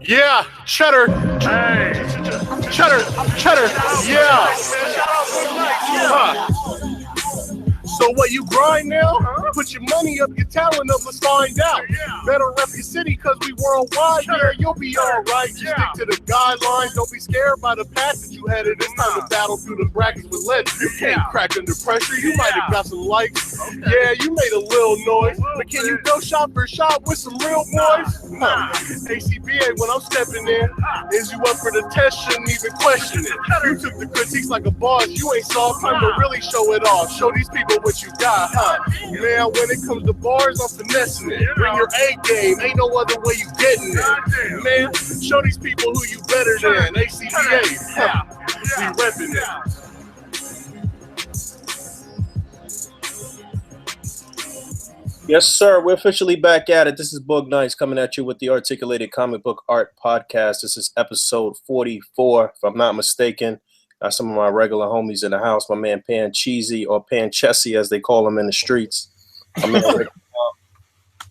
Yeah, cheddar. Cheddar. Yeah. So what, you grind now? Put your money up, your talent up, let's find out. Better rep your city, cause we worldwide. Yeah, you'll be alright. Just stick to the guidelines. Don't be scared by the path that you headed. It's time to battle through the brackets with lead. You can't crack under pressure. You might have got some likes. Yeah, you made a little noise. But can you go shot for shot with some real boys? A.C.B.A. when I'm stepping in. Is you up for the test? Shouldn't even question it. You took the critiques like a boss. You ain't soft. Time to really show it off. Show these people what you got, huh? Man, when it comes to bars, I'm finessing it. Bring your A game, ain't no other way you getting it. Man, show these people who you better than. A.C.B.A. Huh? We repping it. Yes, sir. We're officially back at it. This is Boog Nights coming at you with the Articulated Comic Book Art Podcast. This is episode 44, if I'm not mistaken. Got some of my regular homies in the house. My man Pan Cheesy, or Pan Chessy as they call him in the streets. My man Rick,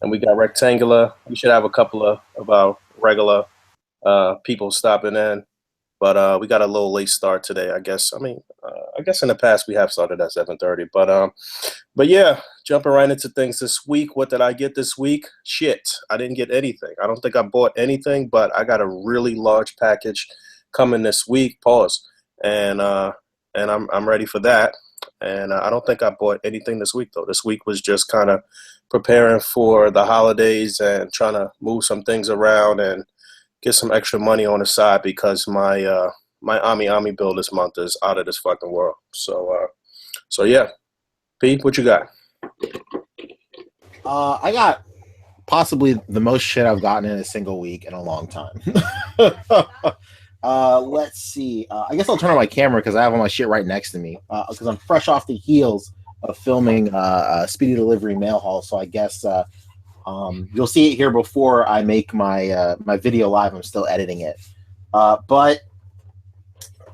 and we got Rectangular. We should have a couple of our regular people stopping in, but we got a little late start today. I guess in the past we have started at 7:30, but yeah, jumping right into things this week. What did I get this week? Shit, I didn't get anything. I don't think I bought anything, but I got a really large package coming this week. Pause. And I'm ready for that. And I don't think I bought anything this week though. This week was just kind of preparing for the holidays and trying to move some things around and get some extra money on the side because my Ami bill this month is out of this fucking world. So yeah, P, what you got? I got possibly the most shit I've gotten in a single week in a long time. Let's see. I guess I'll turn on my camera because I have all my shit right next to me. Because I'm fresh off the heels of filming Speedy Delivery Mail Haul. So I guess you'll see it here before I make my my video live. I'm still editing it. But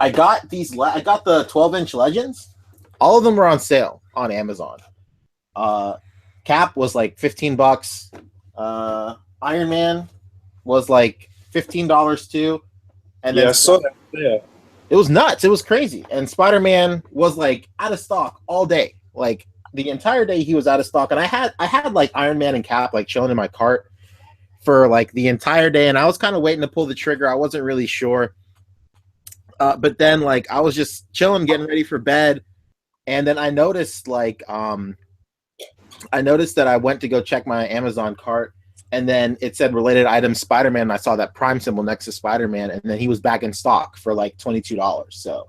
I got these. I got the 12-inch Legends. All of them were on sale on Amazon. Cap was like $15. Iron Man was like $15 too. And then it was nuts. It was crazy. And Spider-Man was like out of stock all day. Like the entire day he was out of stock. And I had like Iron Man and Cap like chilling in my cart for like the entire day. And I was kind of waiting to pull the trigger. I wasn't really sure. But then like I was just chilling, getting ready for bed. And then I noticed that I went to go check my Amazon cart. And then it said related items Spider-Man. And I saw that Prime symbol next to Spider-Man. And then he was back in stock for like $22. So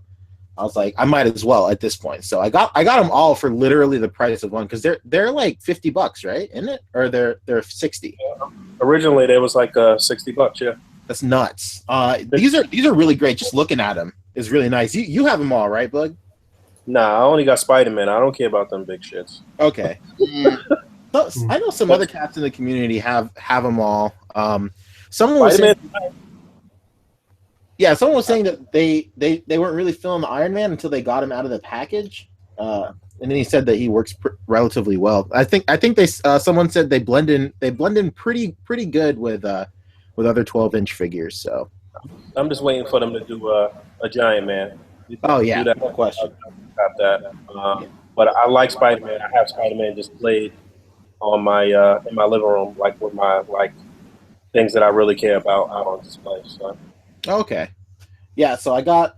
I was like, I might as well at this point. So I got them all for literally the price of one because they're like $50, right? Isn't it? Or they're $60. Yeah. Originally, they was like $60. Yeah, that's nuts. These are really great. Just looking at them is really nice. You have them all, right, Bug? Nah, I only got Spider-Man. I don't care about them big shits. Okay. I know some other cats in the community have them all. Someone was saying was saying that they weren't really feeling the Iron Man until they got him out of the package, and then he said that he works relatively well. I think they someone said they blend in pretty good with other 12-inch figures. So I'm just waiting for them to do a Giant Man. Oh yeah, no question. Got that. But I like Spider-Man. I have Spider-Man displayed on my in my living room, like with my like things that I really care about out on display. So okay, yeah. So I got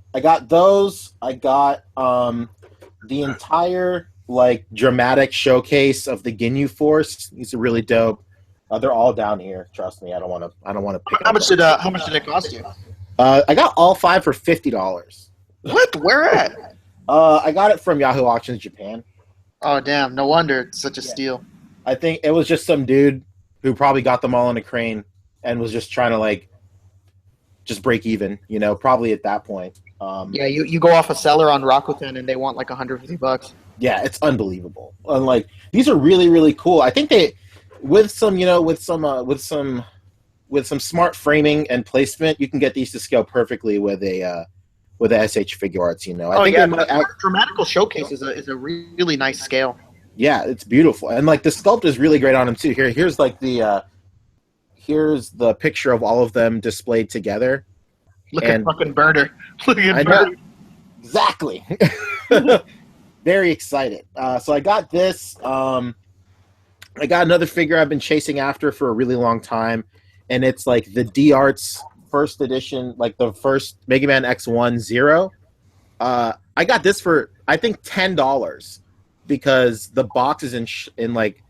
those. I got the entire like dramatic showcase of the Ginyu Force. These are really dope. They're all down here. Trust me, I don't want to pick. How much did it cost you? I got all 5 for $50. What? Where at? I got it from Yahoo Auctions Japan. Oh damn! No wonder it's such a steal. I think it was just some dude who probably got them all in a crane and was just trying to like just break even, probably at that point. Yeah, you go off a seller on Rakuten and they want like $150. Yeah, it's unbelievable. And like these are really, really cool. I think they with some smart framing and placement, you can get these to scale perfectly with a SH Figure Arts. I think Dramatical Showcase is a really nice scale. Yeah, it's beautiful, and like the sculpt is really great on him too. Here's like the here's the picture of all of them displayed together. Look at fucking Birder. Look I at know. Birder. Exactly. Very excited. So I got this. I got another figure I've been chasing after for a really long time, and it's like the D-Arts first edition, like the first Mega Man X1 Zero. I got this for I think $10 because the box is in like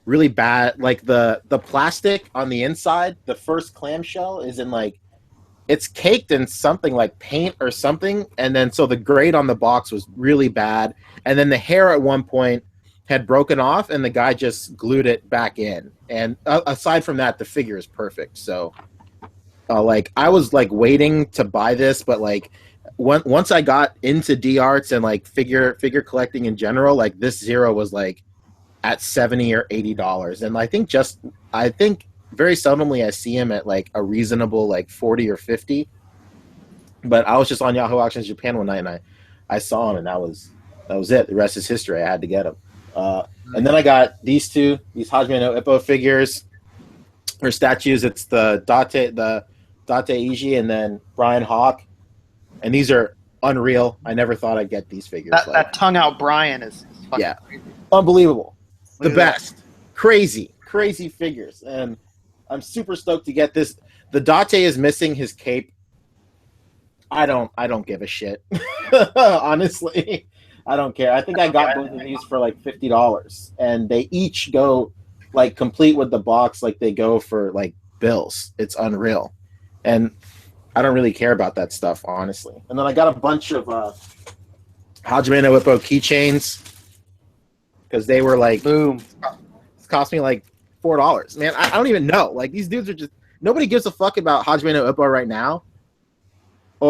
really bad, like the plastic on the inside, the first clamshell is in like it's caked in something like paint or something, and then so the grade on the box was really bad, and then the hair at one point had broken off, and the guy just glued it back in. And aside from that, the figure is perfect. So, like I was like waiting to buy this, but like once I got into D-Arts and like figure collecting in general, like this Zero was like at $70 or $80, and I think very seldomly I see him at like a reasonable like 40 or 50. But I was just on Yahoo Auctions Japan one night and I saw him, and that was it. The rest is history. I had to get him. And then I got these Hajime no Ippo figures or statues. It's the Date Iji and then Brian Hawk. And these are unreal. I never thought I'd get these figures. That tongue out Brian is fucking crazy. Unbelievable. Look The at that. best. Crazy figures. And I'm super stoked to get this. The Date is missing his cape. I don't give a shit. Honestly, I don't care. I think I got both of these for like $50, and they each go like complete with the box. Like they go for like bills. It's unreal, and I don't really care about that stuff, honestly. And then I got a bunch of Hajime no Ippo keychains because they were like, Boom. it cost me like $4. Man, I don't even know. Like these dudes are just nobody gives a fuck about Hajime no Ippo right now.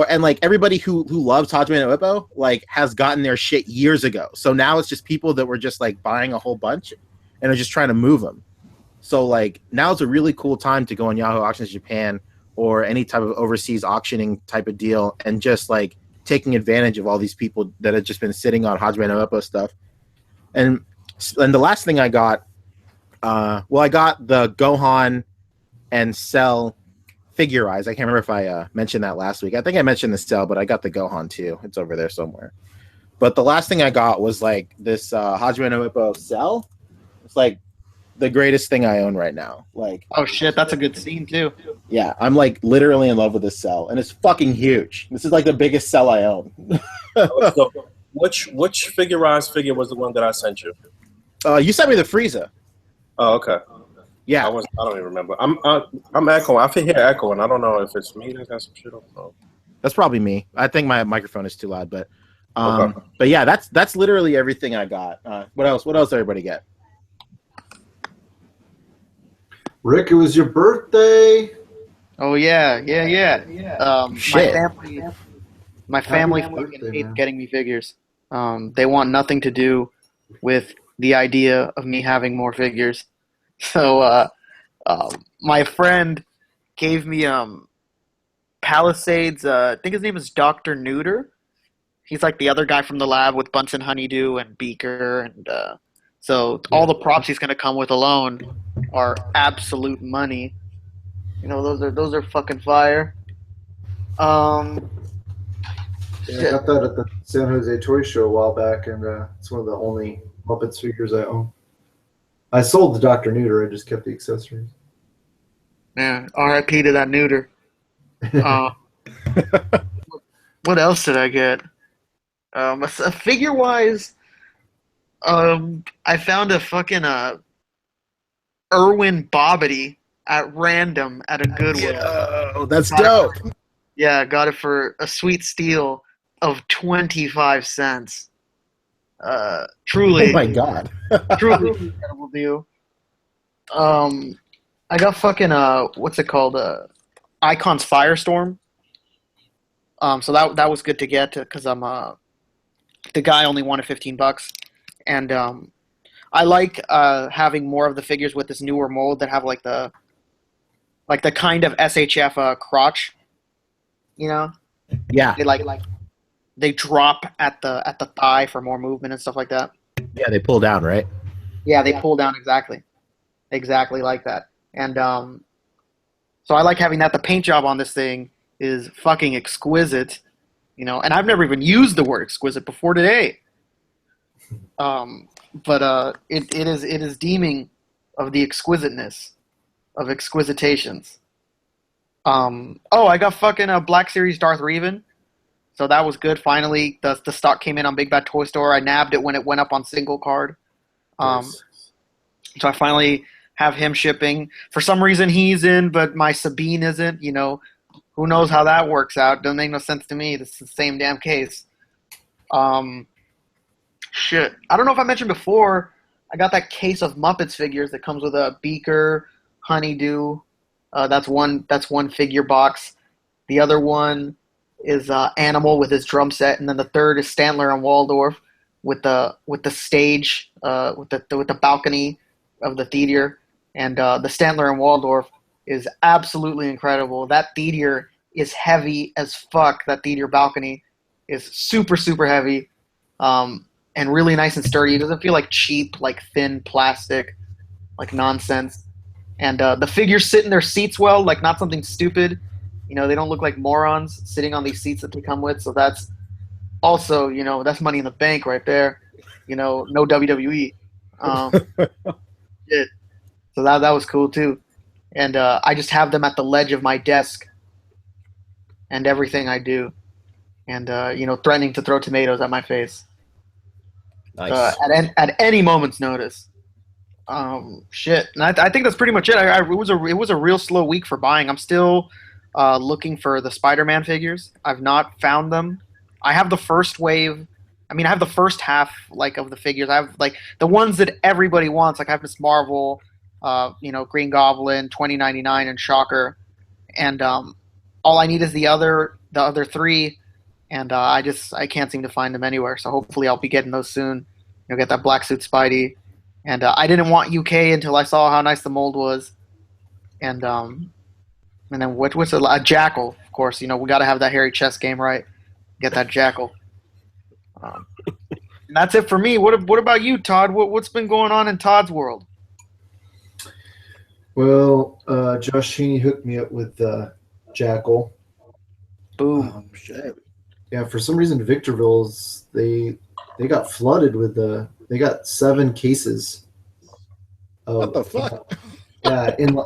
And like everybody who loves Hajime no Ippo like has gotten their shit years ago. So now it's just people that were just like buying a whole bunch and are just trying to move them. So like now is a really cool time to go on Yahoo Auctions Japan or any type of overseas auctioning type of deal and just like taking advantage of all these people that have just been sitting on Hajime no Ippo stuff. And the last thing I got, I got the Gohan and Cell Figurized. I can't remember if I mentioned that last week. I think I mentioned the Cell, but I got the Gohan too. It's over there somewhere. But the last thing I got was like this Hajime no Ippo Cell. It's like the greatest thing I own right now. Like, Oh shit, that's a good scene too. yeah, I'm like literally in love with this Cell, and it's fucking huge. This is like the biggest Cell I own. So, which Figurized figure was the one that I sent you? You sent me the Frieza. Oh, okay. Yeah, I don't even remember. I'm echoing. I can hear echoing. I don't know if it's me that got some shit on. Oh. that's probably me. I think my microphone is too loud, but Okay. but yeah, that's literally everything I got. What else? What else did everybody get? Rick, it was your birthday. Oh yeah. Shit. My family Happy fucking birthday, hates man. getting me figures. They want nothing to do with the idea of me having more figures. So my friend gave me Palisades. I think his name is Dr. Neuter. He's like the other guy from the lab with Bunsen Honeydew and Beaker, and so all the props he's gonna come with alone are absolute money. You know, those are fucking fire. Yeah, I got that at the San Jose Toy Show a while back, and it's one of the only Muppets figures I own. I sold the Dr. Neuter. I just kept the accessories. Man, R.I.P. to that neuter. What else did I get? Figure wise, I found a fucking Irwin Bobbity at random at a Goodwill. Oh, that's dope. Yeah, got it for a sweet steal of 25 cents. Truly. Oh my god. Truly incredible deal. I got fucking what's it called? Icon's Firestorm. So that was good to get because I'm the guy only wanted $15, and I like having more of the figures with this newer mold that have like the kind of SHF crotch. You know, Yeah. they drop at the thigh for more movement and stuff like that. Yeah, they pull down, right? Yeah, they pull down exactly like that. And So I like having that. The paint job on this thing is fucking exquisite, and I've never even used the word exquisite before today. But it is deeming of the exquisiteness of exquisitations. I got fucking a Black Series Darth Revan. So that was good. Finally, the stock came in on Big Bad Toy Store. I nabbed it when it went up on single card. Nice. So I finally have him shipping. For some reason, he's in, but my Sabine isn't. Who knows how that works out? Doesn't make no sense to me. This is the same damn case. Shit. I don't know if I mentioned before, I got that case of Muppets figures that comes with a beaker, honeydew. That's one figure box. The other one is Animal with his drum set, and then the third is Stantler and Waldorf with the stage, with the balcony of the theater, and the Stantler and Waldorf is absolutely incredible. That theater is heavy as fuck. That theater balcony is super super heavy, and really nice and sturdy. It doesn't feel like cheap, like thin plastic, like nonsense. And the figures sit in their seats well, like not something stupid. They don't look like morons sitting on these seats that they come with. So that's also, that's money in the bank right there. No WWE. Shit. So that was cool too. And I just have them at the ledge of my desk and everything I do. And, threatening to throw tomatoes at my face. Nice. At any moment's notice. Shit. And I think that's pretty much it. It was a real slow week for buying. I'm still looking for the Spider-Man figures. I've not found them. I have the first wave. I have the first half of the figures. I have the ones that everybody wants. I have Miss Marvel, Green Goblin, 2099, and Shocker. And all I need is the other three. And I can't seem to find them anywhere. So hopefully I'll be getting those soon. Get that black suit Spidey. And I didn't want UK until I saw how nice the mold was. And then what's a Jackal, of course. We got to have that hairy chess game right. Get that Jackal. And that's it for me. What about you, Todd? What's been going on in Todd's world? Well, Josh Cheney hooked me up with Jackal. Boom. Shit. Yeah, for some reason, Victorville's they got flooded with they got 7 cases. What the fuck? Yeah, in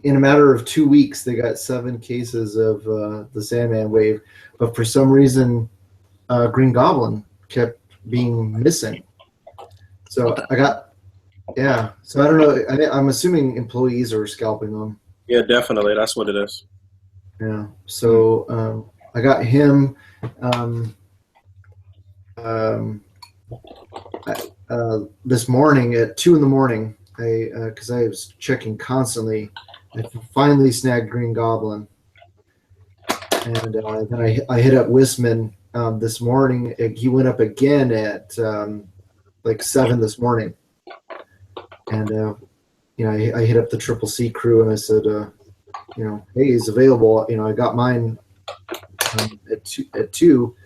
a matter of 2 weeks, they got 7 cases of the Sandman wave, but for some reason, Green Goblin kept being missing. So I don't know. I'm assuming employees are scalping them. Yeah, definitely. That's what it is. Yeah. So I got him. This morning at 2 a.m, because I was checking constantly, I finally snagged Green Goblin, and then I hit up Wisman this morning. He went up again at 7 this morning, and I hit up the Triple C crew and I said, hey, he's available. I got mine at 2,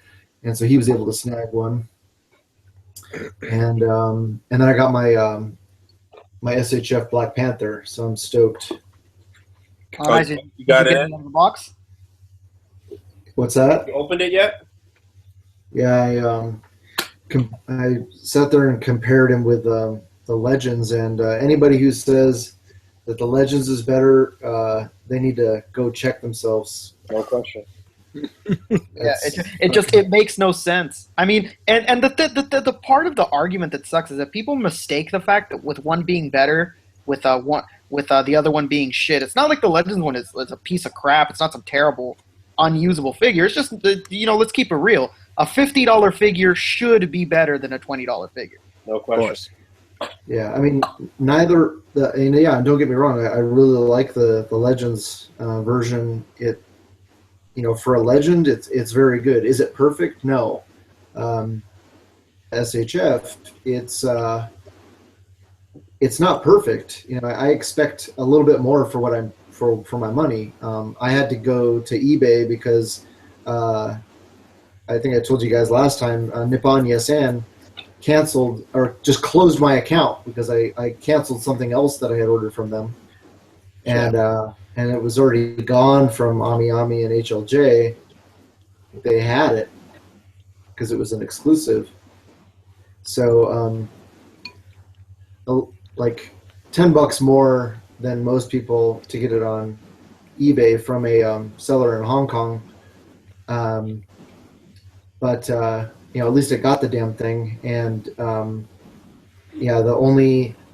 and so he was able to snag one. And then I got my my SHF Black Panther, so I'm stoked. All right, you got it out of the box? What's that? You opened it yet? Yeah, I sat there and compared him with the Legends, and anybody who says that the Legends is better, they need to go check themselves. No question. Yeah, it makes no sense. And the part of the argument that sucks is that people mistake the fact that with one being better, with the other one being shit. It's not like the Legends one is a piece of crap. It's not some terrible, unusable figure. It's just let's keep it real. A $50 figure should be better than a $20 figure. No question. Yeah, neither. And don't get me wrong. I really like the Legends version. It. For a Legend, it's very good. Is it perfect? No. SHF, it's not perfect. I expect a little bit more for what for my money. I had to go to eBay because I think I told you guys last time Nippon Yasan canceled or just closed my account because I canceled something else that I had ordered from them, and and it was already gone from Ami Ami and HLJ. They had it because it was an exclusive. So, like $10 more than most people to get it on eBay from a seller in Hong Kong. But at least it got the damn thing. And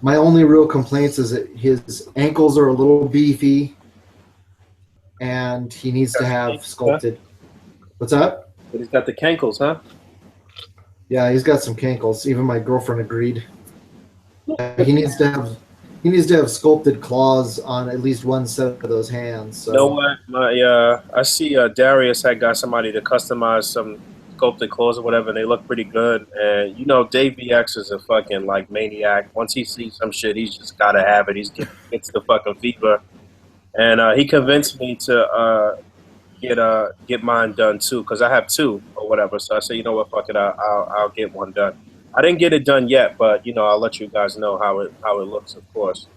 my only real complaints is that his ankles are a little beefy, and he needs to have sculpted. What's that? But he's got the cankles, huh? Yeah, he's got some cankles. Even my girlfriend agreed. He needs to have sculpted claws on at least one set of those hands. So. You know what? I see Darius had got somebody to customize some sculpted claws or whatever, and they look pretty good. And Dave VX is a fucking like maniac. Once he sees some shit, he's just gotta have it. He gets the fucking fever, and he convinced me to get mine done too, because I have two or whatever. So I said, you know what, fuck it, I'll get one done. I didn't get it done yet, but I'll let you guys know how it looks, of course.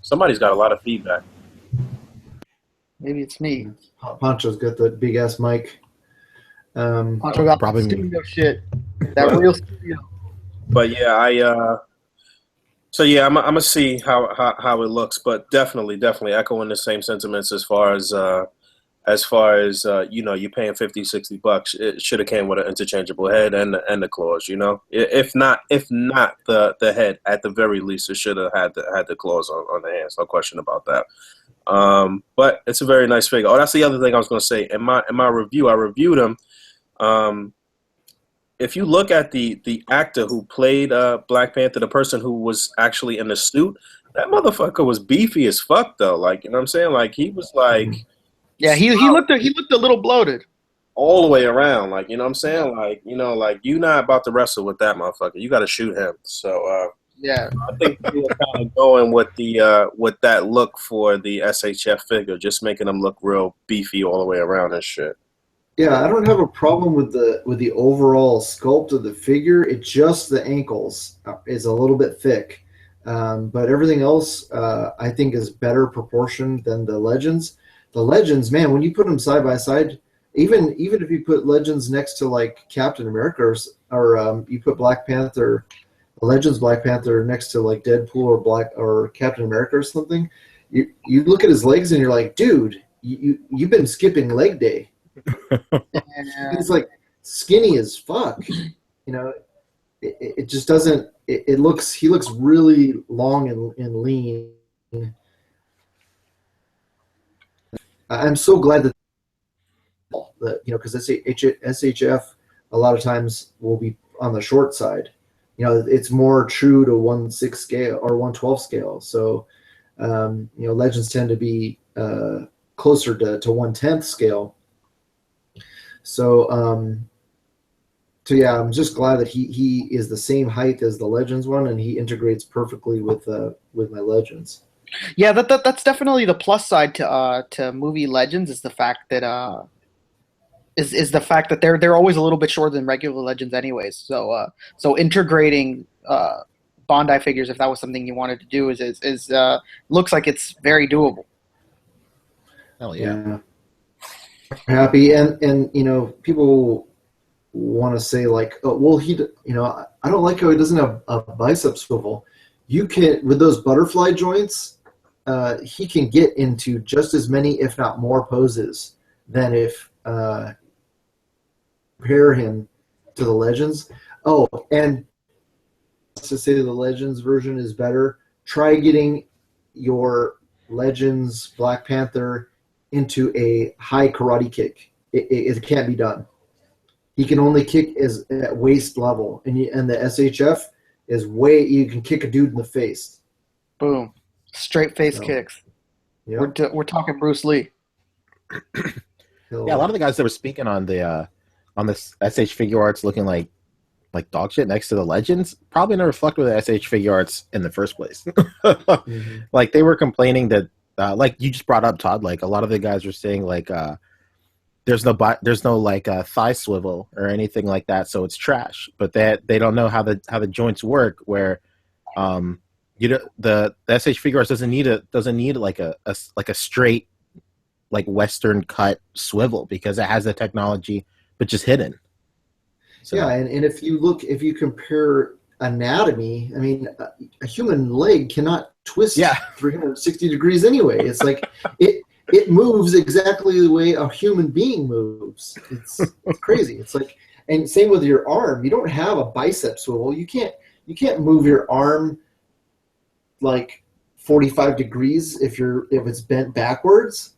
Somebody's got a lot of feedback. Maybe it's me. Pancho's got the big ass mic. Pancho got probably studio shit. That real studio. But yeah, I'm gonna see how it looks. But definitely echoing the same sentiments as far as you're paying $50-$60. It should have came with an interchangeable head and the claws. If not the head, at the very least, it should have had the claws on the hands. No question about that. But it's a very nice figure. Oh, that's the other thing I was going to say. In my review, I reviewed him. If you look at the actor who played Black Panther, the person who was actually in the suit, that motherfucker was beefy as fuck though. Like, you know what I'm saying? Like, he was like, yeah, he looked a little bloated all the way around. Like, you know what I'm saying? Like, like you're not about to wrestle with that motherfucker. You got to shoot him. So yeah, I think we were kind of going with that look for the SHF figure, just making them look real beefy all the way around and shit. Yeah, I don't have a problem with the overall sculpt of the figure. It's just the ankles is a little bit thick, but everything else I think is better proportioned than the Legends. The Legends, man, when you put them side by side, even if you put Legends next to like Captain America or you put Black Panther, Legends Black Panther next to like Deadpool or Captain America or something, you look at his legs and you're like, dude, you've been skipping leg day. He's like skinny as fuck. It just doesn't. He looks really long and lean. I'm so glad that because SHF a lot of times will be on the short side. It's more true to 1/6 scale or 1/12 scale. So Legends tend to be closer to 1/10 scale. So yeah, I'm just glad that he is the same height as the Legends one, and he integrates perfectly with my Legends. Yeah, that's definitely the plus side to movie Legends is the fact that is the fact that they're always a little bit shorter than regular Legends anyways. So integrating Bandai figures, if that was something you wanted to do, is looks like it's very doable. Hell yeah. Happy and people want to say like, oh, well, I don't like how he doesn't have a bicep swivel. You can, with those butterfly joints, he can get into just as many, if not more, poses than if compare him to the Legends. Oh, and to say the Legends version is better, try getting your Legends Black Panther into a high karate kick. It can't be done. He can only kick at waist level, and the SHF is you can kick a dude in the face. Boom, straight face kicks. Yep. We're talking Bruce Lee. Yeah, a lot of the guys that were speaking on the on this SH figure arts looking like dog shit next to the Legends probably never fucked with the SH figure arts in the first place. Mm-hmm. Like they were complaining that like you just brought up, Todd, like a lot of the guys were saying like there's no like thigh swivel or anything like that, so it's trash. But they don't know how the joints work where the SH Figuarts doesn't need like a straight like Western cut swivel because it has the technology, but just hidden. So. Yeah, and if you compare anatomy, I mean, a human leg cannot twist 360 degrees anyway. It's like it moves exactly the way a human being moves. It's crazy. It's like, and same with your arm. You don't have a bicep swivel. You can't move your arm like 45 degrees if it's bent backwards.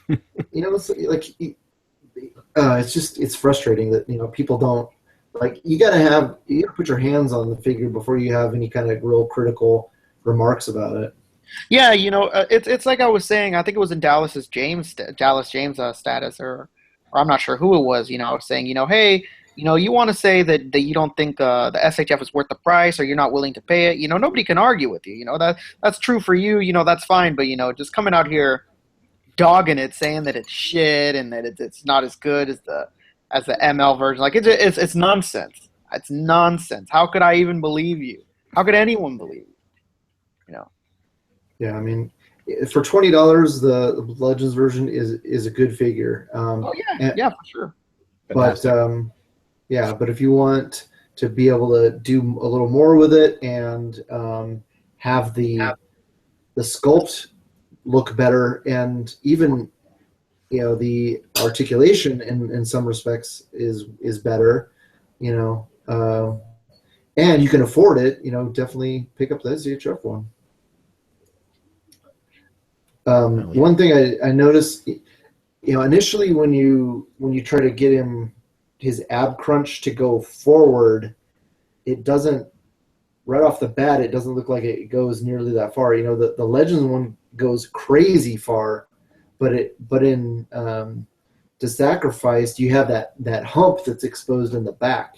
It's like it's frustrating that people don't. Like you gotta put your hands on the figure before you have any kind of real critical remarks about it. Yeah, it's like I was saying. I think it was in Dallas James' status, or I'm not sure who it was. I was saying, hey, you want to say that you don't think the SHF is worth the price, or you're not willing to pay it. Nobody can argue with you. That's true for you. That's fine. But just coming out here, dogging it, saying that it's shit and that it's not as good as the ML version. Like it's nonsense. It's nonsense. How could I even believe you? How could anyone believe you? Yeah, I mean, for $20, the Legends version is a good figure. Yeah, for sure. But but if you want to be able to do a little more with it and have the sculpt look better, and even the articulation in some respects is better, and you can afford it, definitely pick up the SHF one. One thing I noticed, initially when you try to get his ab crunch to go forward, it doesn't, right off the bat, it doesn't look like it goes nearly that far. The Legends one goes crazy far, but in the Sacrifice, you have that hump that's exposed in the back.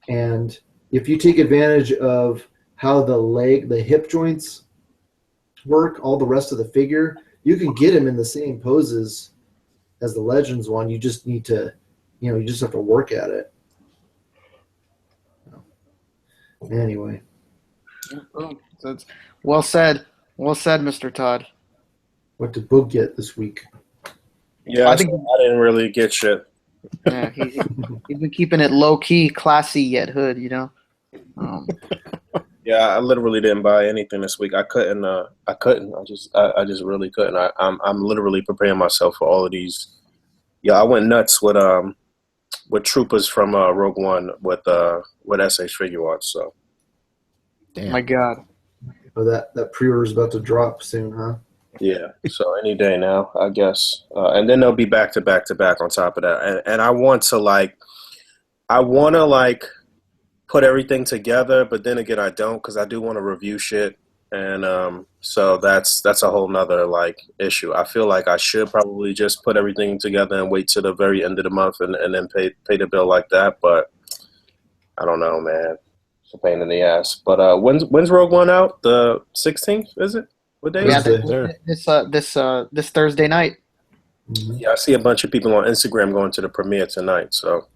And if you take advantage of how the hip joints work, all the rest of the figure, you can get him in the same poses as the Legends one. You just need to, you just have to work at it. Anyway. That's well said. Well said, Mr. Todd. What did Boog get this week? Yeah, I didn't really get shit. Yeah, he's been keeping it low key, classy yet hood. Yeah, I literally didn't buy anything this week. I couldn't. I just really couldn't. I'm literally preparing myself for all of these. Yeah, I went nuts with troopers from Rogue One with SH Figuarts. So, damn. My God. Oh, that pre-order is about to drop soon, huh? Yeah, so any day now, I guess. And then they'll be back to back to back on top of that. And I want to put everything together, but then again, I don't, because I do want to review shit. And so that's a whole nother issue. I feel like I should probably just put everything together and wait till the very end of the month and then pay the bill like that. But I don't know, man. It's a pain in the ass. But when's Rogue One out? The 16th, is it? What day is it? This Thursday night. Mm-hmm. Yeah, I see a bunch of people on Instagram going to the premiere tonight. So.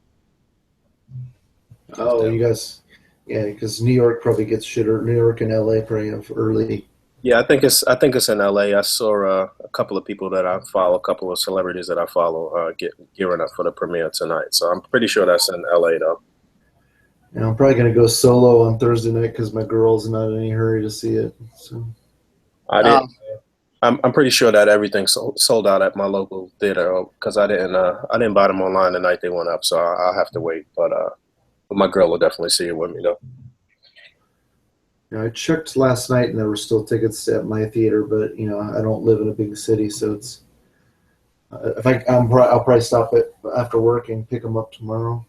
Oh, you guys, yeah, because New York probably gets shit, or New York and LA probably have early. Yeah, I think it's in LA. I saw a couple of people that I follow, a couple of celebrities that I follow, gearing up for the premiere tonight. So I'm pretty sure that's in LA though. Yeah, I'm probably gonna go solo on Thursday night because my girl's not in any hurry to see it. So I'm pretty sure that everything sold out at my local theater because I didn't buy them online the night they went up, so I'll have to wait. But my girl will definitely see it with me though. I checked last night and there were still tickets at my theater, but I don't live in a big city, so it's. I'll probably stop it after work and pick them up tomorrow.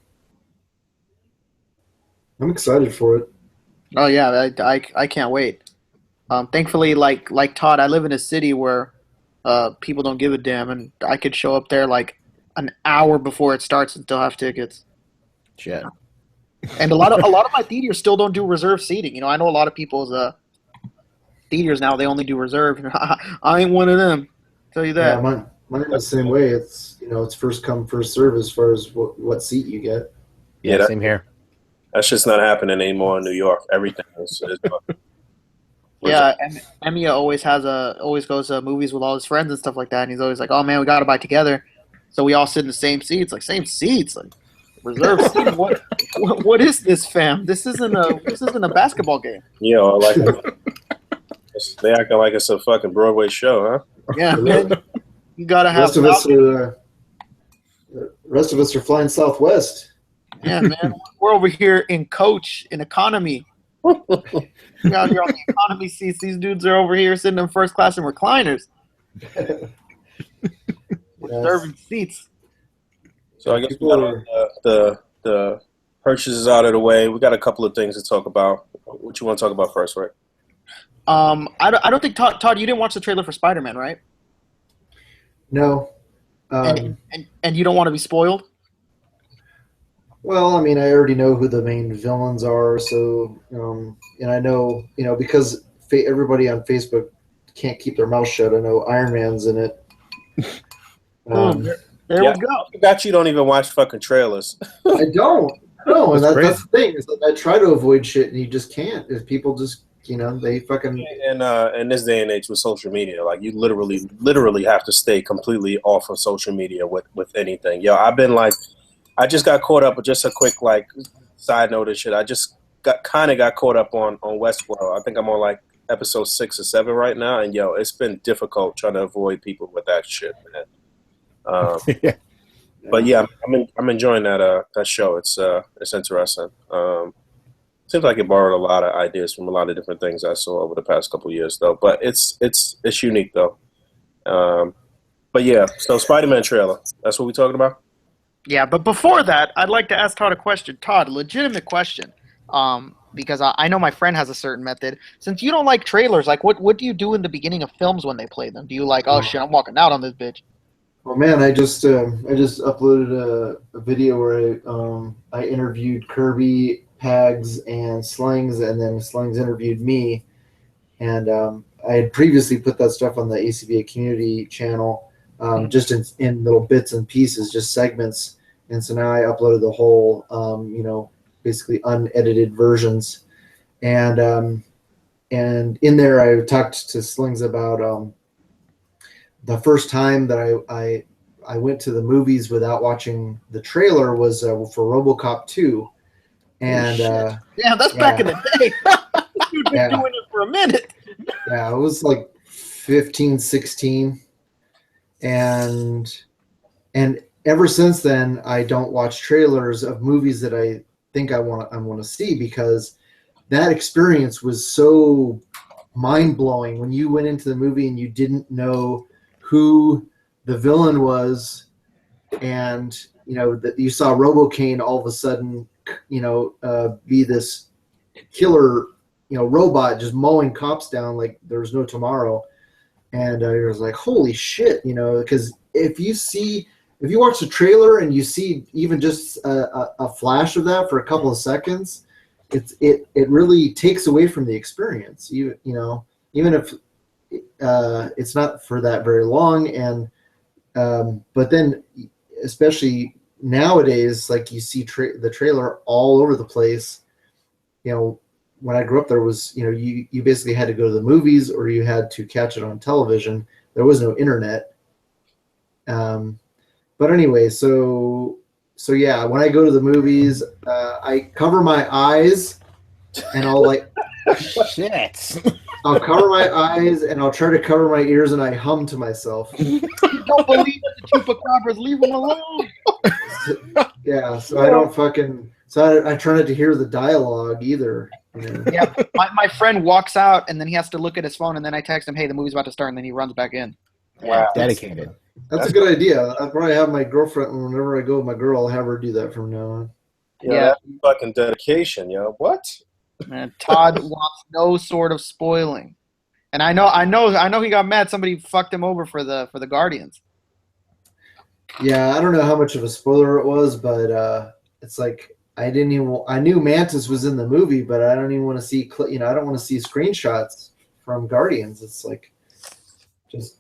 I'm excited for it. Oh yeah, I can't wait. Thankfully, like Todd, I live in a city where people don't give a damn, and I could show up there an hour before it starts and still have tickets. Shit. And a lot of my theaters still don't do reserve seating. I know a lot of people's theaters now, they only do reserve. I ain't one of them. Tell you that. Yeah, mine the same way. It's it's first come first serve as far as what seat you get. Yeah, same here. That's just not happening anymore in New York. Everything is Yeah, and Emiya always goes to movies with all his friends and stuff like that, and he's always like, "Oh man, we got to buy together." So we all sit in the same seats, like same seats, like reserved seats. What is this, fam? This isn't a basketball game. you know, like they acting like it's a fucking Broadway show, huh? Yeah, man, you gotta have. Rest of us are flying Southwest. Yeah, man, we're over here in coach in economy. We're out here on the economy seats. These dudes are over here sitting in first class in recliners, reserving seats. So I guess we got the purchases out of the way. We got a couple of things to talk about. What you want to talk about first, right? I don't think Todd, you didn't watch the trailer for Spider-Man, right? No. And you don't want to be spoiled? Well, I mean, I already know who the main villains are, so and I know, because everybody on Facebook can't keep their mouth shut. I know Iron Man's in it. There we go. I forgot you don't even watch fucking trailers. I don't. No, and that's crazy. the thing. Is that I try to avoid shit, and you just can't. If people just, they fucking. And in this day and age with social media, like you literally have to stay completely off of social media with anything. Yo, I've been like, I just got caught up with just a quick like side note and shit. I just got caught up on Westworld. I think I'm on like episode 6 or 7 right now, and yo, it's been difficult trying to avoid people with that shit, man. Yeah. But yeah, I'm enjoying that show. It's interesting. Seems like it borrowed a lot of ideas from a lot of different things I saw over the past couple of years, though. But it's unique, though. But yeah, so Spider-Man trailer. That's what we're talking about. Yeah, but before that, I'd like to ask Todd a question. Todd, legitimate question. Because I know my friend has a certain method. Since you don't like trailers, like what do you do in the beginning of films when they play them? Do you like, oh shit, I'm walking out on this bitch? Well, man, I just uploaded a video where I interviewed Kirby, Pags, and Slings, and then Slings interviewed me. And I had previously put that stuff on the A.C.B.A community channel, just in little bits and pieces, just segments. And so now I uploaded the whole, basically unedited versions. And in there I talked to Slings about the first time that I went to the movies without watching the trailer was for RoboCop 2. And that's back in the day. You've been doing it for a minute. Yeah, it was like 15, 16. And ever since then, I don't watch trailers of movies that I think I want to see, because that experience was so mind-blowing when you went into the movie and you didn't know who the villain was, and that you saw RoboCane all of a sudden be this killer robot just mowing cops down like there's no tomorrow. And I was like, holy shit, because if you watch the trailer and you see even just a flash of that for a couple of seconds, it really takes away from the experience. Even if it's not for that very long. And but then especially nowadays, like you see the trailer all over the place. When I grew up, there was you basically had to go to the movies or you had to catch it on television. There was no internet. But anyway, so yeah, when I go to the movies, I cover my eyes and I'll like Shit. I'll cover my eyes and I'll try to cover my ears and I hum to myself. You don't believe that the chupacabras, leave them alone. Yeah, so I don't fucking. So I try not to hear the dialogue either. Yeah, my friend walks out and then he has to look at his phone and then I text him, hey, the movie's about to start, and then he runs back in. Wow, Dedicated. That's a good idea. I'll probably have my girlfriend, whenever I go with my girl, I'll have her do that from now on. Yeah. That's fucking dedication, yo. What? Man, Todd wants no sort of spoiling, and I know he got mad. Somebody fucked him over for the Guardians. Yeah, I don't know how much of a spoiler it was, but it's like I knew Mantis was in the movie, but I don't even want to see I don't want to see screenshots from Guardians. It's like just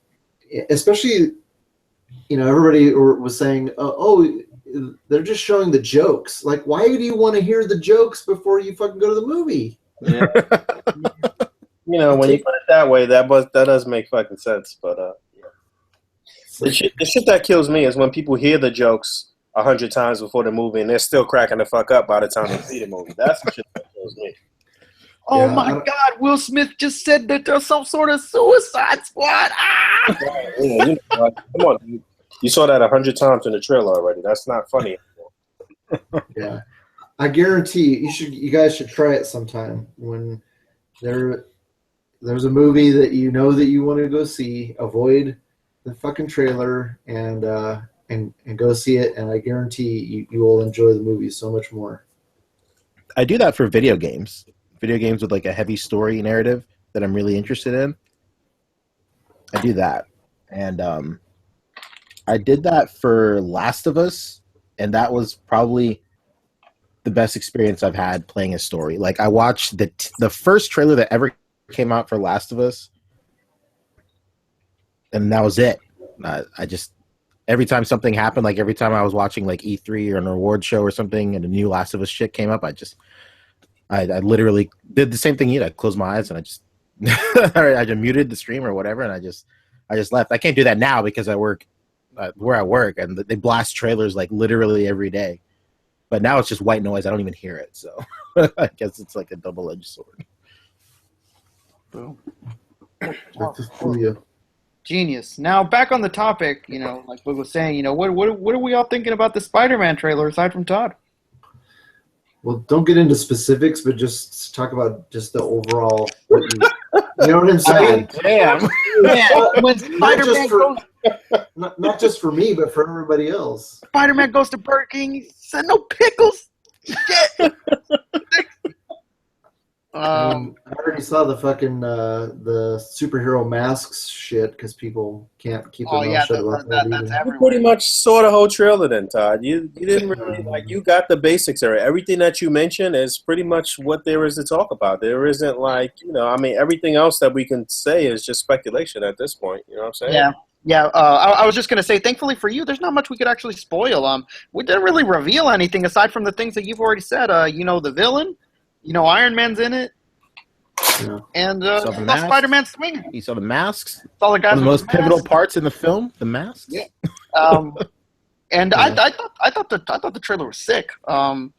especially everybody was saying, oh, they're just showing the jokes. Like, why do you want to hear the jokes before you fucking go to the movie? Yeah. When you put it that way, that does make fucking sense. But the shit that kills me is when people hear the jokes 100 times before the movie and they're still cracking the fuck up by the time they see the movie. That's the shit that kills me. Oh my God! Will Smith just said that there's some sort of Suicide Squad. Ah! Right, come on, dude. You saw that 100 times in the trailer already. That's not funny anymore. Yeah, I guarantee you guys should try it sometime. When there's a movie that you know that you want to go see, avoid the fucking trailer and go see it, and I guarantee you will enjoy the movie so much more. I do that for video games. Video games with like a heavy story narrative that I'm really interested in. I do that. And I did that for Last of Us, and that was probably the best experience I've had playing a story. Like, I watched the first trailer that ever came out for Last of Us, and that was it. I just, every time something happened, like every time I was watching like E3 or an award show or something and a new Last of Us shit came up, I literally did the same thing you did. I closed my eyes and I just muted the stream or whatever, and I just left. I can't do that now because I work where I work, and they blast trailers like literally every day. But now it's just white noise. I don't even hear it. So I guess it's like a double-edged sword. Boom. Julio. Genius. Now back on the topic, like Boog was saying, what are we all thinking about the Spider-Man trailer aside from Todd? Well, don't get into specifics, but just talk about just the overall. You know what I'm saying? Damn. When Spider-Man goes, not just for me, but for everybody else. Spider-Man goes to Burger King, he said no pickles. Shit. I already saw the fucking the superhero masks shit because people can't keep their mouth shut about that. That's You everywhere. pretty much saw the whole trailer then, Todd. You didn't really you got the basics there. Everything that you mentioned is pretty much what there is to talk about. There isn't everything else that we can say is just speculation at this point. You know what I'm saying? Yeah. I was just gonna say, thankfully for you, there's not much we could actually spoil. We didn't really reveal anything aside from the things that you've already said. The villain. Iron Man's in it. Yeah. And Spider-Man swinging. You saw the masks. It's all the guys One of the with most the pivotal masks. parts in the film, the masks. Yeah. And I thought the trailer was sick. I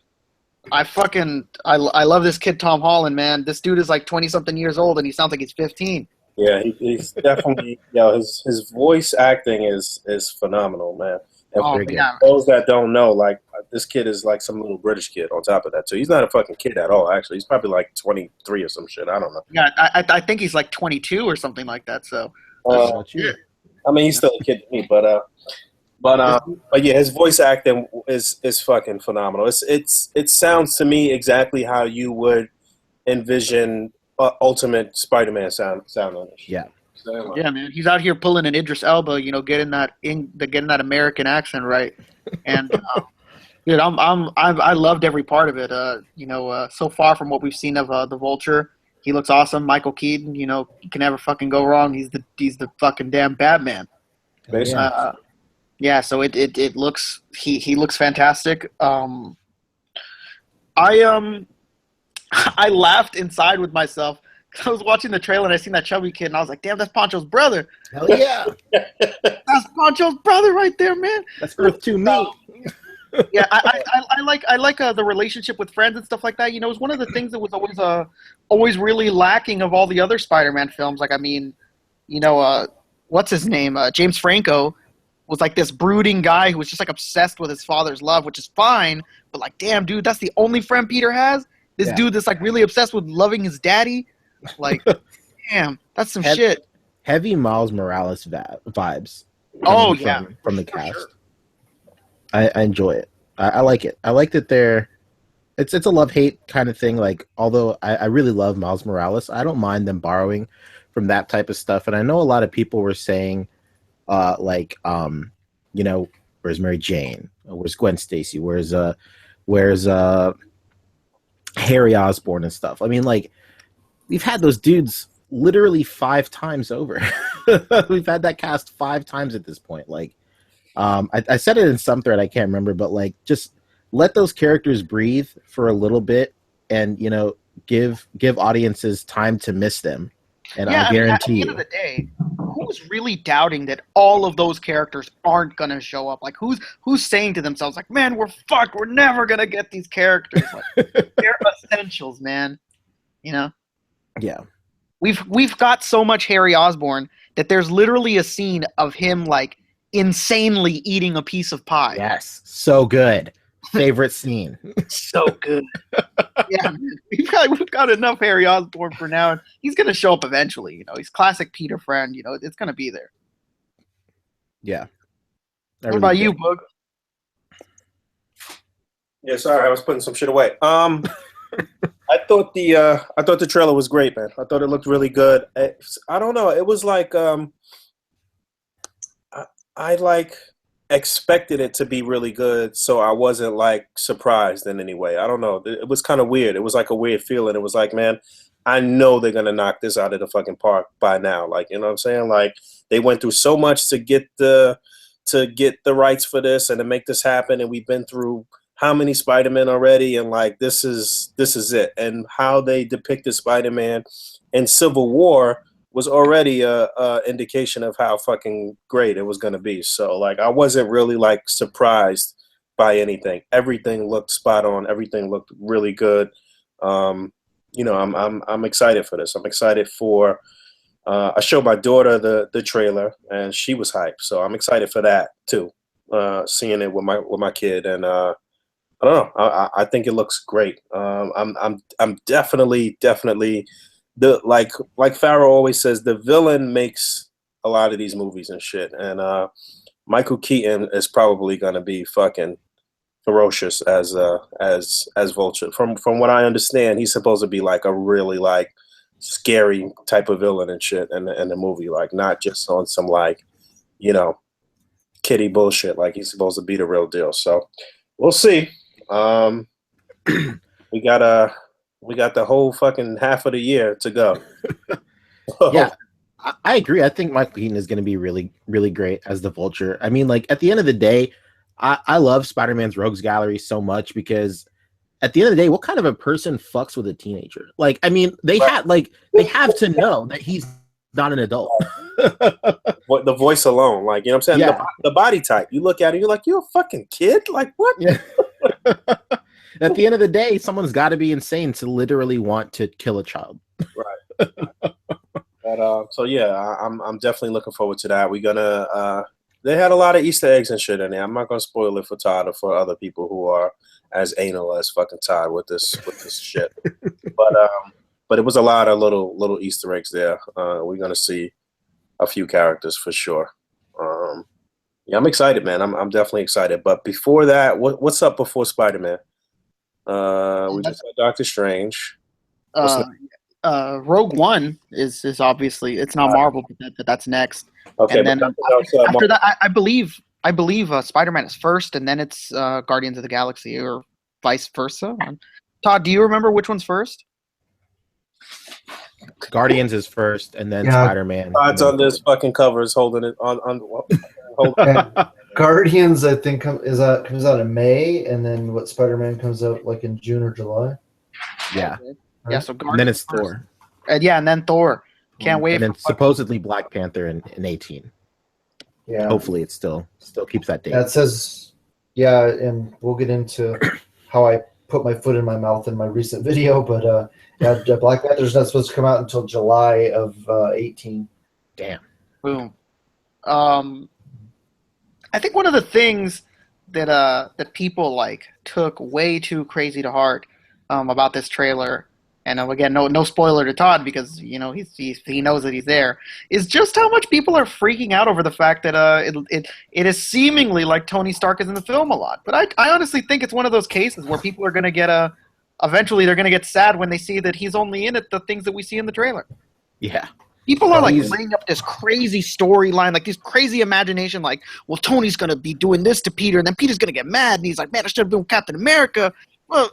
love this kid Tom Holland, man. This dude is like 20-something years old, and he sounds like he's 15. Yeah, he's definitely his voice acting is phenomenal, man. And for those that don't know, like, this kid is like some little British kid on top of that. So he's not a fucking kid at all, actually. He's probably like 23 or some shit. I don't know. Yeah, I think he's like 22 or something like that. So, yeah. I mean, he's still a kid to me, but yeah, his voice acting is fucking phenomenal. It sounds to me exactly how you would envision Ultimate Spider-Man sound on it. Yeah. Yeah, man, he's out here pulling an Idris Elba, getting that American accent right, and dude, I loved every part of it. So far from what we've seen of the Vulture, he looks awesome. Michael Keaton, you can never fucking go wrong. He's the fucking damn Batman. Yeah, so it looks he looks fantastic. I laughed inside with myself. I was watching the trailer and I seen that chubby kid and I was like, damn, that's Pancho's brother. Hell yeah. That's Pancho's brother right there, man. That's Earth 2 me. Yeah, I like the relationship with friends and stuff like that. It's one of the things that was always really lacking of all the other Spider-Man films. Like, I mean, what's his name? James Franco was like this brooding guy who was just like obsessed with his father's love, which is fine. But like, damn, dude, that's the only friend Peter has. This dude that's like really obsessed with loving his daddy. Like, damn, that's some shit. Heavy Miles Morales vibes. From the cast. Sure. I enjoy it. I like it. I like that it's a love-hate kind of thing. Like, although I really love Miles Morales, I don't mind them borrowing from that type of stuff. And I know a lot of people were saying, where's Mary Jane? Where's Gwen Stacy? Where's Harry Osborn and stuff? I mean, like, we've had those dudes literally 5 times over. We've had that cast 5 times at this point. Like, I said it in some thread, I can't remember, but like just let those characters breathe for a little bit, and give audiences time to miss them. And I guarantee at the end of the day, who's really doubting that all of those characters aren't gonna show up? Like, who's saying to themselves, like, man, we're fucked. We're never gonna get these characters. Like, they're essentials, man. Yeah. We've got so much Harry Osborn that there's literally a scene of him like insanely eating a piece of pie. Yes, so good. Favorite scene. So good. Yeah, man. We've got enough Harry Osborn for now. He's gonna show up eventually. He's classic Peter friend. It's gonna be there. Yeah. What about you, Boog? Yeah, sorry, I was putting some shit away. I thought the trailer was great, man. I thought it looked really good. I don't know. It was like I like expected it to be really good, so I wasn't like surprised in any way. I don't know. It was kind of weird. It was like a weird feeling. It was like, man, I know they're gonna knock this out of the fucking park by now. Like, you know what I'm saying? Like, they went through so much to get the rights for this and to make this happen, and we've been through how many Spider-Man already, and like this is it. And how they depicted Spider-Man in Civil War was already a indication of how fucking great it was going to be. So like I wasn't really like surprised by anything. Everything looked spot on. Everything looked really good. I'm excited for this. I'm excited for. I showed my daughter the trailer and she was hyped. So I'm excited for that too. Seeing it with my kid, and I don't know. I think it looks great. I'm definitely the like Pharaoh always says, the villain makes a lot of these movies and shit. And Michael Keaton is probably gonna be fucking ferocious as Vulture. From what I understand, he's supposed to be like a really like scary type of villain and shit in the movie, like not just on some like kiddie bullshit. Like he's supposed to be the real deal. So we'll see. We got the whole fucking half of the year to go. Yeah, I agree. I think Michael Keaton is going to be really, really great as the Vulture. I mean, like at the end of the day, I love Spider-Man's Rogues Gallery so much because at the end of the day, what kind of a person fucks with a teenager? Like, I mean, they have to know that he's not an adult. What the voice alone, like, you know what I'm saying? Yeah. The body type. You look at it, you're like, you're a fucking kid? Like, what? Yeah. At the end of the day, someone's got to be insane to literally want to kill a child. Right. But so yeah, I'm definitely looking forward to that. We're gonna they had a lot of Easter eggs and shit in there. I'm not gonna spoil it for Todd or for other people who are as anal as fucking Todd with this shit. But it was a lot of little Easter eggs there. We're gonna see a few characters for sure. Yeah, I'm excited, man. I'm definitely excited. But before that, what's up before Spider-Man? We just had Doctor Strange. Rogue One is obviously, it's not Marvel, but that's next. Okay, and then after that, I believe Spider-Man is first, and then it's Guardians of the Galaxy, or vice versa. Todd, do you remember which one's first? Guardians is first, and then Spider-Man. Todd's on this fucking cover is holding it on. Guardians, I think, comes out in May, and then Spider-Man comes out like in June or July. Yeah. Yeah, so Guardians and then it's first. Thor. And then Thor. Can't wait. And then supposedly Black Panther in 18. Yeah. Hopefully it still keeps that date. That says, yeah, and we'll get into how I put my foot in my mouth in my recent video, but Black Panther's not supposed to come out until July of 18. Damn. Boom. I think one of the things that people like took way too crazy to heart about this trailer, and again, no spoiler to Todd because he knows that he's there, is just how much people are freaking out over the fact that it is seemingly like Tony Stark is in the film a lot. But I honestly think it's one of those cases where people are going to get eventually they're going to get sad when they see that he's only in it the things that we see in the trailer. Yeah. People are like laying up this crazy storyline, like this crazy imagination, like, well, Tony's going to be doing this to Peter, and then Peter's going to get mad, and he's like, man, I should have been Captain America. Well,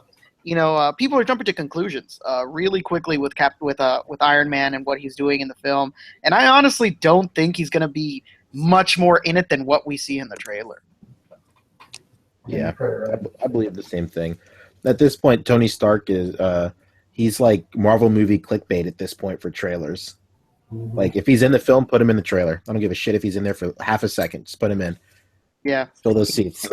people are jumping to conclusions really quickly with Iron Man and what he's doing in the film, and I honestly don't think he's going to be much more in it than what we see in the trailer. Yeah, I believe the same thing. At this point, Tony Stark is he's like Marvel movie clickbait at this point for trailers. Mhm. Like if he's in the film, put him in the trailer. I don't give a shit if he's in there for half a second. Just put him in. Yeah. Fill those seats.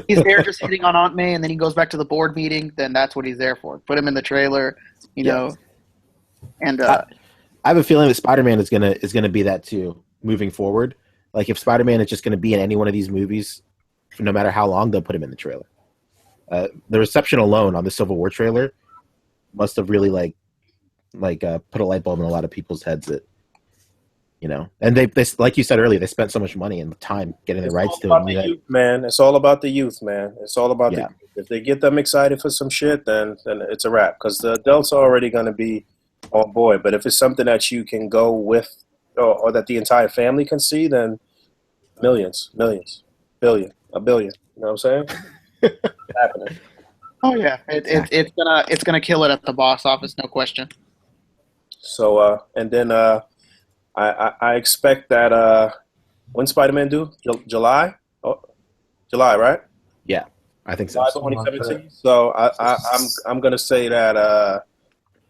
He's there just hitting on Aunt May, and then he goes back to the board meeting. Then that's what he's there for. Put him in the trailer, you know. And I have a feeling that Spider-Man is gonna be that too moving forward. Like if Spider-Man is just gonna be in any one of these movies, no matter how long, they'll put him in the trailer. The reception alone on the Civil War trailer must have really put a light bulb in a lot of people's heads that, you know, and they like you said earlier, they spent so much money and time getting the rights to it. Youth, man. It's all about the youth, man. It's all about the if they get them excited for some shit, then it's a wrap. Because the adults are already going to be on board. But if it's something that you can go with, or that the entire family can see, then millions, billion, a billion. You know what I'm saying? It's happening. oh yeah, it's gonna kill it at the box office, no question. So and then I expect that when Spider-Man due? July? Oh, July, right? Yeah, I think so. July 2017. So I'm gonna say that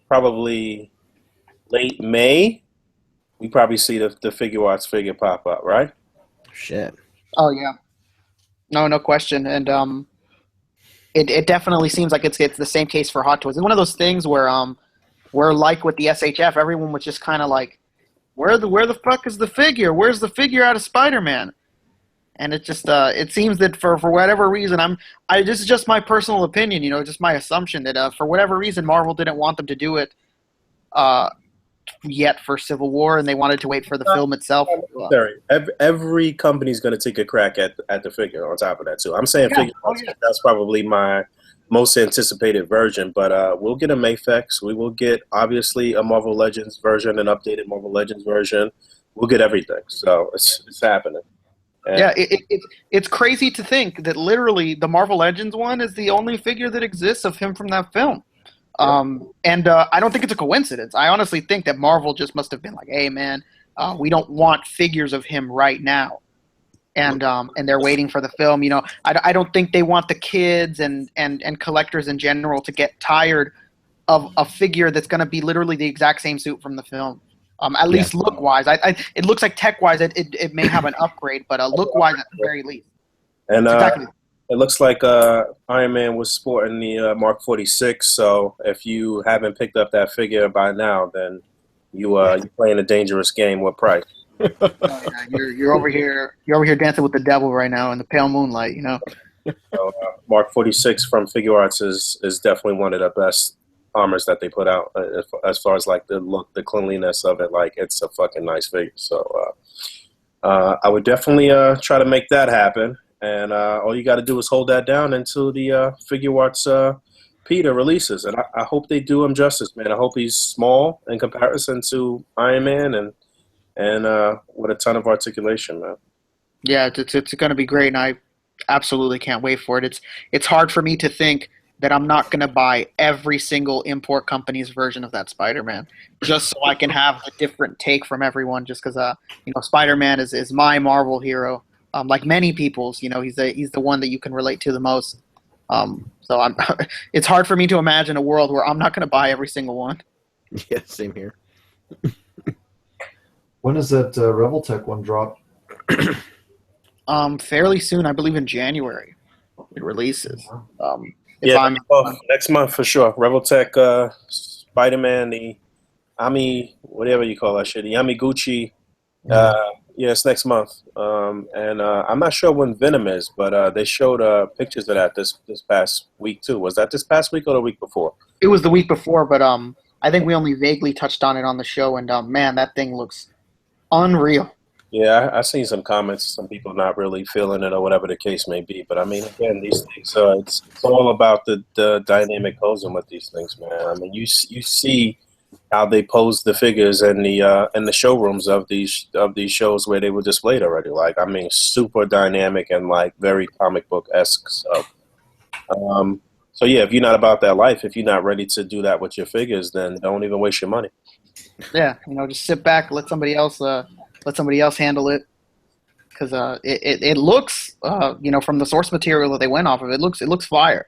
probably late May, we probably see the figure arts figure pop up, right? Shit. Oh yeah, no question. And it definitely seems like it's the same case for Hot Toys. It's one of those things where like with the SHF, everyone was just kind of like, where the fuck is the figure? Where's the figure out of Spider-Man? And it just it seems that for whatever reason, this is just my personal opinion, you know, just my assumption that for whatever reason Marvel didn't want them to do it yet for Civil War, and they wanted to wait for the film itself. Every company's going to take a crack at the figure on top of that too. I'm saying figure arts, that's probably my most anticipated version, but we'll get a Mafex. We will get obviously a Marvel Legends version, an updated Marvel Legends version. We'll get everything. So it's happening. And yeah, it's crazy to think that literally the Marvel Legends one is the only figure that exists of him from that film. And I don't think it's a coincidence. I honestly think that Marvel just must have been like, hey man, we don't want figures of him right now. And they're waiting for the film. You know, I don't think they want the kids and collectors in general to get tired of a figure that's going to be literally the exact same suit from the film. At least look-wise. It looks like tech-wise it may have an upgrade, but look-wise at the very least. And exactly. It looks like Iron Man was sporting the Mark 46, so if you haven't picked up that figure by now, then you're playing a dangerous game with price. You're over here dancing with the devil right now in the pale moonlight, you know. So, Mark 46 from Figure Arts is definitely one of the best armors that they put out as far as like the look, the cleanliness of it. Like it's a fucking nice figure. So I would definitely try to make that happen. And all you got to do is hold that down until the Figure Arts Peter releases. And I hope they do him justice, man. I hope he's small in comparison to Iron Man and with a ton of articulation, man. Yeah, it's going to be great, and I absolutely can't wait for it. It's hard for me to think that I'm not going to buy every single import company's version of that Spider-Man just so I can have a different take from everyone. Just because, Spider-Man is my Marvel hero. Like many people's, he's the one that you can relate to the most. So it's hard for me to imagine a world where I'm not going to buy every single one. Yeah, same here. When does that Revoltech one drop? Fairly soon, I believe in January. It releases. Next month for sure. Revoltech, Spider-Man, the whatever you call that shit, the Yamiguchi. It's next month. And I'm not sure when Venom is, but they showed pictures of that this past week too. Was that this past week or the week before? It was the week before, but I think we only vaguely touched on it on the show, and man, that thing looks unreal. Yeah, I seen some comments, some people not really feeling it or whatever the case may be. But I mean, again, these things, it's all about the dynamic posing with these things, man. I mean, you see how they pose the figures in the showrooms of these shows where they were displayed already. Like, I mean, super dynamic and like very comic book-esque. So yeah, if you're not about that life, if you're not ready to do that with your figures, then don't even waste your money. Yeah, just sit back, let somebody else handle it. because it looks from the source material that they went off of, it looks fire.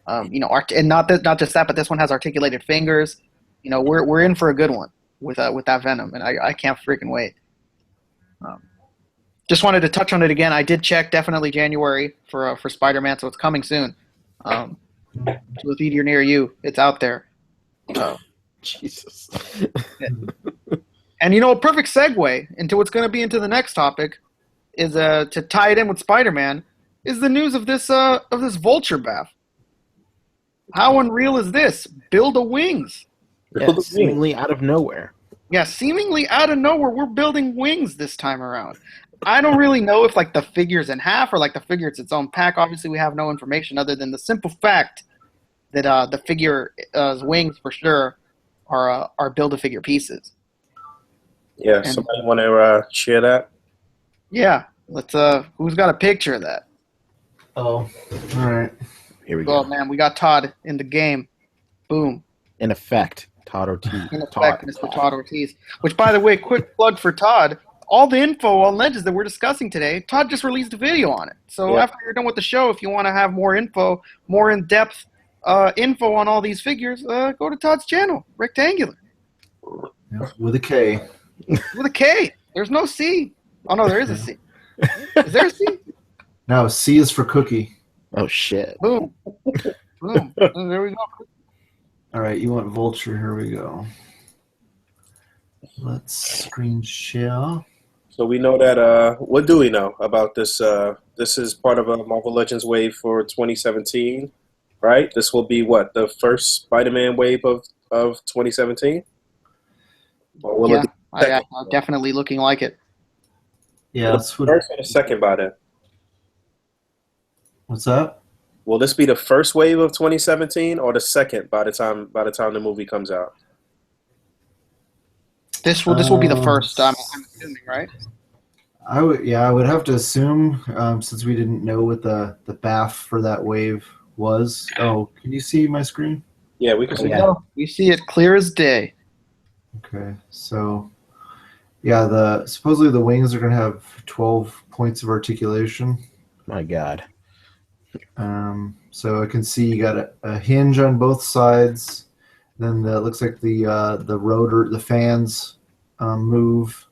And not just that, but this one has articulated fingers. We're in for a good one with that Venom, and I can't freaking wait. Just wanted to touch on it again. I did check, definitely January for Spider-Man, so it's coming soon. To a theater near you, it's out there. Jesus. And a perfect segue into what's going to be into the next topic is to tie it in with Spider-Man is the news of this Vulture bath. How unreal is this? Build a wings. Yeah, seemingly out of nowhere. Yeah, seemingly out of nowhere, we're building wings this time around. I don't really know if the figure's in half or the figure it's its own pack. Obviously, we have no information other than the simple fact that the figure's wings for sure are Build-A-Figure pieces. Yeah, and somebody want to share that? Yeah, let's. Who's got a picture of that? Oh, all right. Here we go. Oh man, we got Todd in the game. Boom. In effect, Todd Ortiz. In effect, Mr. Todd Ortiz. Which, by the way, quick plug for Todd. All the info on Legends that we're discussing today, Todd just released a video on it. So after you're done with the show, if you want to have more info, more in-depth info on all these figures, go to Todd's channel, Rectangular. Yeah, with a K. With a K. There's no C. Oh, no, there is a C. Is there a C? No, C is for cookie. Oh, shit. Boom. Boom. There we go. All right, you want Vulture. Here we go. Let's screen share. So we know that, what do we know about this? This is part of a Marvel Legends wave for 2017, right? This will be what, the first Spider-Man wave of 2017? Or will it be definitely looking like it. Yeah, that's what first or the second by then. What's that? Will this be the first wave of 2017 or the second by the time the movie comes out? This will be the first. I'm assuming, right? I would have to assume since we didn't know what the BAF for that wave was. Oh, can you see my screen? Yeah, we can see. Yeah, we see it clear as day. Okay, so yeah, supposedly the wings are going to have 12 points of articulation. My God. So I can see you got a hinge on both sides. Then it looks like the rotor, the fans move.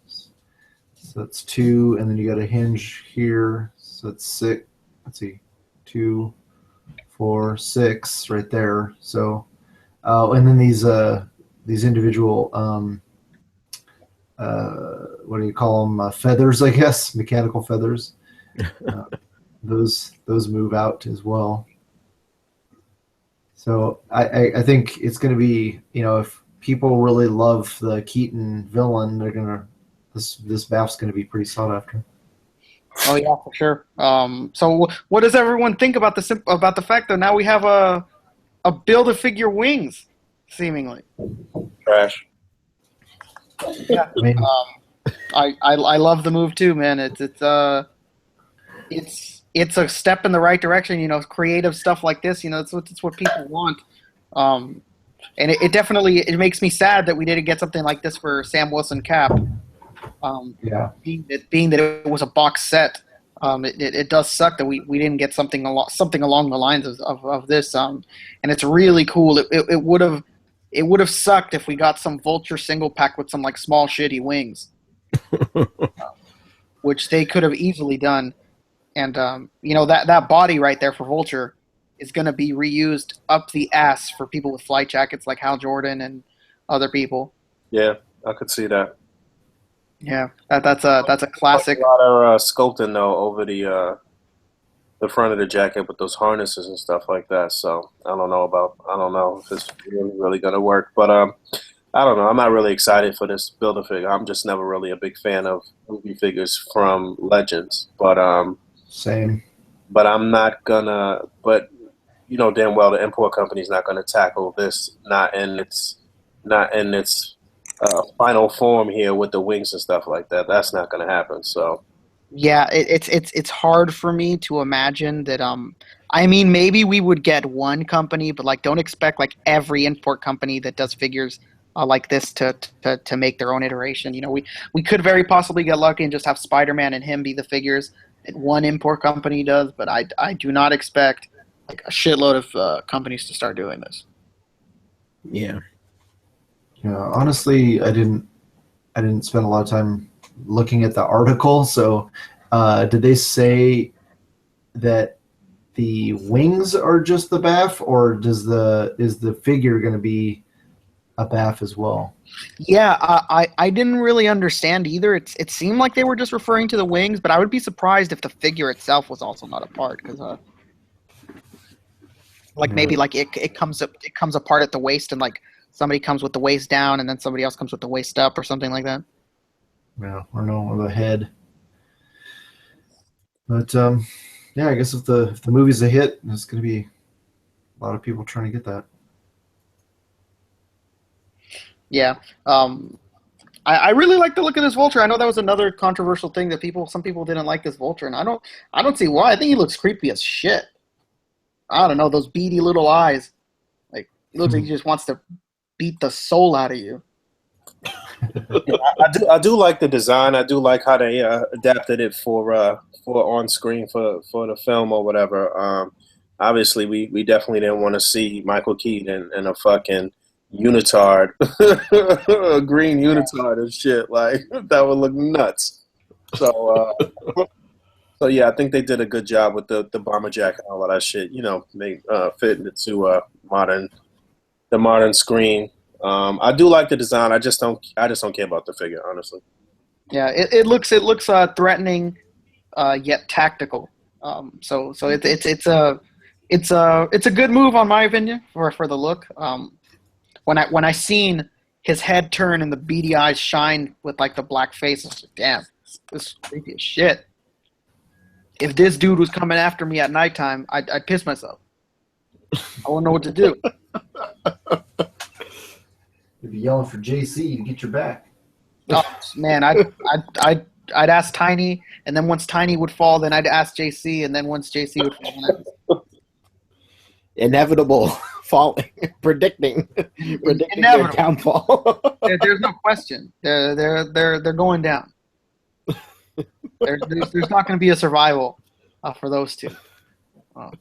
So that's 2, and then you got a hinge here. So that's 6. Let's see, 2, 4, 6 right there. So, and then these individual what do you call them? Feathers, I guess, mechanical feathers. Those move out as well. So I think it's going to be, if people really love the Keaton villain, they're gonna this BAF's going to be pretty sought after. Oh yeah, for sure. So what does everyone think about the fact that now we have a Build-A-Figure wings, seemingly? Trash. Yeah. I love the move too, man. It's a step in the right direction. Creative stuff like this. It's what people want. And it definitely makes me sad that we didn't get something like this for Sam Wilson Cap. Being that it was a box set, it does suck that we didn't get something along the lines of this. And it's really cool. It would have sucked if we got some Vulture single pack with some small shitty wings, which they could have easily done. And that body right there for Vulture is going to be reused up the ass for people with flight jackets like Hal Jordan and other people. Yeah, I could see that. Yeah, that's a classic. A lot of sculpting though over the front of the jacket with those harnesses and stuff like that. So I don't know if it's really going to work. But I don't know. I'm not really excited for this Build-A-Figure. I'm just never really a big fan of movie figures from Legends. But same. But I'm not gonna. But damn well the import company's not gonna tackle this. Not in its final form here with the wings and stuff like that. That's not gonna happen. So. Yeah, it's hard for me to imagine that. I mean, maybe we would get one company, but don't expect every import company that does figures like this to make their own iteration. You know, we could very possibly get lucky and just have Spider-Man and him be the figures that one import company does, but I do not expect like a shitload of companies to start doing this. Yeah. Yeah, honestly, I didn't spend a lot of time looking at the article. So, did they say that the wings are just the BAF, or is the figure going to be a BAF as well? Yeah, I didn't really understand either. It seemed like they were just referring to the wings, but I would be surprised if the figure itself was also not a part, because like maybe like it comes apart at the waist, and like somebody comes with the waist down, and then somebody else comes with the waist up, or something like that. Yeah, or no, or the head. But yeah, I guess if the movie's a hit, there's going to be a lot of people trying to get that. Yeah. I really like the look of this Vulture. I know that was another controversial thing that some people didn't like this Vulture, and I don't see why. I think he looks creepy as shit. I don't know, those beady little eyes. Like, he looks like he just wants to beat the soul out of you. I do like the design. I do like how they adapted it for on screen for the film or whatever. Obviously, we definitely didn't want to see Michael Keaton in a fucking unitard, a green unitard and shit. Like, that would look nuts. So yeah, I think they did a good job with the bomber jacket and all of that shit. You know, fitting it to the modern screen. I do like the design. I just don't care about the figure, honestly. Yeah, it looks threatening, yet tactical. So it's a good move on my opinion for the look. When I seen his head turn and the beady eyes shine with like the black face, I was like, damn, this is creepy as shit. If this dude was coming after me at nighttime, I'd piss myself. I wouldn't know what to do. You'd be yelling for JC to get your back. Oh man, I'd ask Tiny, and then once Tiny would fall, then I'd ask JC, and then once JC would fall, Inevitable falling, predicting Inevitable. their downfall. there's no question. They're going down. There's not going to be a survival for those two. I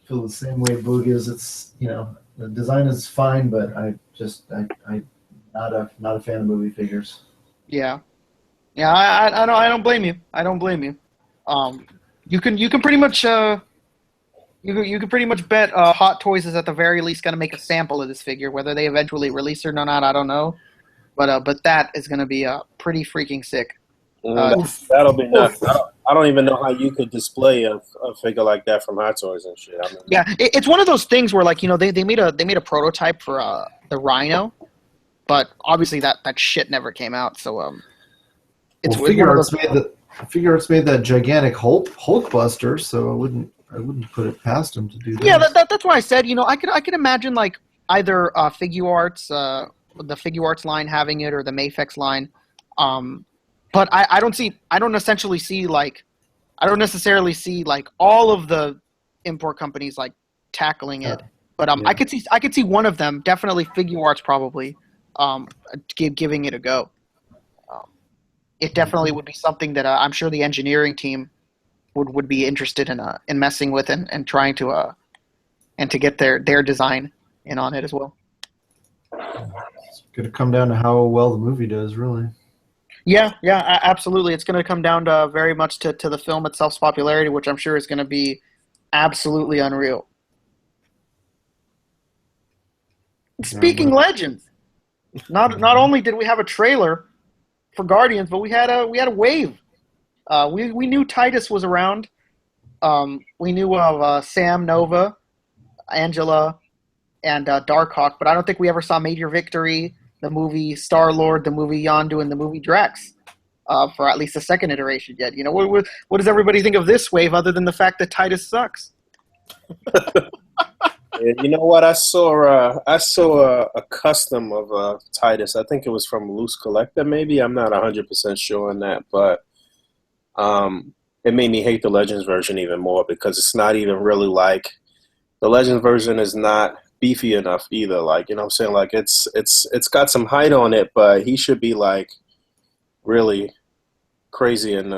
feel the same way Boog is. It's, you know, the design is fine, but I'm not a fan of movie figures. Yeah. I don't blame you. You can pretty much you can pretty much bet Hot Toys is at the very least going to make a sample of this figure. Whether they eventually release it or not, I don't know. But that is going to be pretty freaking sick. That'll be nuts. I don't even know how you could display a figure like that from Hot Toys and shit. I mean, yeah, it's one of those things where, like, you know, they made a prototype for the Rhino, but obviously that shit never came out. So it's Figure Arts made that gigantic Hulkbuster, so I wouldn't put it past them to do that. Yeah, that's why I said, you know, I could imagine like either Figure Arts, the Figure Arts line having it, or the Mafex line. But I don't necessarily see like all of the import companies like tackling it. But yeah. I could see one of them, definitely Figure Arts, probably giving it a go. It definitely would be something that I'm sure the engineering team would be interested in messing with and trying to get their design in on it as well. It's going to come down to how well the movie does, really. Yeah, absolutely. It's going to come down to very much to the film itself's popularity, which I'm sure is going to be absolutely unreal. Speaking legends, not only did we have a trailer for Guardians, but we had a wave. We knew Titus was around. We knew of Sam, Nova, Angela, and Darkhawk, but I don't think we ever saw Major Victory, the movie Star-Lord, the movie Yondu, and the movie Drax for at least the second iteration yet. You know, what does everybody think of this wave other than the fact that Titus sucks? You know what? I saw a custom of Titus. I think it was from Loose Collector, maybe. I'm not 100% sure on that, but it made me hate the Legends version even more because it's not even really like the Legends version is not beefy enough either. Like, you know what I'm saying? Like, it's got some height on it, but he should be like really crazy, and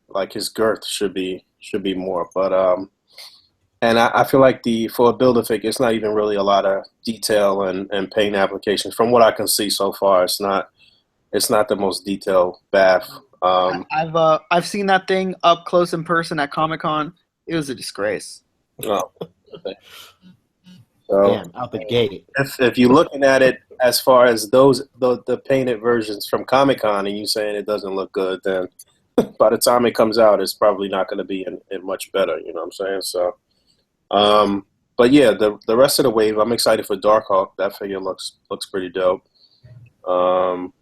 like his girth should be more. But and I feel like for a Build-A-Figure, it's not even really a lot of detail and paint applications from what I can see so far. It's not the most detailed bath. I've seen that thing up close in person at Comic-Con. It was a disgrace. No. So, Damn, out the gate. if you're looking at it as far as the painted versions from Comic-Con and you saying it doesn't look good, then by the time it comes out, it's probably not going to be in much better. You know what I'm saying? So, but yeah, the rest of the wave, I'm excited for Darkhawk. That figure looks pretty dope. Who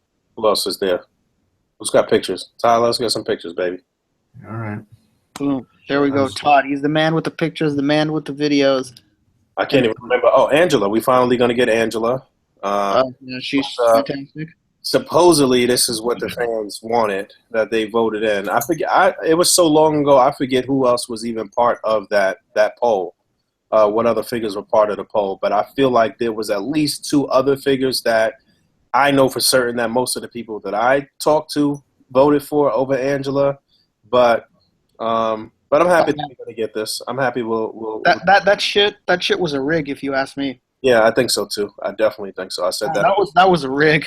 else is there? Who's got pictures? Tyler, let's get some pictures, baby. All right. Boom. There we go. Todd. He's the man with the pictures, the man with the videos. I can't even remember. Oh, Angela. We finally going to get Angela. Yeah, she's fantastic. Supposedly, this is what the fans wanted, that they voted in. I forget. It was so long ago, I forget who else was even part of that poll. What other figures were part of the poll. But I feel like there was at least 2 other figures that I know for certain that most of the people that I talked to voted for over Angela. But I'm happy that we're going to get this. I'm happy that shit was a rig, if you ask me. Yeah, I think so too. I definitely think so. I said that. That was a rig.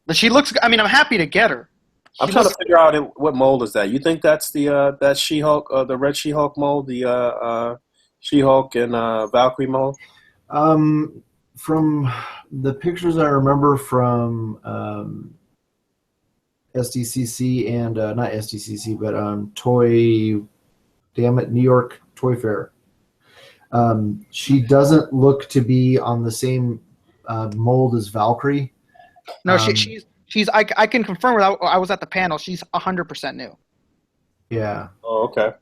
But she looks. I mean, I'm happy to get her. I'm trying to figure out what mold is that. You think that's the that She-Hulk, the red She-Hulk mold, the She-Hulk and Valkyrie mold? From the pictures I remember from SDCC and not SDCC, but New York Toy Fair. She doesn't look to be on the same mold as Valkyrie. No, she's. I can confirm that I was at the panel. She's 100% new. Yeah. Oh, okay.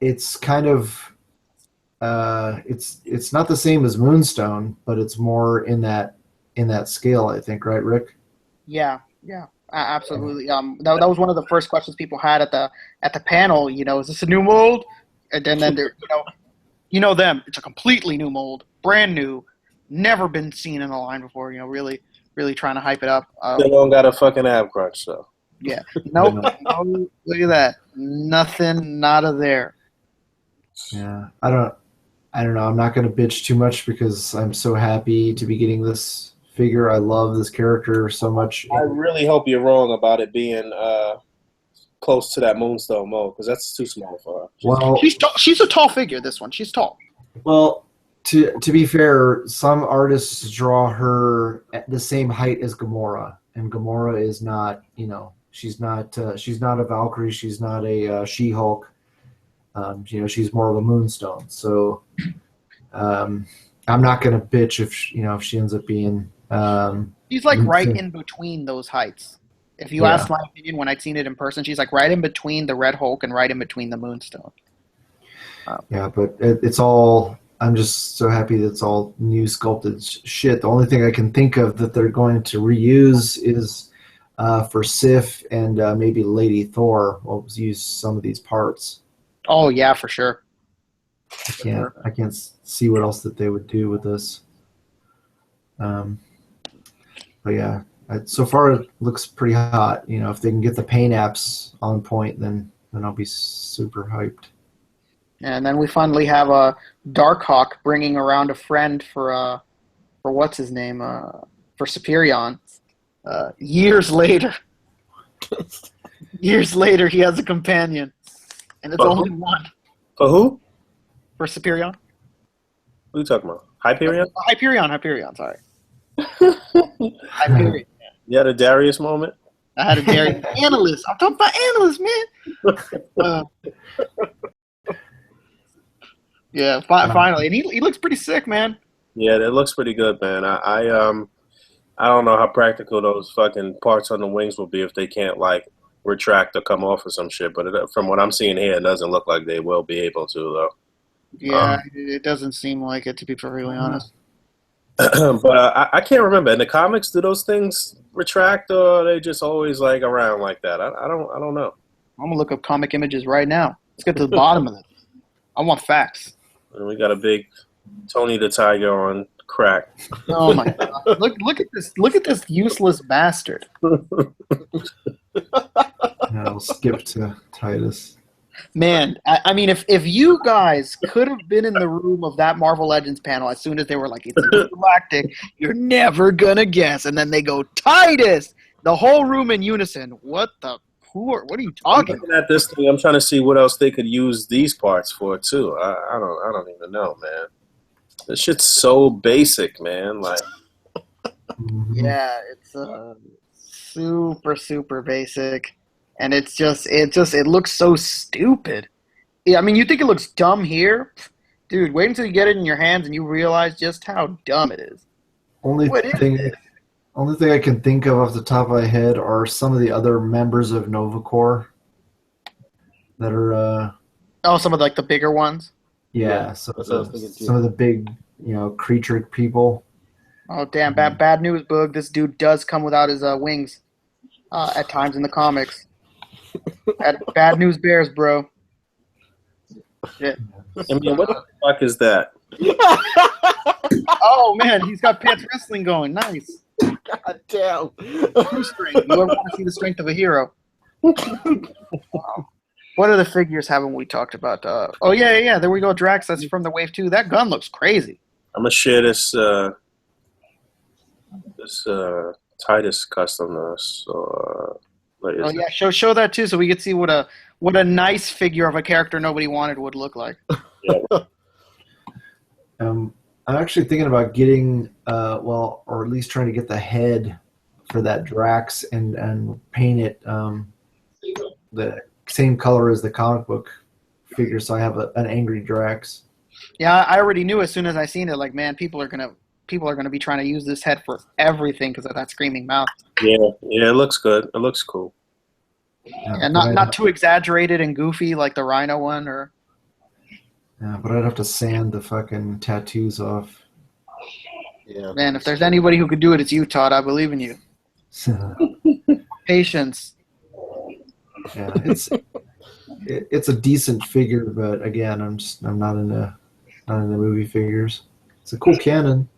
It's kind of. It's not the same as Moonstone, but it's more in that scale, I think, right, Rick? Yeah, absolutely. That was one of the first questions people had at the panel. You know, is this a new mold? And then they're, you know them. It's a completely new mold, brand new, never been seen in the line before. You know, really trying to hype it up. They don't got a fucking ab crunch, though. Yeah. Nope. No, look at that. Nothing. Nada there. Yeah. I don't know. I'm not going to bitch too much because I'm so happy to be getting this figure. I love this character so much. I really hope you're wrong about it being close to that Moonstone mold, because that's too small for her. Well, she's a tall figure. This one, she's tall. Well, to be fair, some artists draw her at the same height as Gamora, and Gamora is not. You know, she's not a Valkyrie. She's not a She-Hulk. You know, she's more of a Moonstone. So I'm not going to bitch if she ends up being. She's like right in between those heights. If you ask my opinion, when I'd seen it in person, she's like right in between the Red Hulk and right in between the Moonstone. Yeah, but it's all. I'm just so happy that it's all new sculpted shit. The only thing I can think of that they're going to reuse is for Sif and maybe Lady Thor. We'll use some of these parts. Oh yeah, for sure. I can't see what else that they would do with this. But yeah, so far it looks pretty hot. You know, if they can get the paint apps on point, then I'll be super hyped. And then we finally have a Darkhawk bringing around a friend for what's his name for Superion. Years later, he has a companion, and it's only one. For who? For Superion. What are you talking about? Hyperion? Hyperion. Sorry. Hyperion. You had a Darius moment? I had a Darius analyst. I'm talking about analysts, man. Yeah, finally, and he looks pretty sick, man. Yeah, that looks pretty good, man. I don't know how practical those fucking parts on the wings will be if they can't like retract or come off or some shit. But from what I'm seeing here, it doesn't look like they will be able to, though. Yeah, it doesn't seem like it, to be perfectly honest. But I can't remember. In the comics, do those things retract, or are they just always like around like that? I don't know. I'm gonna look up comic images right now. Let's get to the bottom of it. I want facts. And we got a big Tony the Tiger on crack. Oh my god! Look at this! Look at this useless bastard. I'll skip to Titus. Man, I mean, if you guys could have been in the room of that Marvel Legends panel as soon as they were like, "It's galactic," you're never gonna guess, and then they go Titus. The whole room in unison. What are you talking Looking at this thing, I'm trying to see what else they could use these parts for too. I don't even know, man. This shit's so basic, man. Like, Yeah, it's super basic, and it looks so stupid. Yeah, I mean, you think it looks dumb here, dude? Wait until you get it in your hands and you realize just how dumb it is. Only thing I can think of off the top of my head are some of the other members of Nova Corps that are. Some of the bigger ones. Yeah, some of the big, creature people. Oh damn! Bad news, Boog. This dude does come without his wings at times in the comics. Bad news bears, bro. Shit. I mean, what the fuck is that? Oh man, he's got pants wrestling going. Nice. God damn. True strength. You ever want to see the strength of a hero? Wow. What other figures haven't we talked about? Oh yeah. There we go, Drax. That's from the Wave 2. That gun looks crazy. I'm gonna share this Titus custom. So, oh yeah, show that too, so we could see what a nice figure of a character nobody wanted would look like. Yeah. I'm actually thinking about getting, or at least trying to get the head for that Drax and paint it the same color as the comic book figure, so I have an angry Drax. Yeah, I already knew as soon as I seen it. Like, man, people are gonna be trying to use this head for everything because of that screaming mouth. Yeah, it looks good. It looks cool. And not too exaggerated and goofy like the Rhino one, or. Yeah, but I'd have to sand the fucking tattoos off. Yeah. Man, if there's anybody who could do it, it's you, Todd. I believe in you. Patience. Yeah, it's a decent figure, but again, I'm not into movie figures. It's a cool cannon.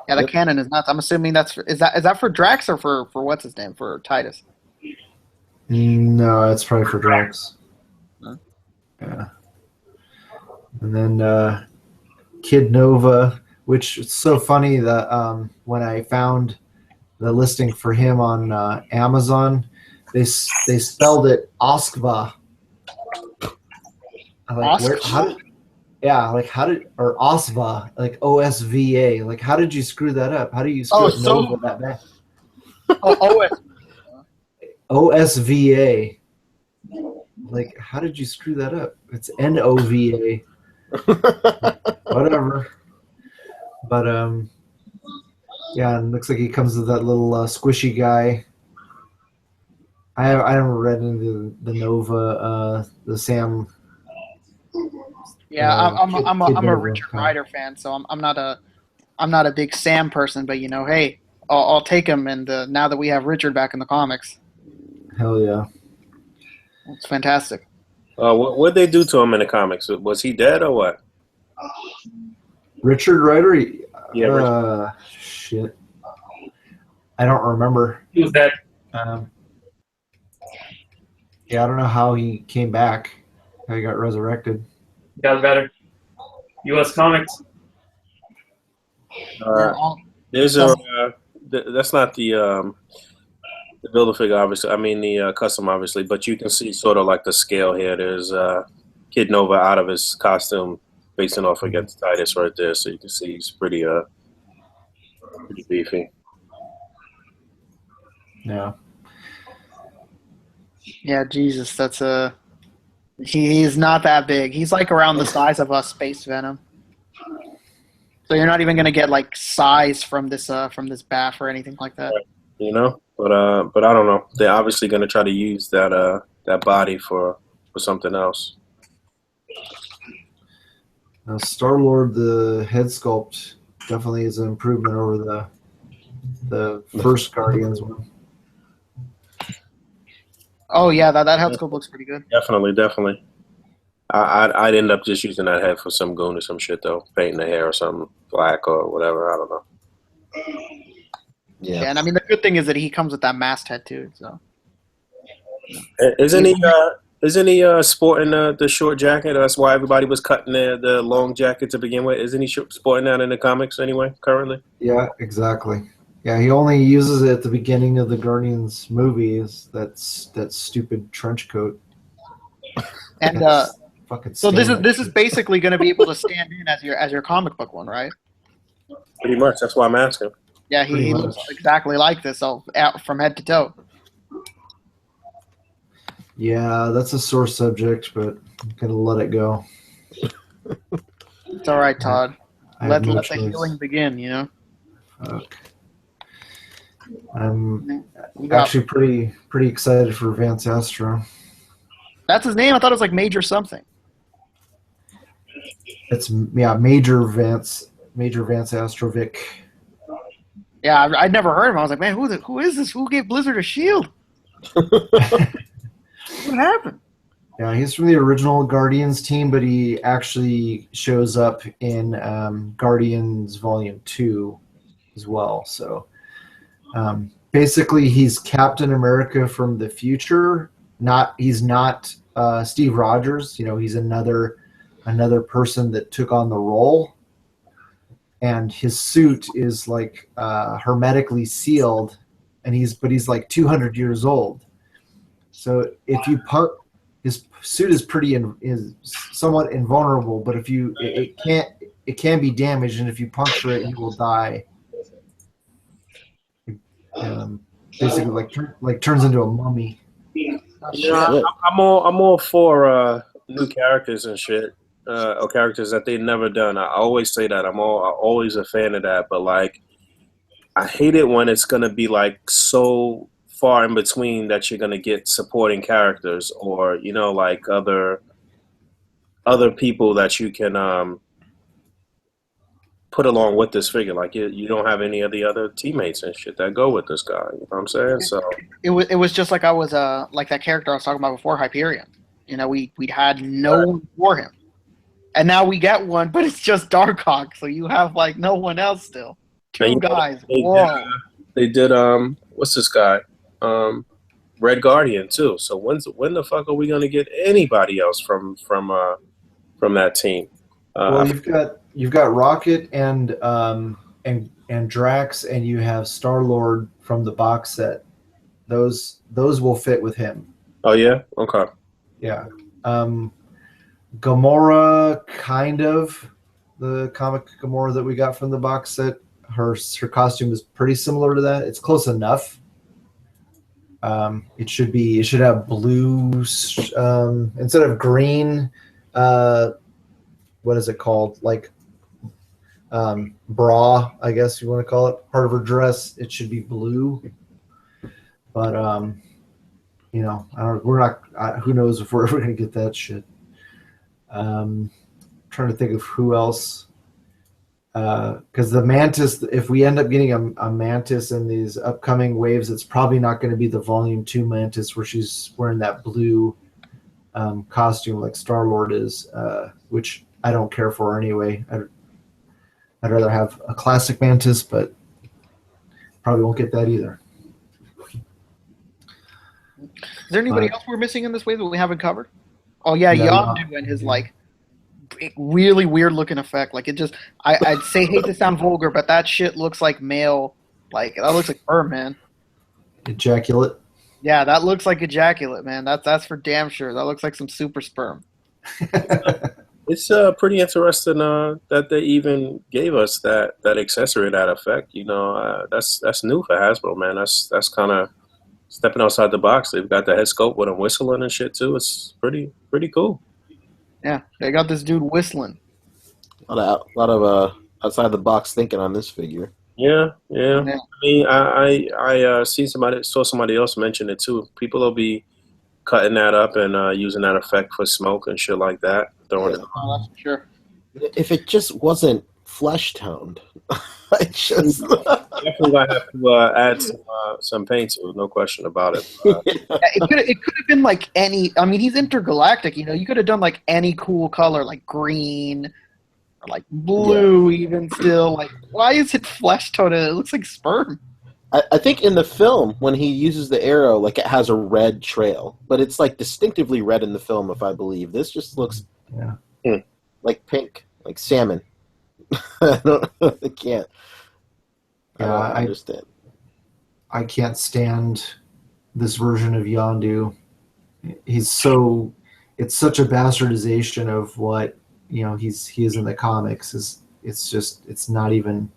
Yeah, the cannon is nuts. I'm assuming is that for Drax or for what's his name, for Titus? No, it's probably for Drax. Huh? Yeah. And then Kid Nova, which is so funny that when I found the listing for him on Amazon, they spelled it Oskva. Or Osva, like OSVA. Like, how did you screw that up? How do you screw Nova that bad? OSVA. Like, how did you screw that up? It's NOVA. Whatever. But yeah, it looks like he comes with that little squishy guy. I haven't read into the Nova, the Sam. Yeah, I'm a Richard Rider fan, so I'm not a big Sam person, but hey, I'll take him. And now that we have Richard back in the comics, hell yeah, it's fantastic. What'd they do to him in the comics? Was he dead or what? Richard Rider? Yeah. Richard. Shit. I don't remember. He was dead. Yeah, I don't know how he came back. How he got resurrected. Got better. U.S. Comics. There's that's not the Build-A-Figure, obviously. I mean the custom, obviously, but you can see sort of like the scale here. There's Kid Nova out of his costume, facing off against Titus right there, so you can see he's pretty beefy. Yeah. Yeah, Jesus, that's he's not that big. He's like around the size of a Space Venom. So you're not even gonna get like size from this BAF or anything like that. But I don't know. They're obviously gonna try to use that body for something else. Now, Star-Lord, the head sculpt definitely is an improvement over the first Guardians one. Oh yeah, that head sculpt looks pretty good. Definitely. I'd end up just using that head for some goon or some shit though, painting the hair or something black or whatever. I don't know. Yeah, and I mean the good thing is that he comes with that mask tattoo. So Isn't he sporting the short jacket? That's why everybody was cutting the long jacket to begin with. Isn't he sporting that in the comics anyway? Currently. Yeah, exactly. Yeah, he only uses it at the beginning of the Guardians movies. That stupid trench coat. and Fucking so this stain is that shit. basically going to be able to stand in as your comic book one, right? Pretty much. That's why I'm asking. Yeah, Pretty he much. looks exactly like this, so out from head to toe. Yeah, that's a sore subject, but I'm gonna let it go. It's all right, Todd. I have Let no the choice. healing begin. You know. Fuck. I'm We got, actually pretty excited for Vance Astro. that's his name. I thought it was like Major something. It's Major Vance Astrovic. Yeah, I'd never heard of him. I was like, man, who is this? Who gave Blizzard a shield? What happened? Yeah, he's from the original Guardians team, but he actually shows up in Guardians Volume 2 as well. So basically, he's Captain America from the future. He's not Steve Rogers. You know, he's another person that took on the role. And his suit is like hermetically sealed, and he's like 200 years old. So if you his suit is is somewhat invulnerable, but if it can be damaged, and if you puncture it, he will die. Basically, like turns into a mummy. Yeah, I'm all for new characters and shit, or characters that they've never done. I always say that. I'm always a fan of that. But like, I hate it when it's gonna be like so far in between that you're gonna get supporting characters, or like other people that you can put along with this figure. Like you don't have any of the other teammates and shit that go with this guy. You know what I'm saying? So It was just like I was like that character I was talking about before, Hyperion. You know, we'd had no one for him, and now we get one, but it's just Darkhawk. So you have like no one else still. Two guys. Whoa. They did what's this guy? Red Guardian too. So when the fuck are we gonna get anybody else from that team? Well, you've got Rocket and Drax, and you have Star-Lord from the box set. Those will fit with him. Oh yeah, okay. Yeah. Gamora, kind of the comic Gamora that we got from the box set. Her costume is pretty similar to that. It's close enough. It should have blue instead of green. What is it called? Like bra, I guess you want to call it. Part of her dress. It should be blue. But we're not. Who knows if we're ever gonna get that shit. Trying to think of who else. Because the Mantis, if we end up getting a Mantis in these upcoming waves, it's probably not going to be the Volume 2 Mantis where she's wearing that blue costume like Star-Lord is, which I don't care for anyway. I'd rather have a classic Mantis, but probably won't get that either. Is there anybody else we're missing in this wave that we haven't covered? Oh yeah, Yondu and his like really weird looking effect. Like it just, I'd hate to sound vulgar, but that shit looks like male. Like that looks like sperm, man. Ejaculate. Yeah, that looks like ejaculate, man. That's for damn sure. That looks like some super sperm. It's pretty interesting that they even gave us that accessory, that effect. That's new for Hasbro, man. That's kind of stepping outside the box. They've got the head sculpt with him whistling and shit too. It's pretty cool. Yeah, they got this dude whistling. A lot of outside the box thinking on this figure. Yeah. I mean, I saw somebody else mention it too. People will be cutting that up and using that effect for smoke and shit like that. Throwing it. Oh, that's for sure. If it just wasn't flesh toned. I just Definitely gonna have to add some paint to it, no question about it. It could have been like any. I mean, he's intergalactic. You know, you could have done like any cool color, like green or like blue, even still. Like, why is it flesh toned? It looks like sperm. I think in the film when he uses the arrow, like it has a red trail, but it's like distinctively red in the film, if I believe. This just looks like pink, like salmon. I can't. Yeah, I don't understand. I can't stand this version of Yondu. It's such a bastardization of what he is in the comics. It's not even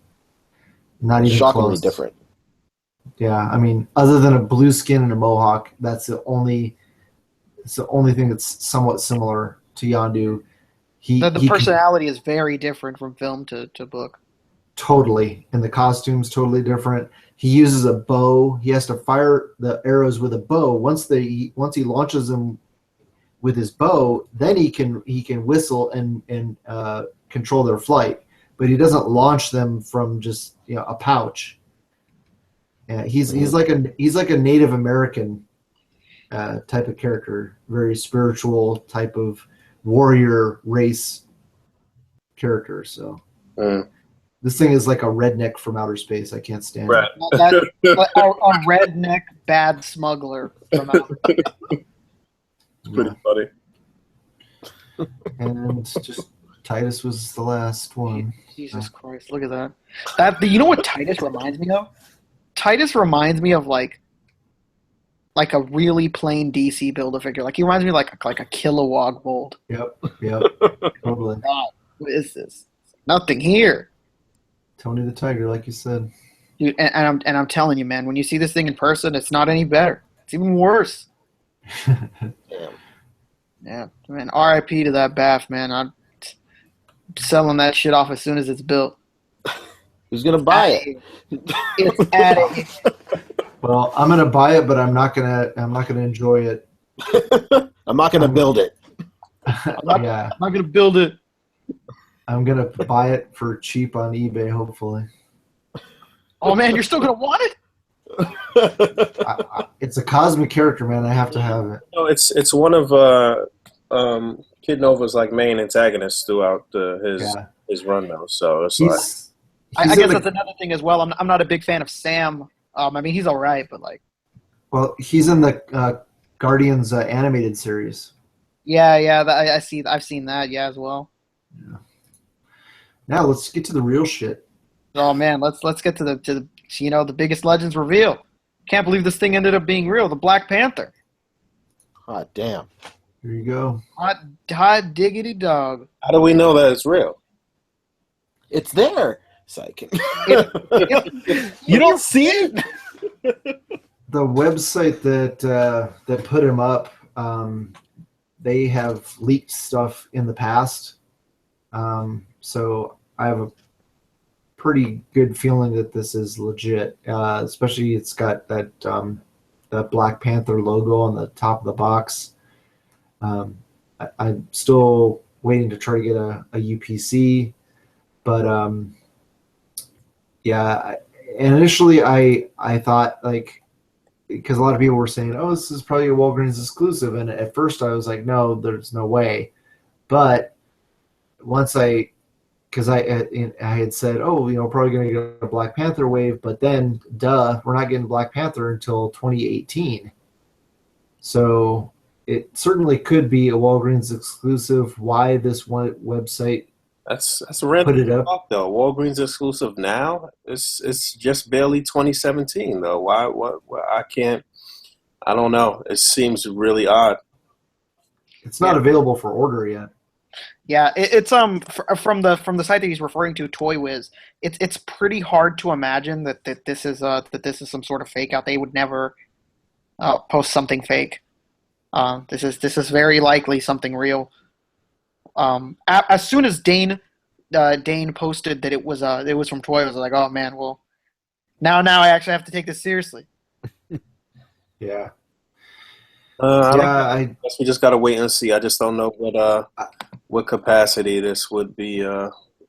Shockingly close. different. Yeah, I mean, other than a blue skin and a mohawk, it's the only thing that's somewhat similar to Yondu. The personality is very different from film to book. Totally, and the costume's totally different. He uses a bow. He has to fire the arrows with a bow. Once he launches them with his bow, then he can whistle and control their flight. But he doesn't launch them from just a pouch. Yeah, he's like a Native American type of character, very spiritual type of warrior race character. So. This thing is like a redneck from outer space. I can't stand it. A redneck bad smuggler from outer space. Pretty funny. And just Titus was the last one. Jesus Christ, look at that. You know what Titus reminds me of? Titus reminds me of like a really plain DC Build-A-Figure. Like he reminds me of like a Kilowog mold. Yep, totally. God, what is this? Nothing here. Tony the Tiger, like you said. Dude, and I'm telling you, man, when you see this thing in person, it's not any better. It's even worse. Yeah, man. R.I.P. to that Baff, man. I'm selling that shit off as soon as it's built. Who's gonna buy it? It's at it. Well, I'm gonna buy it, but I'm not gonna enjoy it. I'm not gonna build it. I'm not gonna build it. I'm gonna buy it for cheap on eBay, hopefully. Oh man, you're still gonna want it? It's a cosmic character, man. I have to have it. No, it's one of Kid Nova's like main antagonists throughout his run though. So it's I guess that's another thing as well. I'm not a big fan of Sam. I mean, he's all right, but like. Well, he's in the Guardians animated series. Yeah, I see. I've seen that, as well. Yeah. Now let's get to the real shit. Oh man, let's get to the biggest Legends reveal. Can't believe this thing ended up being real. The Black Panther. Hot damn. Here you go. Hot diggity dog. How do we know that it's real? It's there. Psych. You don't see it? The website that put him up, they have leaked stuff in the past. So I have a pretty good feeling that this is legit. Especially it's got that Black Panther logo on the top of the box. I'm still waiting to try to get a UPC, but yeah. Initially, I thought because a lot of people were saying, "Oh, this is probably a Walgreens exclusive," and at first I was like, "No, there's no way." But once because I had said, "Oh, probably going to get a Black Panther wave," but then, we're not getting Black Panther until 2018. So it certainly could be a Walgreens exclusive. Why this one website? That's a random put it up though. Walgreens exclusive now. It's just barely 2017 though. Why? What? I can't. I don't know. It seems really odd. It's not available for order yet. Yeah, it's from the site that he's referring to, Toy Wiz. It's pretty hard to imagine that this is some sort of fake out. They would never post something fake. This is very likely something real. As soon as Dane posted that it was from Toy, I was like, oh man, well, now I actually have to take this seriously. Yeah. I guess we just gotta wait and see. I just don't know what capacity this would be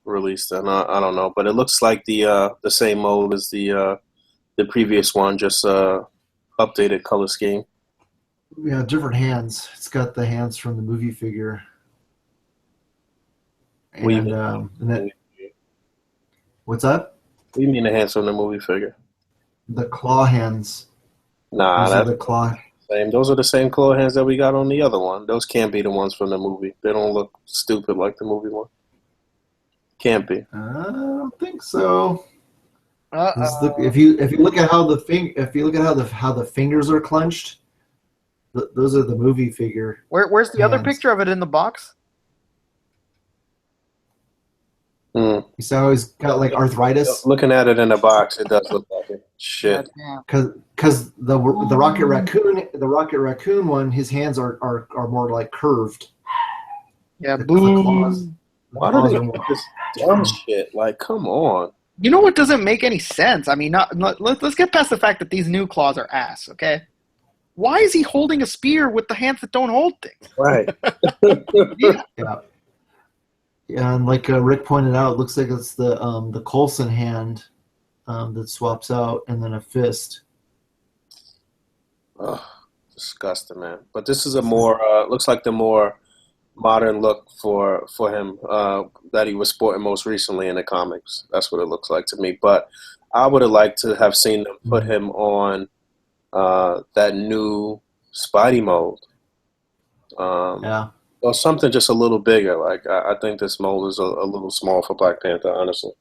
released, and I don't know, but it looks like the same mold as the previous one, just updated color scheme. Yeah, different hands. It's got the hands from the movie figure. What do you And mean? and that, what's that? What do you mean the hands from the movie figure? The claw hands. Nah, Those are that's the claw. same. Those are the same claw hands that we got on the other one. Those can't be the ones from the movie. They don't look stupid like the movie one. Can't be. I don't think so. Uh-oh. If you look at how the fingers are clenched, those are the movie figure. Where's the other hands. picture of it in the box? Mm. You see how he's got like arthritis? Looking at it in the box, it does look like it. Shit. Because the Rocket Raccoon one, his hands are more like curved. Yeah, The boo. claws. Why do they make this dumb shit? Like, come on. You know what doesn't make any sense? I mean, let's get past the fact that these new claws are ass, okay? Why is he holding a spear with the hands that don't hold things? Right. Yeah. Yeah, and like Rick pointed out, it looks like it's the Coulson hand that swaps out, and then a fist. Ugh, disgusting, man. But this is a more looks like the more modern look for him that he was sporting most recently in the comics. That's what it looks like to me. But I would have liked to have seen them put him on that new Spidey mold. Yeah. Or something just a little bigger. Like I think this mold is a little small for Black Panther, honestly.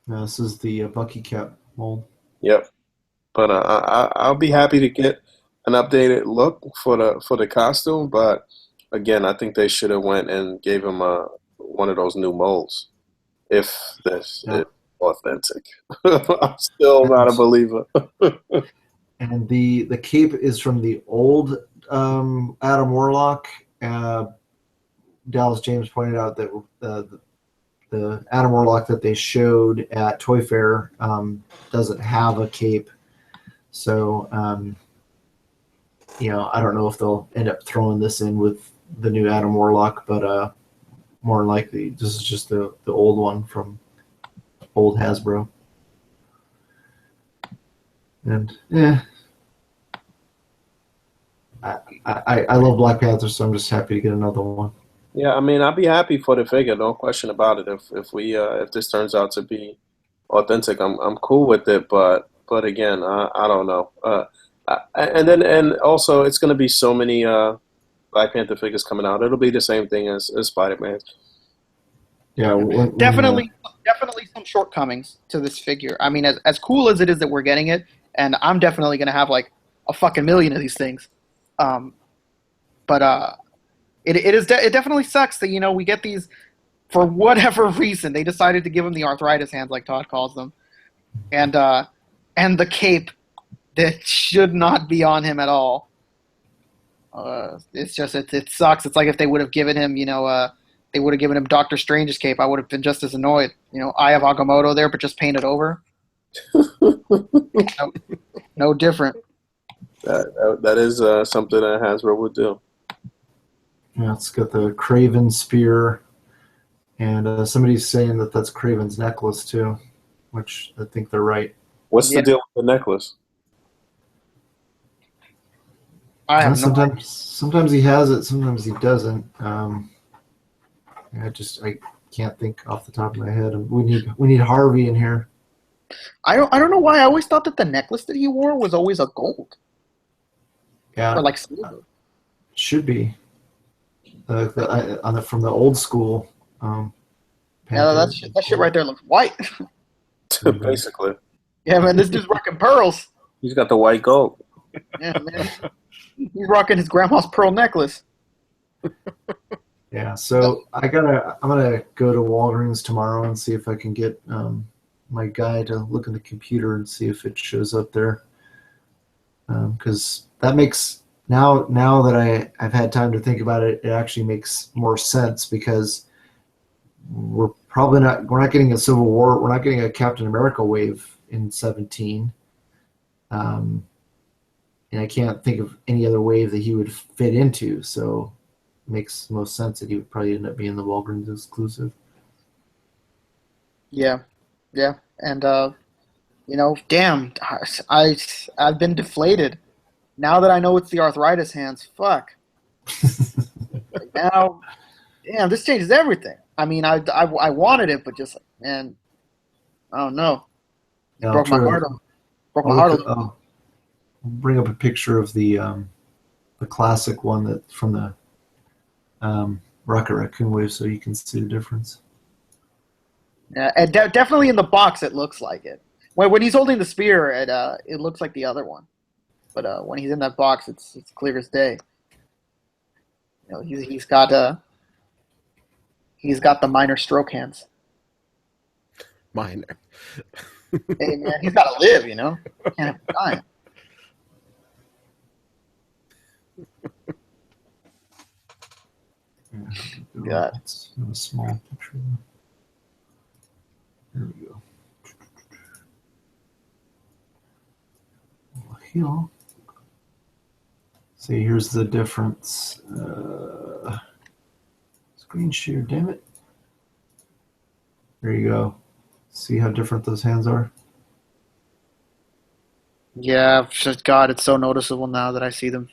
No, this is the Bucky Cap mold. Yep. But I'll be happy to get an updated look for the costume. But again, I think they should have went and gave him one of those new molds. If this is authentic, I'm still not a believer. And the cape is from the old Adam Warlock. Dallas James pointed out that the Adam Warlock that they showed at Toy Fair doesn't have a cape. So, I don't know if they'll end up throwing this in with the new Adam Warlock, but more likely this is just the old one from old Hasbro. And I love Black Panther, so I'm just happy to get another one. Yeah, I mean, I'd be happy for the figure, no question about it. If this turns out to be authentic, I'm cool with it. But again, I don't know. And also, it's going to be so many Black Panther figures coming out. It'll be the same thing as Spider-Man. Yeah, Definitely some shortcomings to this figure. I mean, as cool as it is that we're getting it, and I'm definitely going to have like a fucking million of these things. It definitely sucks that we get these for whatever reason. They decided to give him the arthritis hands, like Todd calls them, and the cape that should not be on him at all. It's just it sucks. It's like if they would have given him they would have given him Doctor Strange's cape, I would have been just as annoyed. I have Agamotto there, but just painted over. No different. That is something that Hasbro would do. Yeah, it's got the Craven spear, and somebody's saying that that's Craven's necklace too, which I think they're right. What's the deal with the necklace? Sometimes he has it, sometimes he doesn't. I can't think off the top of my head. We need Harvey in here. I don't know why I always thought that the necklace that he wore was always a gold. Yeah, or like silver. Should be. From the old school. Yeah, that shit right there looks white. Basically. Yeah, man, this dude's rocking pearls. He's got the white gold. Yeah, man. He's rocking his grandma's pearl necklace. Yeah, so I'm gonna go to Walgreens tomorrow and see if I can get my guy to look in the computer and see if it shows up there. Because that makes now that I've had time to think about it, it actually makes more sense because we're not getting a Civil War, we're not getting a Captain America wave in 17. And I can't think of any other wave that he would fit into, so it makes most sense that he would probably end up being the Walgreens exclusive. Yeah, yeah, and damn, I've been deflated. Now that I know it's the arthritis hands, fuck. Now, damn, this changes everything. I mean, I wanted it, but just like, man, I don't know. Yeah, Broke my heart. Broke my heart a little. I'll bring up a picture of the classic one that from the Rocket Raccoon wave, so you can see the difference. Yeah, and definitely in the box, it looks like it. When he's holding the spear, it looks like the other one. But when he's in that box, it's clear as day. You know, he's got the minor stroke hands. Minor. Hey man, he's got to live. You know, can't have him dying. Yeah, it's a small picture. There we go. Here. See, here's the difference. Screen share, damn it. There you go. See how different those hands are? Yeah, just God, it's so noticeable now that I see them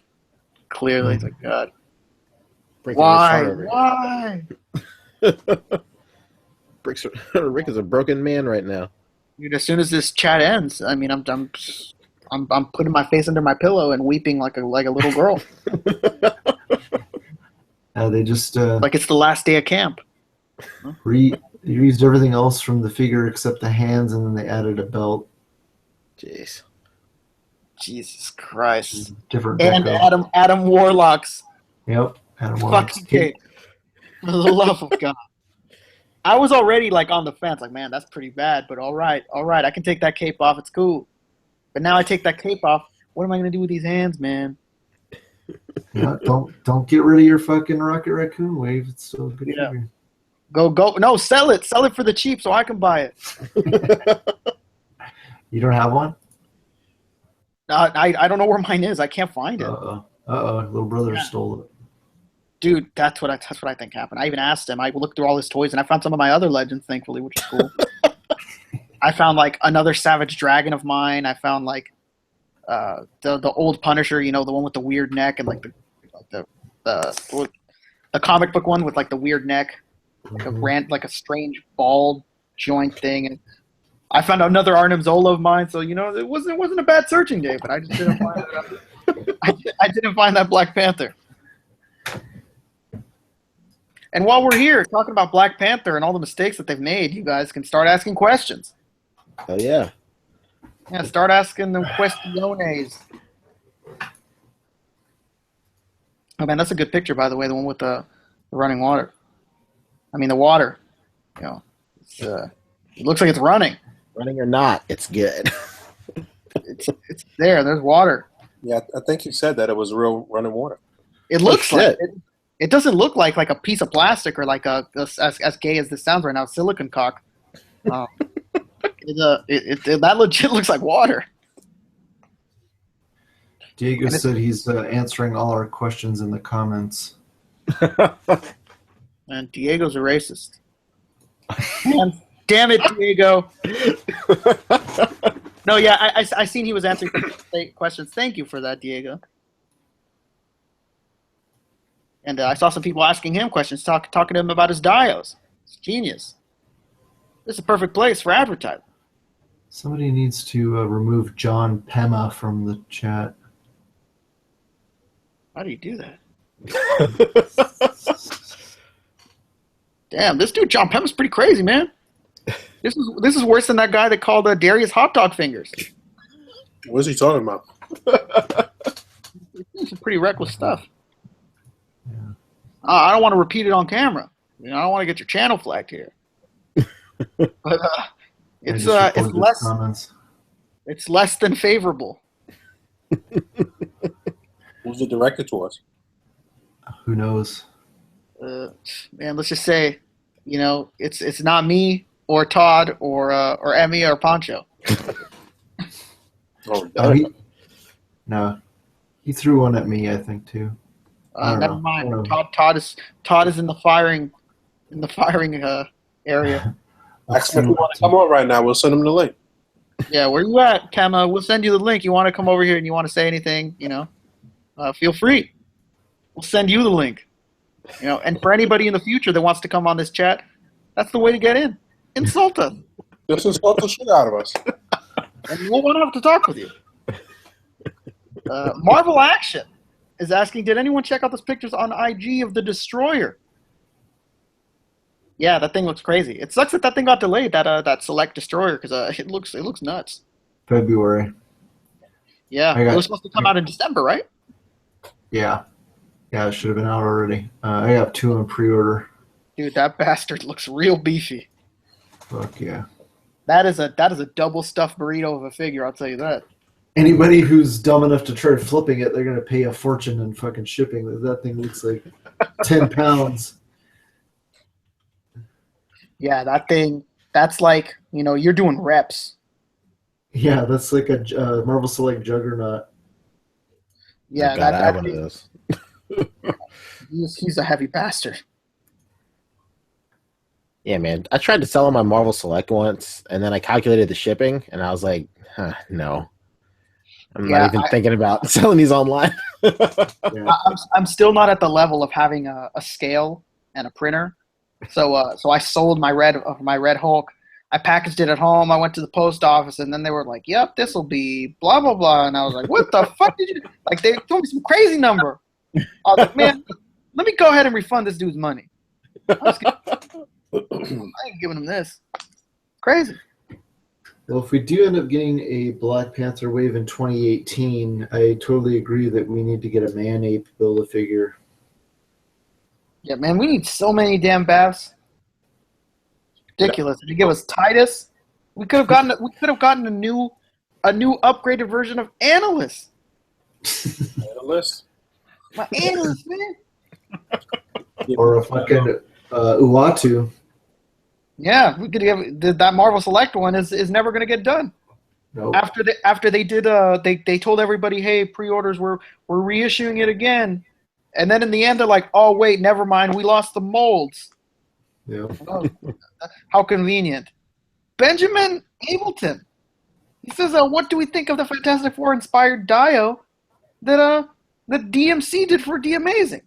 clearly. It's like, God. Why? Rick is a broken man right now. Dude, as soon as this chat ends, I mean, I'm putting my face under my pillow and weeping like a little girl. They just like it's the last day of camp. used everything else from the figure except the hands, and then they added a belt. Jeez. Jesus Christ. Different. And Adam Warlock's. Yep. Adam Warlock's. Fucking cape. For the love of God. I was already like on the fence, like, man, that's pretty bad, but all right, I can take that cape off, it's cool. But now I take that cape off, what am I gonna do with these hands, man? Yeah, don't get rid of your fucking Rocket Raccoon wave. It's still a good figure. Go no, sell it for the cheap so I can buy it. You don't have one? I don't know where mine is. I can't find it. Little brother stole it. Dude, that's what I think happened. I even asked him. I looked through all his toys, and I found some of my other legends, thankfully, which is cool. I found like another Savage Dragon of mine. I found like the old Punisher, you know, the one with the weird neck, and like the comic book one with like the weird neck, like a strange bald joint thing. And I found another Arnim Zola of mine. So you know, it wasn't a bad searching day, but I just didn't find I didn't find that Black Panther. And while we're here talking about Black Panther and all the mistakes that they've made, you guys can start asking questions. Oh, yeah. Yeah, start asking them questiones. Oh, man, that's a good picture, by the way, the one with the running water. I mean, the water. You know, it looks like it's running. Running or not, it's good. It's there. There's water. Yeah, I think you said that it was real running water. It looks like it. It doesn't look like a piece of plastic or like as gay as this sounds right now, silicon cock. That legit looks like water. Diego said he's answering all our questions in the comments. And Diego's a racist. Damn it, Diego. No, yeah, I seen he was answering questions. Thank you for that, Diego. And I saw some people asking him questions, talking to him about his dios. It's genius. This is a perfect place for advertising. Somebody needs to remove John Pema from the chat. How do you do that? Damn, this dude John Pema's pretty crazy, man. This is worse than that guy that called Darius hot dog fingers. What's he talking about? Some pretty reckless stuff. Yeah. I don't want to repeat it on camera. You know, I don't want to get your channel flagged here. But it's less than favorable. Who's it directed towards? Who knows? Man, let's just say, you know, it's not me or Todd or Emiya or Pancho. He threw one at me, I think, too. Never mind. Todd is in the firing area. Ask him if you want to come on right now. We'll send him the link. Yeah, where you at, Kama? We'll send you the link. You want to come over here and you want to say anything, feel free. We'll send you the link. And for anybody in the future that wants to come on this chat, that's the way to get in. Insult us. Just insult the shit out of us. And we'll want to have to talk with you. Marvel Action is asking, did anyone check out those pictures on IG of the Destroyer? Yeah, that thing looks crazy. It sucks that thing got delayed, that Select Destroyer, because it looks nuts. February. Yeah, it was supposed to come out in December, right? Yeah. Yeah, it should have been out already. I have 2 on pre-order. Dude, that bastard looks real beefy. Fuck yeah. That is a double stuffed burrito of a figure, I'll tell you that. Anybody who's dumb enough to try flipping it, they're going to pay a fortune in fucking shipping. That thing looks like 10 pounds. Yeah, that thing, that's like, you're doing reps. Yeah, that's like a Marvel Select Juggernaut. Yeah, God, I have one of those. He's a heavy bastard. Yeah, man. I tried to sell on my Marvel Select once, and then I calculated the shipping, and I was like, no. I'm not even thinking about selling these online. Yeah. I'm still not at the level of having a scale and a printer. So I sold my red Hulk. I packaged it at home. I went to the post office, and then they were like, "Yep, this will be blah blah blah." And I was like, "What the fuck did you?" Like they told me some crazy number. I was like, "Man, let me go ahead and refund this dude's money." I ain't giving him this. Crazy. Well, if we do end up getting a Black Panther wave in 2018, I totally agree that we need to get a Man-Ape Build-A-Figure. Yeah, man, we need so many damn baths. Ridiculous. If you give us Titus, we could have gotten a new upgraded version of Analyst. Analyst? My Analyst, man. Or a fucking Uatu. Yeah, we could have that Marvel Select one is never going to get done. Nope. After they did they told everybody, hey, pre-orders we're reissuing it again, and then in the end they're like, oh wait, never mind, we lost the molds. Yeah. Oh, how convenient. Benjamin Ableton. He says, what do we think of the Fantastic Four inspired Dio that DMC did for The Amazing?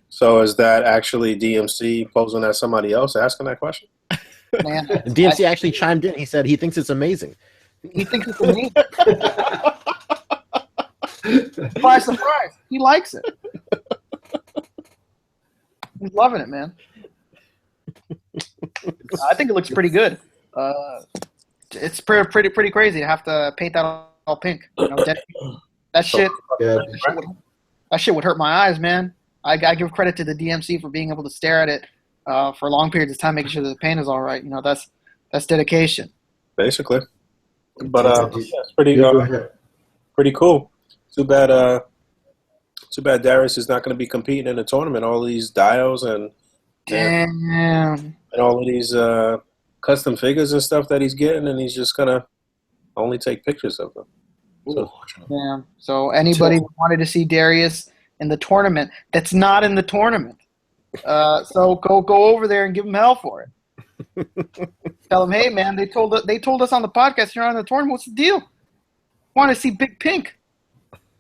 So is that actually DMC posing as somebody else asking that question? Man, DMC actually chimed in. He said he thinks it's amazing. He thinks it's amazing. Surprise, surprise. He likes it. He's loving it, man. I think it looks pretty good. It's pretty crazy to have to paint that all pink. That shit. Yeah. That shit would hurt my eyes, man. I give credit to the DMC for being able to stare at it for long periods of time, making sure that the paint is all right. That's dedication. Basically. But it's pretty cool. Too bad Darius is not going to be competing in the tournament. All these dials and all of these custom figures and stuff that he's getting, and he's just going to only take pictures of them. Yeah. So anybody who wanted to see Darius in the tournament that's not in the tournament, so go over there and give him hell for it. Tell him, hey man, they told us on the podcast you're on the tournament. What's the deal? Want to see Big Pink?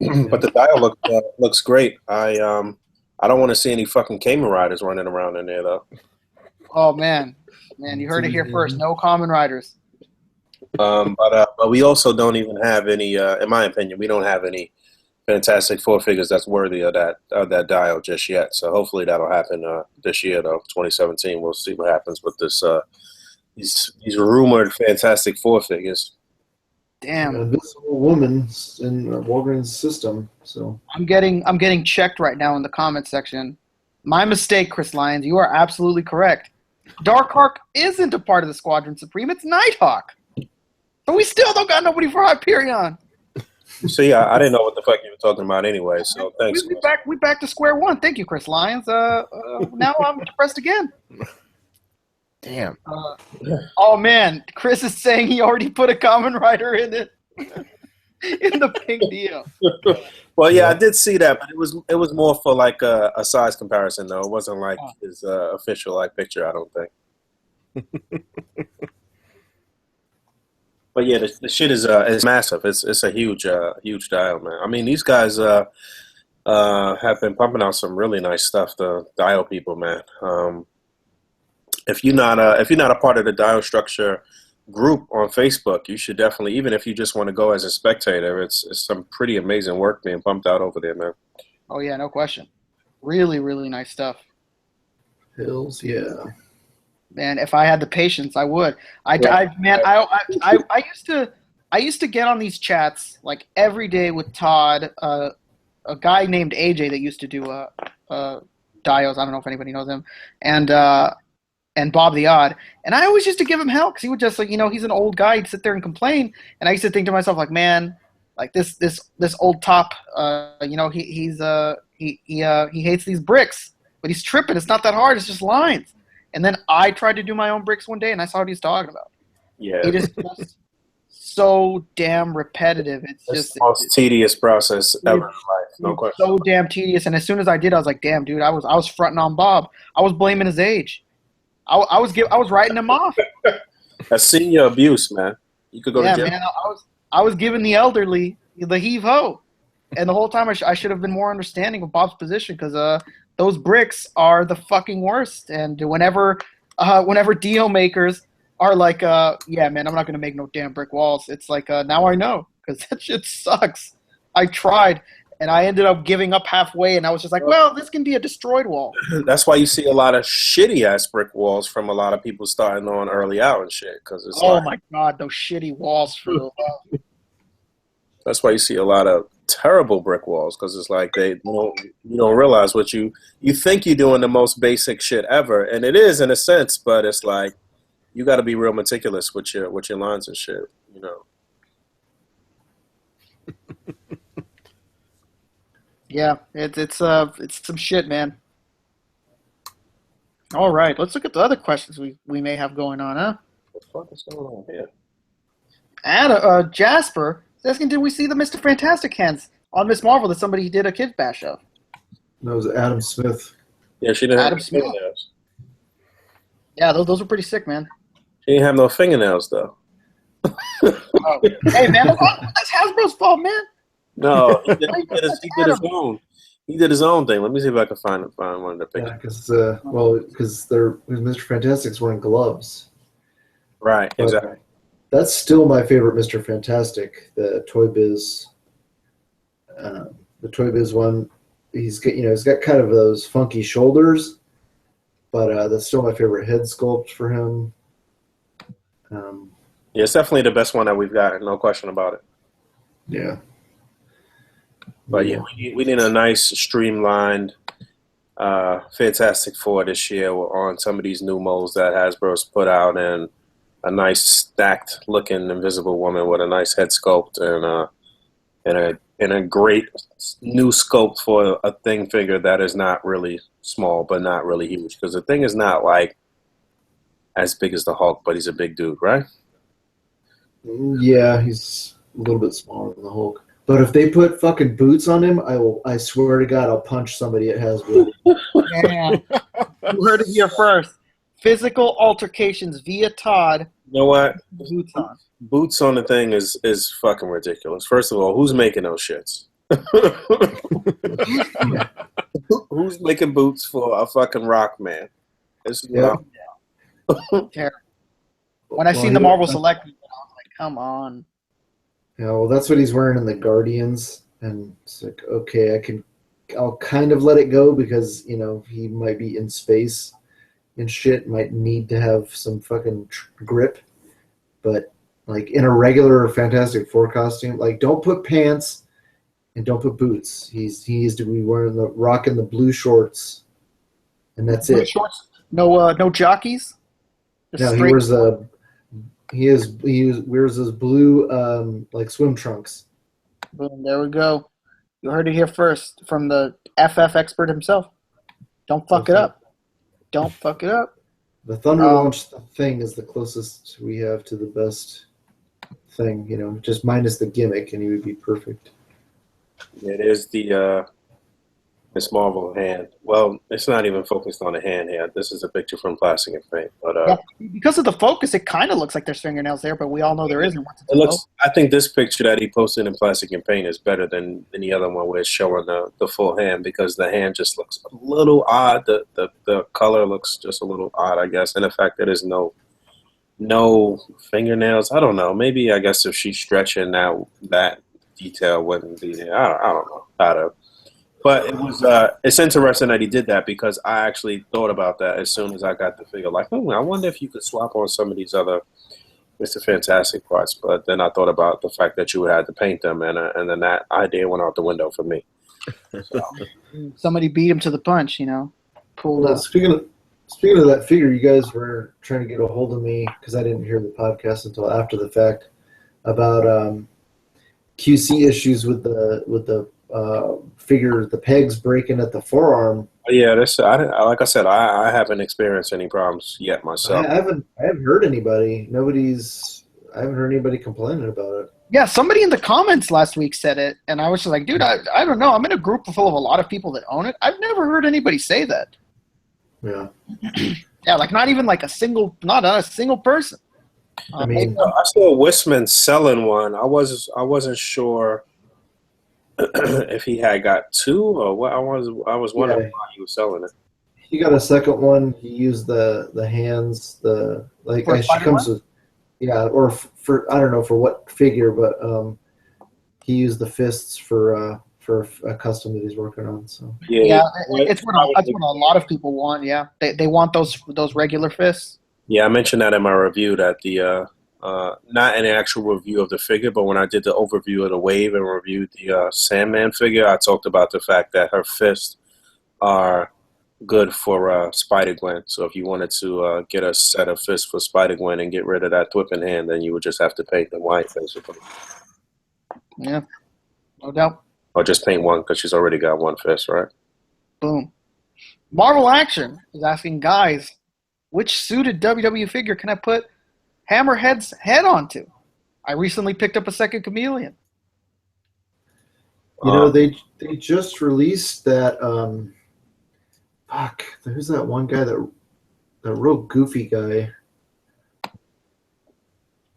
But the dial looks great. I don't want to see any fucking Kamen Riders running around in there though. Oh man, you heard it here first. No Kamen Riders. But we also don't even have any. In my opinion, we don't have any Fantastic Four figures that's worthy of that dial just yet. So hopefully that'll happen this year, though. 2017. We'll see what happens with this. These rumored Fantastic Four figures. Damn. Invisible Woman in Walgreens system. So I'm getting checked right now in the comment section. My mistake, Chris Lyons. You are absolutely correct. Darkhawk isn't a part of the Squadron Supreme. It's Nighthawk. But we still don't got nobody for Hyperion. See, I didn't know what the fuck you were talking about anyway. So thanks. We back to square one. Thank you, Chris Lyons. Now I'm depressed again. Damn. Oh man, Chris is saying he already put a Kamen Rider in it. In the pink deal. Well, yeah, I did see that, but it was more for like a size comparison, though. It wasn't like his official picture. I don't think. But yeah, the shit is massive. It's a huge dial, man. I mean, these guys have been pumping out some really nice stuff. The dial people, man. If you're not a part of the dial structure group on Facebook, you should definitely, even if you just want to go as a spectator, it's some pretty amazing work being pumped out over there, man. Oh yeah, no question. Really, really nice stuff. Hills, yeah. Man, if I had the patience, I would. I used to get on these chats like every day with Todd, a guy named AJ that used to do Dios. I don't know if anybody knows him, and Bob the Odd. And I always used to give him hell because he would just, like, he's an old guy. He'd sit there and complain, and I used to think to myself, like, man, like this old top, he hates these bricks, but he's tripping. It's not that hard. It's just lines. And then I tried to do my own bricks one day, and I saw what he's talking about. Yeah, it is just so damn repetitive. It's just the most tedious process ever in life. No question. So damn tedious. And as soon as I did, I was like, damn, dude, I was fronting on Bob. I was blaming his age. I was writing him off. That's senior abuse, man. You could go to jail. Man, I was giving the elderly the heave ho, and the whole time I should have been more understanding of Bob's position, because those bricks are the fucking worst. And whenever deal makers are like, yeah, man, I'm not gonna make no damn brick walls, it's like, now I know, because that shit sucks. I tried, and I ended up giving up halfway, and I was just like, well, this can be a destroyed wall. That's why you see a lot of shitty ass brick walls from a lot of people starting on early out and shit. Because it's my god, those shitty walls, That's why you see a lot of terrible brick walls, because it's like you don't realize what you think you're doing the most basic shit ever, and it is in a sense, but it's like you got to be real meticulous with your lines and shit, Yeah, it's some shit, man. All right, let's look at the other questions we may have going on, huh? What the fuck is going on here? And Jasper is asking, did we see the Mr. Fantastic hands on Miss Marvel that somebody did a Kid Bash of? That was Adam Smith. Yeah, she didn't Adam have Smith. fingernails. Yeah, those were pretty sick, man. She didn't have no fingernails, though. Oh. Hey, man, that's Hasbro's fault, man. No, he did his own. He did his own thing. Let me see if I can find one of the pictures. Yeah, because Mr. Fantastic's wearing gloves. Right, But exactly. that's still my favorite Mr. Fantastic, the Toy Biz. The Toy Biz one. He's got kind of those funky shoulders, but that's still my favorite head sculpt for him. Yeah, it's definitely the best one that we've got, no question about it. Yeah. But yeah, we need a nice streamlined Fantastic Four this year on some of these new molds that Hasbro's put out, and a nice stacked looking Invisible Woman with a nice head sculpt and a great new sculpt for a Thing figure that is not really small but not really huge, because the Thing is not like as big as the Hulk, but he's a big dude, right? Yeah, he's a little bit smaller than the Hulk. But if they put fucking boots on him, I swear to God, I'll punch somebody at Hasbro. Man, you heard it here first. Physical altercations via Todd. You know what? Boots on. Boots on the Thing is fucking ridiculous. First of all, who's making those shits? Who's making boots for a fucking rock man? Terrible. When I seen the Marvel Select, I was like, come on. Yeah, well, that's what he's wearing in the Guardians, and it's like, okay, I'll kind of let it go, because he might be in space and shit, might need to have some fucking grip, but like in a regular Fantastic Four costume, like, don't put pants and don't put boots. He needs to be rocking the blue shorts, and that's Blue it. Shorts? No jockeys? No, he wears those blue like swim trunks. Boom, there we go. You heard it here first from the FF expert himself. Don't fuck it up. Don't fuck it up. The Thunder Launch Thing is the closest we have to the best thing, just minus the gimmick, and he would be perfect. It is the This Marvel hand. Well, it's not even focused on a hand here. This is a picture from Plastic and Paint. But Yeah, because of the focus, it kind of looks like there's fingernails there, but we all know there isn't. it looks. I think this picture that he posted in Plastic and Paint is better than the other one where it's showing the full hand, because the hand just looks a little odd. The color looks just a little odd, I guess, and the fact that there's no fingernails. I don't know. Maybe I guess if she's stretching that detail wouldn't be there. I don't know how to. But it was it's interesting that he did that, because I actually thought about that as soon as I got the figure. Like, I wonder if you could swap on some of these other Mr. Fantastic parts. But then I thought about the fact that you would have to paint them, and then that idea went out the window for me. So. Somebody beat him to the punch, pulled Well, up. speaking of that figure, you guys were trying to get a hold of me because I didn't hear the podcast until after the fact about QC issues with the figure, the pegs breaking at the forearm. Yeah, like I said, I haven't experienced any problems yet myself. I haven't heard anybody. I haven't heard anybody complaining about it. Yeah, somebody in the comments last week said it, and I was just like, dude, I don't know. I'm in a group full of a lot of people that own it. I've never heard anybody say that. Yeah. Yeah, like not even like not a single person. I mean, I saw Wisman selling one. I wasn't sure if he had got two or what. I was wondering why he was selling it. he got a second one. He used the hands, she comes with, or for I don't know for what figure, but he used the fists for a custom that he's working on. So that's what a lot of people want. Yeah, they want those regular fists. Yeah, I mentioned that in my review that the not an actual review of the figure, but when I did the overview of the Wave and reviewed the Sandman figure, I talked about the fact that her fists are good for Spider-Gwen. So if you wanted to get a set of fists for Spider-Gwen and get rid of that whipping hand, then you would just have to paint them white, basically. Yeah, no doubt. Or just paint one, because she's already got one fist, right? Boom. Marvel Action is asking, guys, which suited WWE figure can I put Hammerhead's head onto? I recently picked up a second Chameleon. You know, they just released that. Who's that one guy that real goofy guy?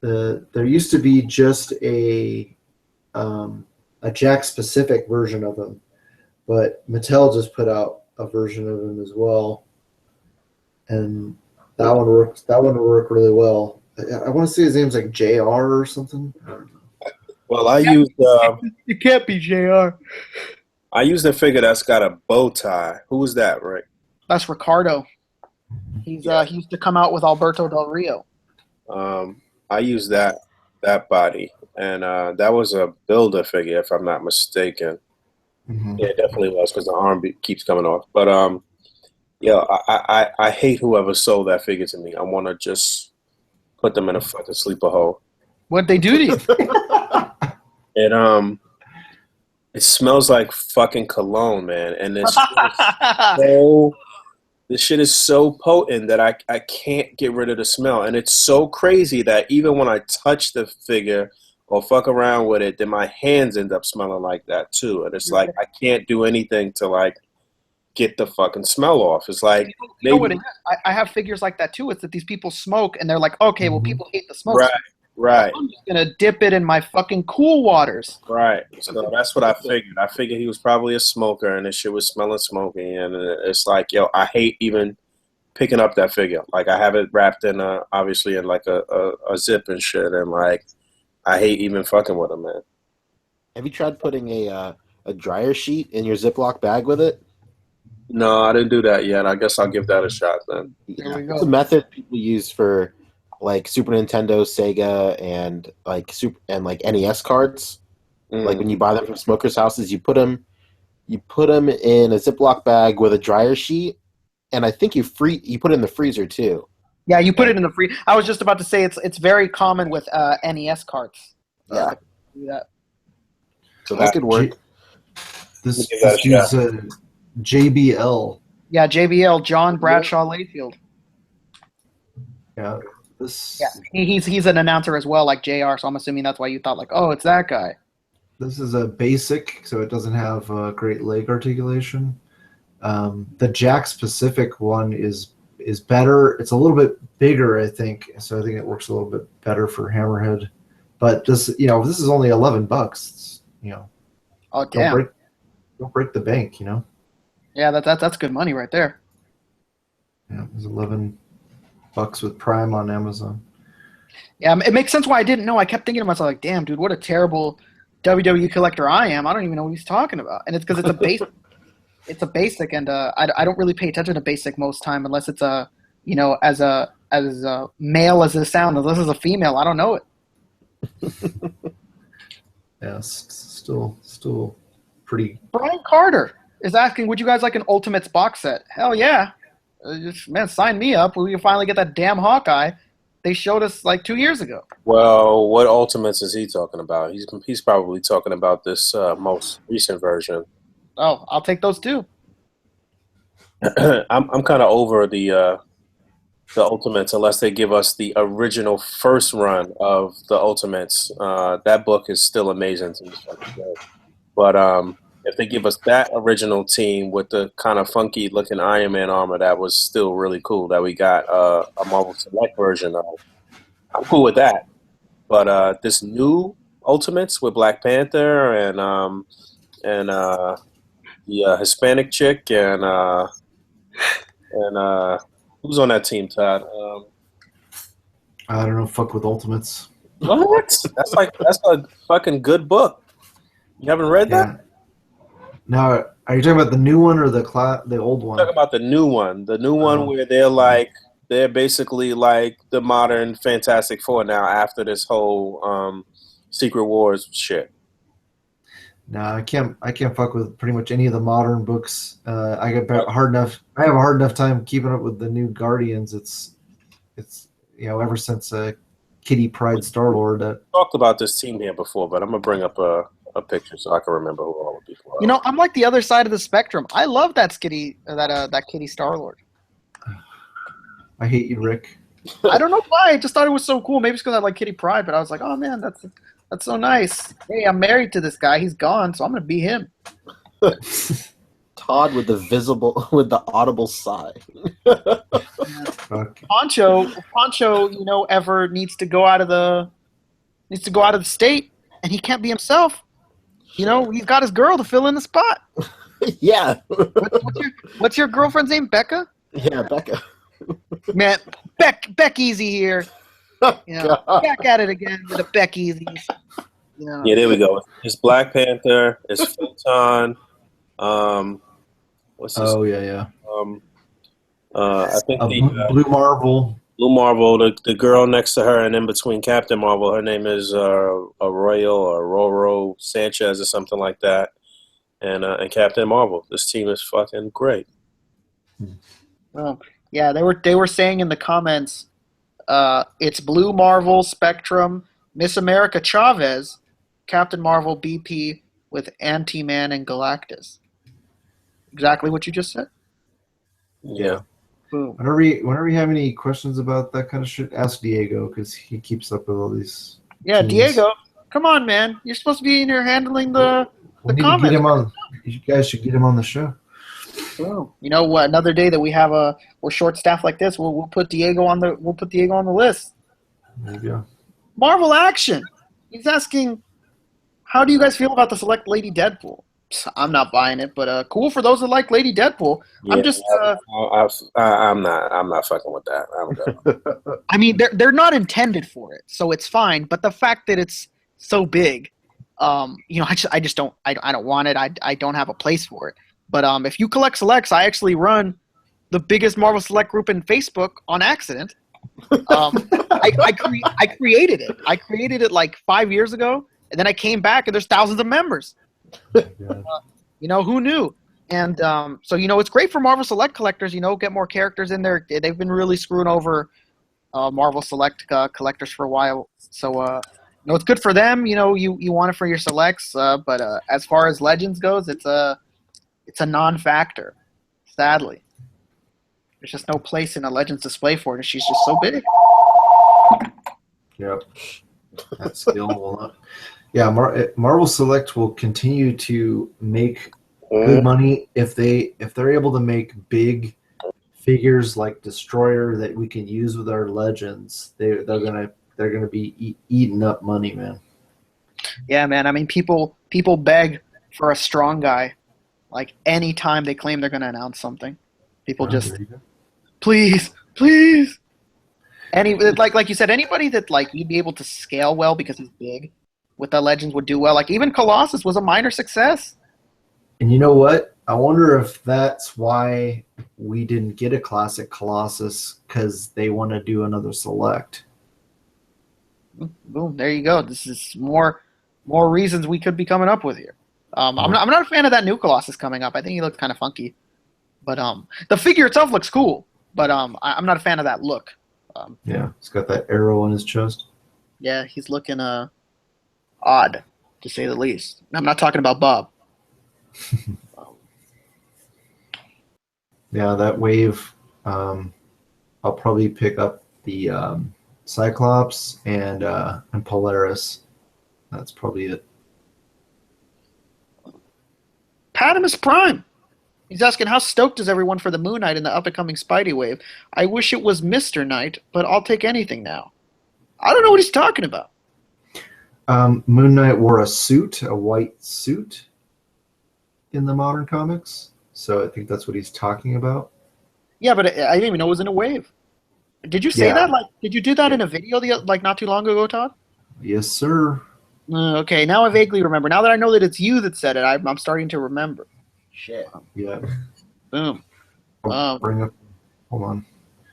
There used to be just a Jack specific version of him, but Mattel just put out a version of him as well, and that one works. That one worked really well. I want to say his name's like JR or something. I don't know. Well, I used You can't be JR. I used a figure that's got a bow tie. Who was that, Rick? That's Ricardo. He used to come out with Alberto Del Rio. I used that body, and that was a builder figure, if I'm not mistaken. Mm-hmm. Yeah, it definitely was, because the arm keeps coming off. But I hate whoever sold that figure to me. I want to just put them in a fucking sleeper hole. What'd they do to you? It smells like fucking cologne, man, and this shit is so potent that I can't get rid of the smell, and it's so crazy that even when I touch the figure or fuck around with it, then my hands end up smelling like that too, and it's like I can't do anything to like get the fucking smell off. It's like you know what it is? I have figures like that too. It's that these people smoke, and they're like, okay, well, people hate the smoke. Right. I'm just gonna dip it in my fucking cool waters. Right. So that's what I figured. I figured he was probably a smoker, and this shit was smelling smoky. And it's like, yo, I hate even picking up that figure. Like, I have it wrapped in obviously in like a zip and shit, and like I hate even fucking with him, man. Have you tried putting a dryer sheet in your Ziploc bag with it? No, I didn't do that yet. I guess I'll give that a shot then. There we go. It's a method people use for like Super Nintendo, Sega, and like NES cards. Like when you buy them from smokers' houses, you put them in a Ziploc bag with a dryer sheet, and I think you put it in the freezer too. Yeah, you put it in the freezer. I was just about to say it's very common with NES cards. Yeah, Do that. so that could work. This dude's JBL. Yeah, JBL, John Bradshaw Layfield. Yeah. Yeah, he's an announcer as well, like JR. So I'm assuming that's why you thought like, oh, it's that guy. This is a basic, so it doesn't have great leg articulation. The Jax Pacific one is better. It's a little bit bigger, I think, so I think it works a little bit better for Hammerhead. But this is only $11. It's, Oh damn! Don't break the bank, Yeah, that's good money right there. Yeah, it was $11 with Prime on Amazon. Yeah, it makes sense why I didn't know. I kept thinking to myself, like, damn, dude, what a terrible WWE collector I am. I don't even know what he's talking about. And it's because it's a basic. It's a basic, and I don't really pay attention to basic most time unless it's as male as it sounds. Unless it's a female, I don't know it. Yeah, still pretty. Brian Carter is asking, would you guys like an Ultimates box set? Hell yeah. Man, sign me up. We can finally get that damn Hawkeye they showed us like 2 years ago. Well, what Ultimates is he talking about? He's probably talking about this most recent version. Oh, I'll take those too. I'm kind of over the Ultimates unless they give us the original first run of the Ultimates. That book is still amazing to me. But if they give us that original team with the kind of funky looking Iron Man armor, that was still really cool that we got a Marvel Select version of. I'm cool with that. But this new Ultimates with Black Panther and the Hispanic chick and who's on that team, Todd? I don't know. Fuck with Ultimates. What? That's a fucking good book. You haven't read that? Now, are you talking about the new one or the old one? I'm talking about the new one. The new one where they're basically like the modern Fantastic Four now after this whole Secret Wars shit. No, I can't fuck with pretty much any of the modern books. I have a hard enough time keeping up with the new Guardians. It's ever since Kitty Pryde Starlord. Talked about this team here before, but I'm gonna bring up a picture so I can remember who all the people are. I'm like the other side of the spectrum. I love that Kitty Starlord. I hate you, Rick. I don't know why. I just thought it was so cool. Maybe it's because I like Kitty Pryde, but I was like, oh man, that's so nice. Hey, I'm married to this guy. He's gone, so I'm gonna be him. Todd with the audible sigh. Pancho, ever needs to go out of the state, and he can't be himself. He's got his girl to fill in the spot. Yeah. What's your girlfriend's name? Becca? Yeah, Becca. Man, Beck Easy here. Back at it again with the Beck Easies. Yeah, there we go. It's Black Panther. It's Photon. What's this? Oh yeah. I think Blue Marvel. Blue Marvel. The girl next to her and in between Captain Marvel. Her name is Arroyo or Roro Sanchez or something like that. And Captain Marvel. This team is fucking great. Oh yeah, they were saying in the comments, it's Blue Marvel, Spectrum, Miss America Chavez, Captain Marvel BP with Anti-Man and Galactus. Exactly what you just said. Yeah. Boom. Whenever you have any questions about that kind of shit, ask Diego because he keeps up with all these. Yeah, teams. Diego, come on, man. You're supposed to be in here handling the comments. Get him on. You guys should get him on the show. Oh, you know what? Another day that we're short staffed like this, we'll put Diego on the list. There you go. Marvel Action. He's asking, how do you guys feel about the Select Lady Deadpool? I'm not buying it, but cool for those that like Lady Deadpool. Yeah, I'm not fucking with that. I'm good. I mean, they're not intended for it, so it's fine. But the fact that it's so big, I don't want it. I don't have a place for it. But if you collect selects, I actually run the biggest Marvel Select group in Facebook on accident. I created it. I created it like 5 years ago, and then I came back, and there's thousands of members. Who knew? And so it's great for Marvel Select collectors. Get more characters in there. They've been really screwing over Marvel Select collectors for a while. So it's good for them. You want it for your selects, but as far as Legends goes, it's a non-factor. Sadly, there's just no place in a Legends display for it. She's just so big. Yep. That skill will not. Yeah, Marvel Select will continue to make good Mhm. money if they're able to make big figures like Destroyer that we can use with our legends. They're gonna be eating up money, man. Yeah, man. I mean, people beg for a strong guy. Like anytime they claim they're going to announce something, people Oh, just there you go. please, please. Any like you said, anybody that like you'd be able to scale well because he's big with the legends would do well. Like even Colossus was a minor success. And you know what? I wonder if that's why we didn't get a classic Colossus because they want to do another Select. Boom, there you go. This is more reasons we could be coming up with here. I'm not a fan of that new Colossus coming up. I think he looks kind of funky, but the figure itself looks cool. But I'm not a fan of that look. Yeah, he's got that arrow on his chest. Yeah, he's looking odd to say the least. I'm not talking about Bob. Yeah, that wave. I'll probably pick up the Cyclops and Polaris. That's probably it. Padamus Prime. He's asking, how stoked is everyone for the Moon Knight in the up-and-coming Spidey wave? I wish it was Mr. Knight, but I'll take anything now. I don't know what he's talking about. Moon Knight wore a white suit, in the modern comics. So I think that's what he's talking about. Yeah, but I didn't even know it was in a wave. Did you say Yeah. that? Like, did you do that in a video like not too long ago, Todd? Yes, sir. Okay, now I vaguely remember. Now that I know that it's you that said it, I'm starting to remember. Shit. Yeah. Boom. I'll bring up. Hold on.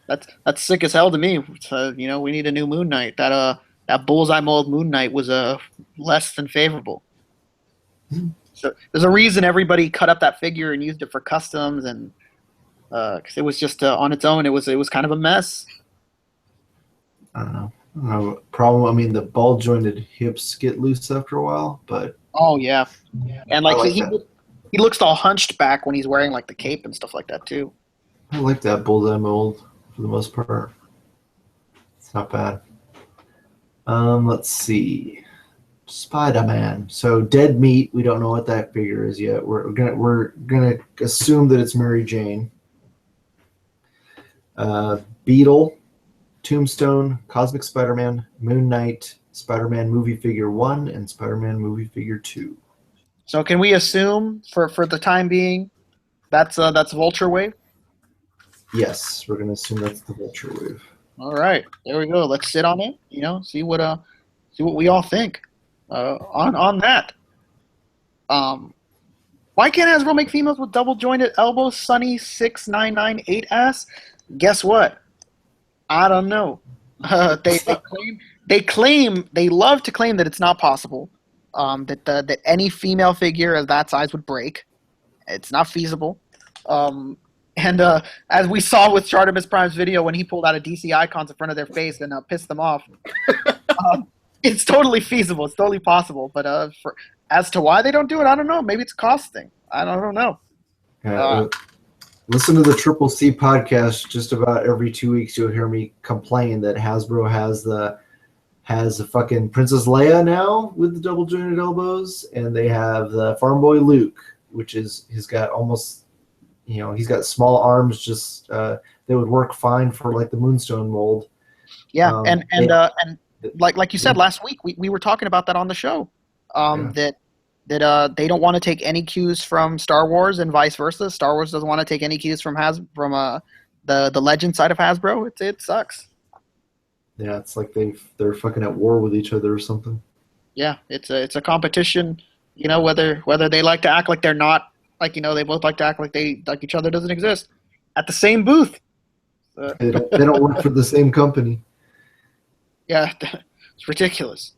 That's sick as hell to me. So, we need a new Moon Knight. That bullseye mold Moon Knight was less than favorable. So there's a reason everybody cut up that figure and used it for customs, and because it was just on its own, it was kind of a mess. I don't know. Problem. I mean, the ball jointed hips get loose after a while, but Oh yeah, and like, I like he that. he looks all hunched back when he's wearing like the cape and stuff like that too. I like that bullseye mold for the most part. It's not bad. Let's see. Spider-Man. So dead meat. We don't know what that figure is yet. We're gonna assume that it's Mary Jane. Beetle, Tombstone, Cosmic Spider-Man, Moon Knight, Spider-Man movie figure 1, and Spider-Man movie figure 2. So can we assume for the time being that's Vulture Wave? Yes, we're gonna assume that's the Vulture Wave. All right, there we go. Let's sit on it. See what we all think on that. Why can't Hasbro make females with double jointed elbows? Sunny 6998 asks. Guess what? I don't know. They love to claim that it's not possible. That any female figure of that size would break. It's not feasible. And as we saw with Chartimus Prime's video when he pulled out a DC icons in front of their face and pissed them off, it's totally feasible. It's totally possible. But as to why they don't do it, I don't know. Maybe it's a cost thing. I don't know. Listen to the Triple C podcast. Just about every 2 weeks, you'll hear me complain that Hasbro has the fucking Princess Leia now with the double jointed elbows, and they have the Farm Boy Luke, which is he's got almost, he's got small arms. Just they would work fine for like the Moonstone mold. Yeah, and like you said last week, we were talking about that on the show. That they don't want to take any cues from Star Wars and vice versa. Star Wars doesn't want to take any cues from the Legend side of Hasbro. It sucks. Yeah, it's like they're fucking at war with each other or something. Yeah, it's a competition. Whether they like to act like they're not, like they both like to act like each other doesn't exist at the same booth. They don't work for the same company. Yeah, it's ridiculous.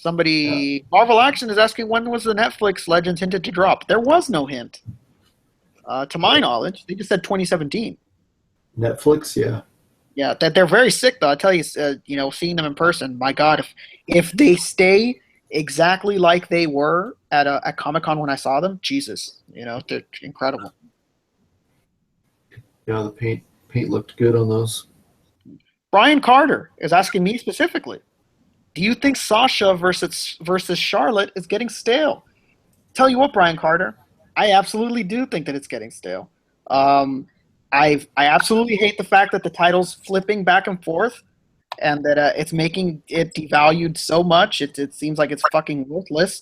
Marvel Action is asking, when was the Netflix Legends hinted to drop? There was no hint. To my knowledge, they just said 2017. Netflix, yeah. Yeah, that they're very sick though. I tell you, seeing them in person, my God, if they stay exactly like they were at Comic-Con when I saw them, Jesus, they're incredible. Yeah, the paint looked good on those. Brian Carter is asking me specifically, Do you think Sasha versus Charlotte is getting stale? Tell you what, Brian Carter, I absolutely do think that it's getting stale. I absolutely hate the fact that the title's flipping back and forth, and that it's making it devalued so much. It seems like it's fucking worthless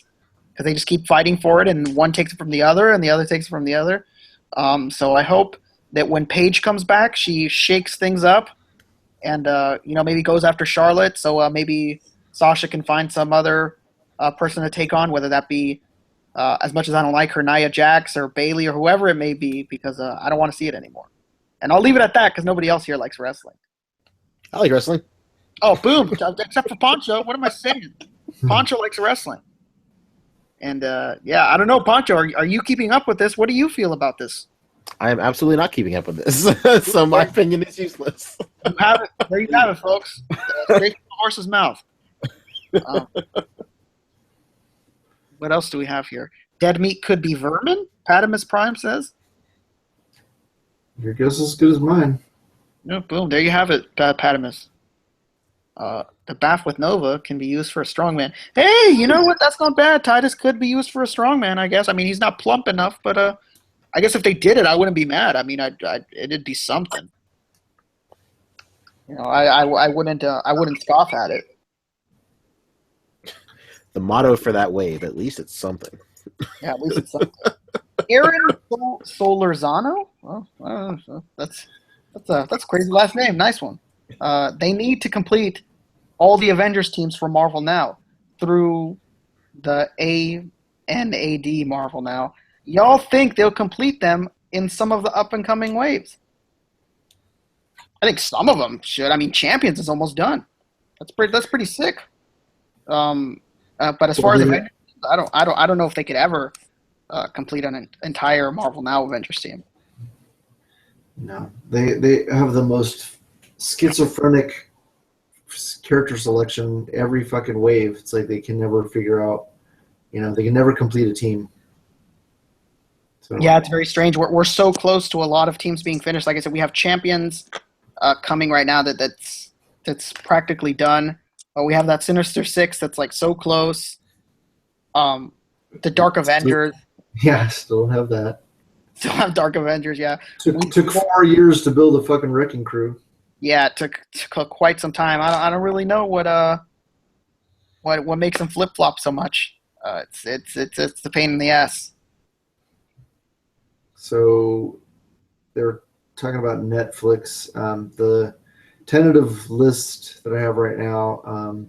because they just keep fighting for it, and one takes it from the other, and the other takes it from the other. So I hope that when Paige comes back, she shakes things up, and maybe goes after Charlotte. So maybe Sasha can find some other person to take on, whether that be, as much as I don't like her, Nia Jax or Bailey or whoever it may be, because I don't want to see it anymore. And I'll leave it at that because nobody else here likes wrestling. I like wrestling. Oh, boom! Except for Pancho. What am I saying? Pancho likes wrestling. And I don't know, Pancho. Are you keeping up with this? What do you feel about this? I am absolutely not keeping up with this. So my opinion is useless. You have it. There you have it, folks. Straight from the horse's mouth. What else do we have here? Dead meat could be vermin, Patamus Prime says. Your guess is as good as mine. No, boom. There you have it, Patamus. The bath with Nova can be used for a strongman. Hey, you know what? That's not bad. Titus could be used for a strongman, I guess. I mean, he's not plump enough, but I guess if they did it, I wouldn't be mad. I mean, it'd be something. I wouldn't scoff at it. The motto for that wave, at least it's something. Yeah, at least it's something. Aaron Solorzano? Well, that's a crazy last name. Nice one. They need to complete all the Avengers teams for Marvel Now through the ANAD Marvel Now. Y'all think they'll complete them in some of the up-and-coming waves? I think some of them should. I mean, Champions is almost done. That's pretty sick. But as far as Avengers, I don't know if they could ever complete an entire Marvel Now Avengers team. No, they have the most schizophrenic character selection every fucking wave. It's like they can never figure out, they can never complete a team. So. Yeah, it's very strange. We're so close to a lot of teams being finished. Like I said, we have Champions coming right now that's practically done. We have that Sinister Six that's like so close. The Dark Avengers. Yeah, still have that. Still have Dark Avengers, yeah. Took 4 years to build a fucking Wrecking Crew. Yeah, it took quite some time. I don't really know what makes them flip flop so much. It's the pain in the ass. So they're talking about Netflix. The tentative list that I have right now: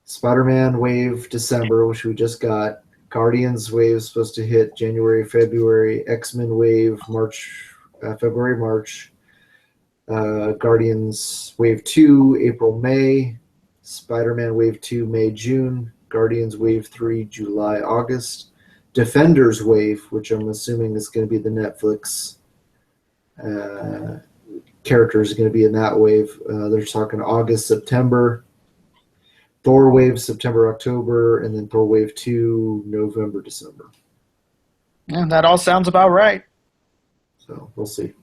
Spider-Man Wave December, which we just got. Guardians Wave is supposed to hit January, February. X-Men Wave March, February, March. Guardians Wave 2, April, May. Spider-Man Wave 2, May, June. Guardians Wave 3, July, August. Defenders Wave, which I'm assuming is going to be the Netflix characters, are going to be in that wave. They're talking August, September. Thor Wave, September, October. And then Thor Wave 2, November, December. Yeah, that all sounds about right. So we'll see.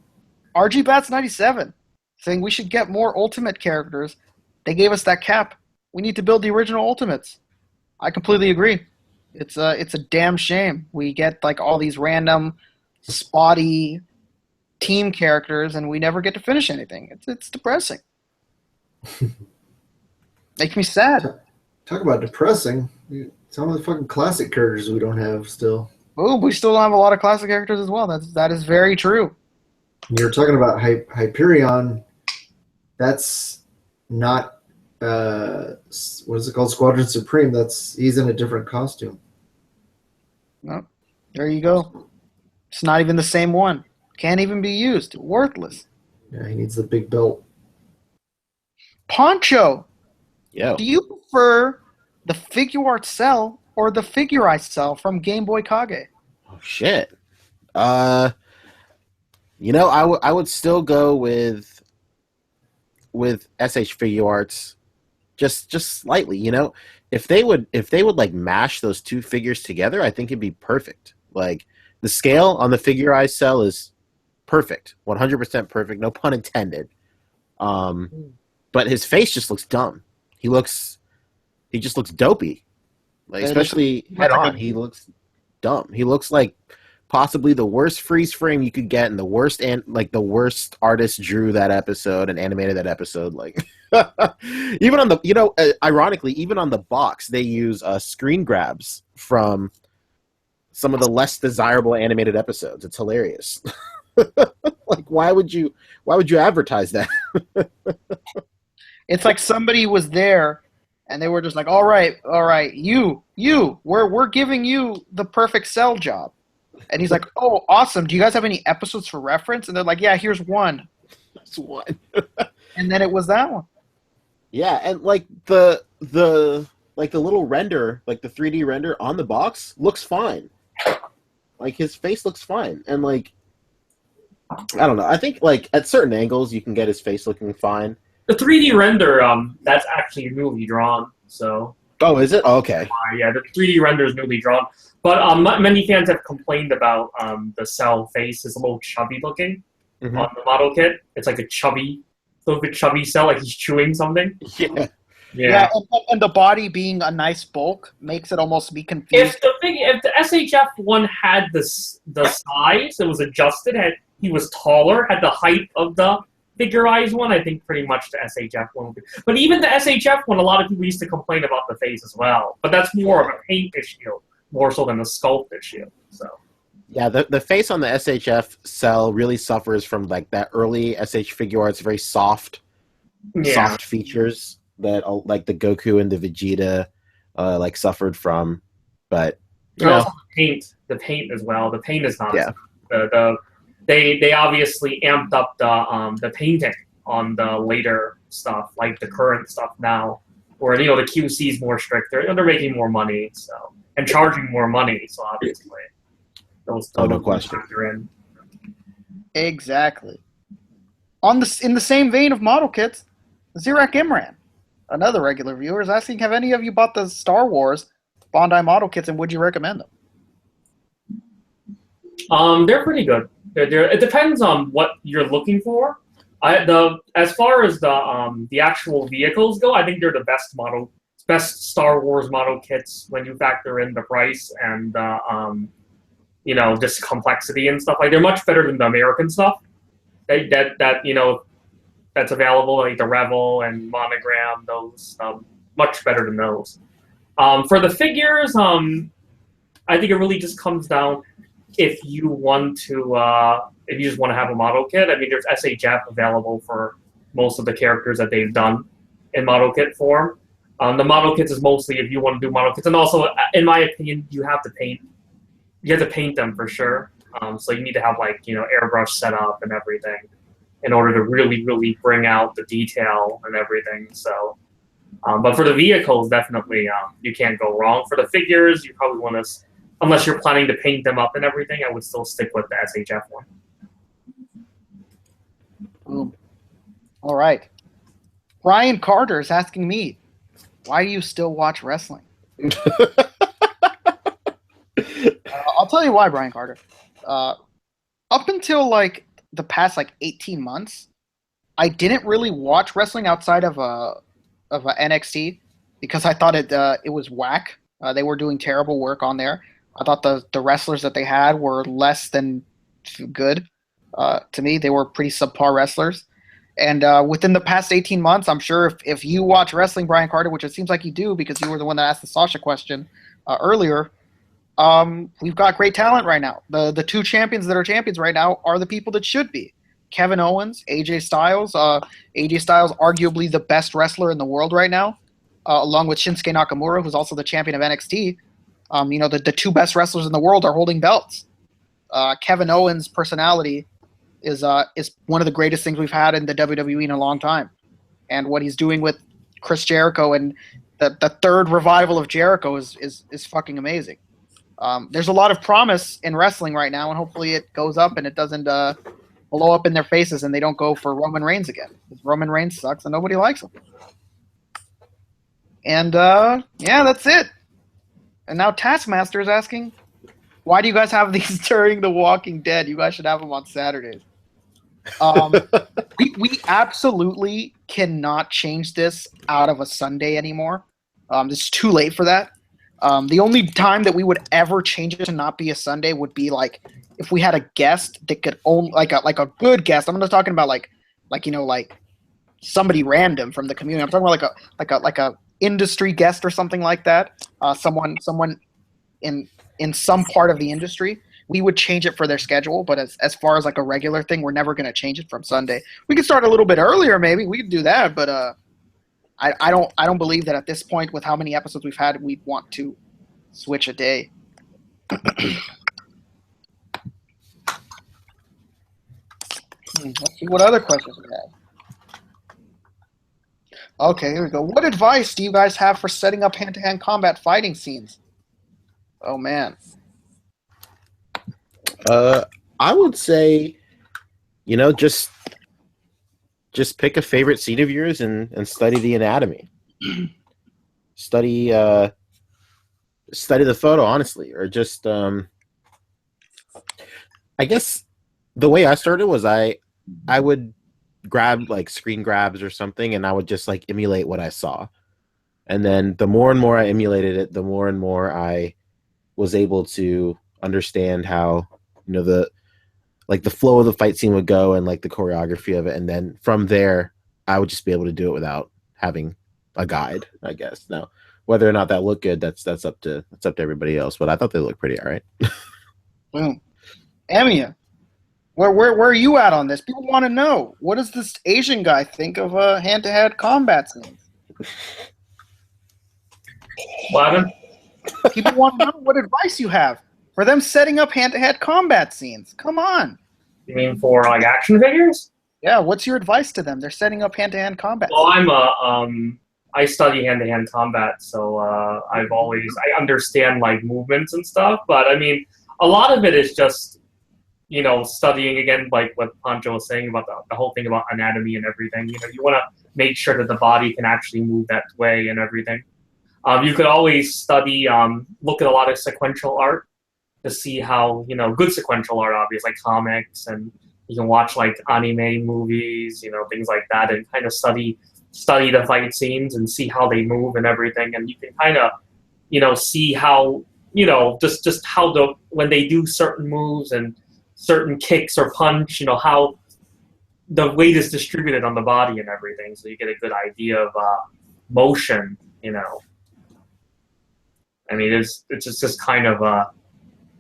RG Bats 97 saying we should get more Ultimate characters. They gave us that cap. We need to build the original Ultimates. I completely agree. It's a damn shame we get like all these random spotty team characters and we never get to finish anything. It's depressing. Makes me sad. Talk about depressing. Some of the fucking classic characters we don't have still. Oh, we still don't have a lot of classic characters as well. That is very true. You're talking about Hyperion. That's not what is it called? Squadron Supreme. He's in a different costume. No, there you go. It's not even the same one. Can't even be used. Worthless. Yeah, he needs the big belt. Pancho. Yo. Do you prefer the figure art cell or the figure art cell from Game Boy Kage? Oh shit. I would still go with SH Figure Arts, just slightly. If they would like mash those two figures together, I think it'd be perfect. Like the scale on the figure eye cell is perfect, 100% perfect, no pun intended. But his face just looks dumb. He looks he just looks dopey. Like, especially head on, he looks dumb. He looks like possibly the worst freeze frame you could get, and the worst artist drew that episode and animated that episode. Like, even on the ironically, even on the box, they use screen grabs from some of the less desirable animated episodes. It's hilarious. Like, why would you advertise that? It's like somebody was there and they were just like, all right, we're giving you the perfect Cell job. And he's like, oh, awesome. Do you guys have any episodes for reference? And they're like, yeah, here's one. That's one. And then it was that one. Yeah, and like the little render, like the 3D render on the box looks fine. Like, his face looks fine. And like, I don't know. I think like at certain angles you can get his face looking fine. The 3D render, that's actually newly drawn. So. Oh, is it? Oh, okay. Yeah, the 3D render is newly drawn. But many fans have complained about the Cell face is a little chubby looking on the model kit. It's like a little bit chubby Cell, like he's chewing something. Yeah, and the body being a nice bulk makes it almost be confused. If the SHF one had the size, it was adjusted, he was taller, had the height of the figurized one, I think pretty much the SHF one would be. But even the SHF one, a lot of people used to complain about the face as well. But that's more of a paint issue, more so than a sculpt issue. So. Yeah, the face on the SHF Cell really suffers from like that early SH figure art's very soft features that like the Goku and the Vegeta like suffered from. But also the paint as well. The paint is not they obviously amped up the painting on the later stuff, like the current stuff now, where the QC is more strict. They're making more money, so, and charging more money. So obviously, those no question. Factor in. Exactly. In the same vein of model kits, Zirak Imran, another regular viewer, is asking, have any of you bought the Star Wars Bandai model kits, and would you recommend them? They're pretty good. It depends on what you're looking for. As far as the actual vehicles go, I think they're the best Star Wars model kits when you factor in the price and just complexity and stuff. Like, they're much better than the American stuff. That's available, like the Revel and Monogram. Those much better than those. For the figures, I think it really just comes down. If you just want to have a model kit, I mean, there's SHF available for most of the characters that they've done in model kit form. The model kits is mostly if you want to do model kits, and also, in my opinion, you have to paint them for sure. So you need to have airbrush set up and everything in order to really, really bring out the detail and everything. So, but for the vehicles, definitely you can't go wrong. For the figures, you probably want to. Unless you're planning to paint them up and everything, I would still stick with the SHF one. Boom. All right. Brian Carter is asking me, why do you still watch wrestling? I'll tell you why, Brian Carter. Up until the past 18 months, I didn't really watch wrestling outside of NXT because I thought it was whack. They were doing terrible work on there. I thought the wrestlers that they had were less than good. To me, they were pretty subpar wrestlers. And within the past 18 months, I'm sure if you watch wrestling, Brian Carter, which it seems like you do because you were the one that asked the Sasha question earlier, we've got great talent right now. The two champions that are champions right now are the people that should be. Kevin Owens, AJ Styles. AJ Styles, arguably the best wrestler in the world right now, along with Shinsuke Nakamura, who's also the champion of NXT. The two best wrestlers in the world are holding belts. Kevin Owens' personality is one of the greatest things we've had in the WWE in a long time. And what he's doing with Chris Jericho and the third revival of Jericho is fucking amazing. There's a lot of promise in wrestling right now, and hopefully it goes up and it doesn't blow up in their faces and they don't go for Roman Reigns again. Because Roman Reigns sucks and nobody likes him. And that's it. And now Taskmaster is asking, why do you guys have these during The Walking Dead? You guys should have them on Saturdays. We absolutely cannot change this out of a Sunday anymore. It's too late for that. The only time that we would ever change it to not be a Sunday would be like if we had a guest that could own like a good guest. I'm not talking about like somebody random from the community. I'm talking about like a industry guest or something like that. Someone in some part of the industry. We would change it for their schedule, but as far as like a regular thing, we're never going to change it from Sunday. We could start a little bit earlier, maybe. We could do that, but I don't believe that at this point, with how many episodes we've had, we'd want to switch a day. Let's see what other questions we have. Okay, here we go. What advice do you guys have for setting up hand-to-hand combat fighting scenes? Oh man. I would say, just pick a favorite scene of yours and study the anatomy. study the photo, honestly, or just I guess the way I started was I would grab like screen grabs or something, and I would just like emulate what I saw. And then the more and more I emulated it, the more and more I was able to understand how, the flow of the fight scene would go and like the choreography of it. And then from there, I would just be able to do it without having a guide, I guess. Now, whether or not that looked good, that's up to everybody else. But I thought they looked pretty all right. Boom. Emiya, where are you at on this? People want to know, what does this Asian guy think of hand-to-hand combat scenes? What? People want to know what advice you have for them setting up hand-to-hand combat scenes. Come on. You mean for like action figures? Yeah, what's your advice to them? They're setting up hand-to-hand combat Well, scenes. I study hand-to-hand combat, so I understand like movements and stuff, but I mean, a lot of it is just, studying again, like what Pancho was saying about the whole thing about anatomy and everything. You want to make sure that the body can actually move that way and everything. You could always study, look at a lot of sequential art to see how, good sequential art, obviously, like comics, and you can watch like anime movies, things like that, and kind of study the fight scenes and see how they move and everything. And you can kind of, see how, just how when they do certain moves and certain kicks or punch, how the weight is distributed on the body and everything. So you get a good idea of motion, I mean, it's just kind of a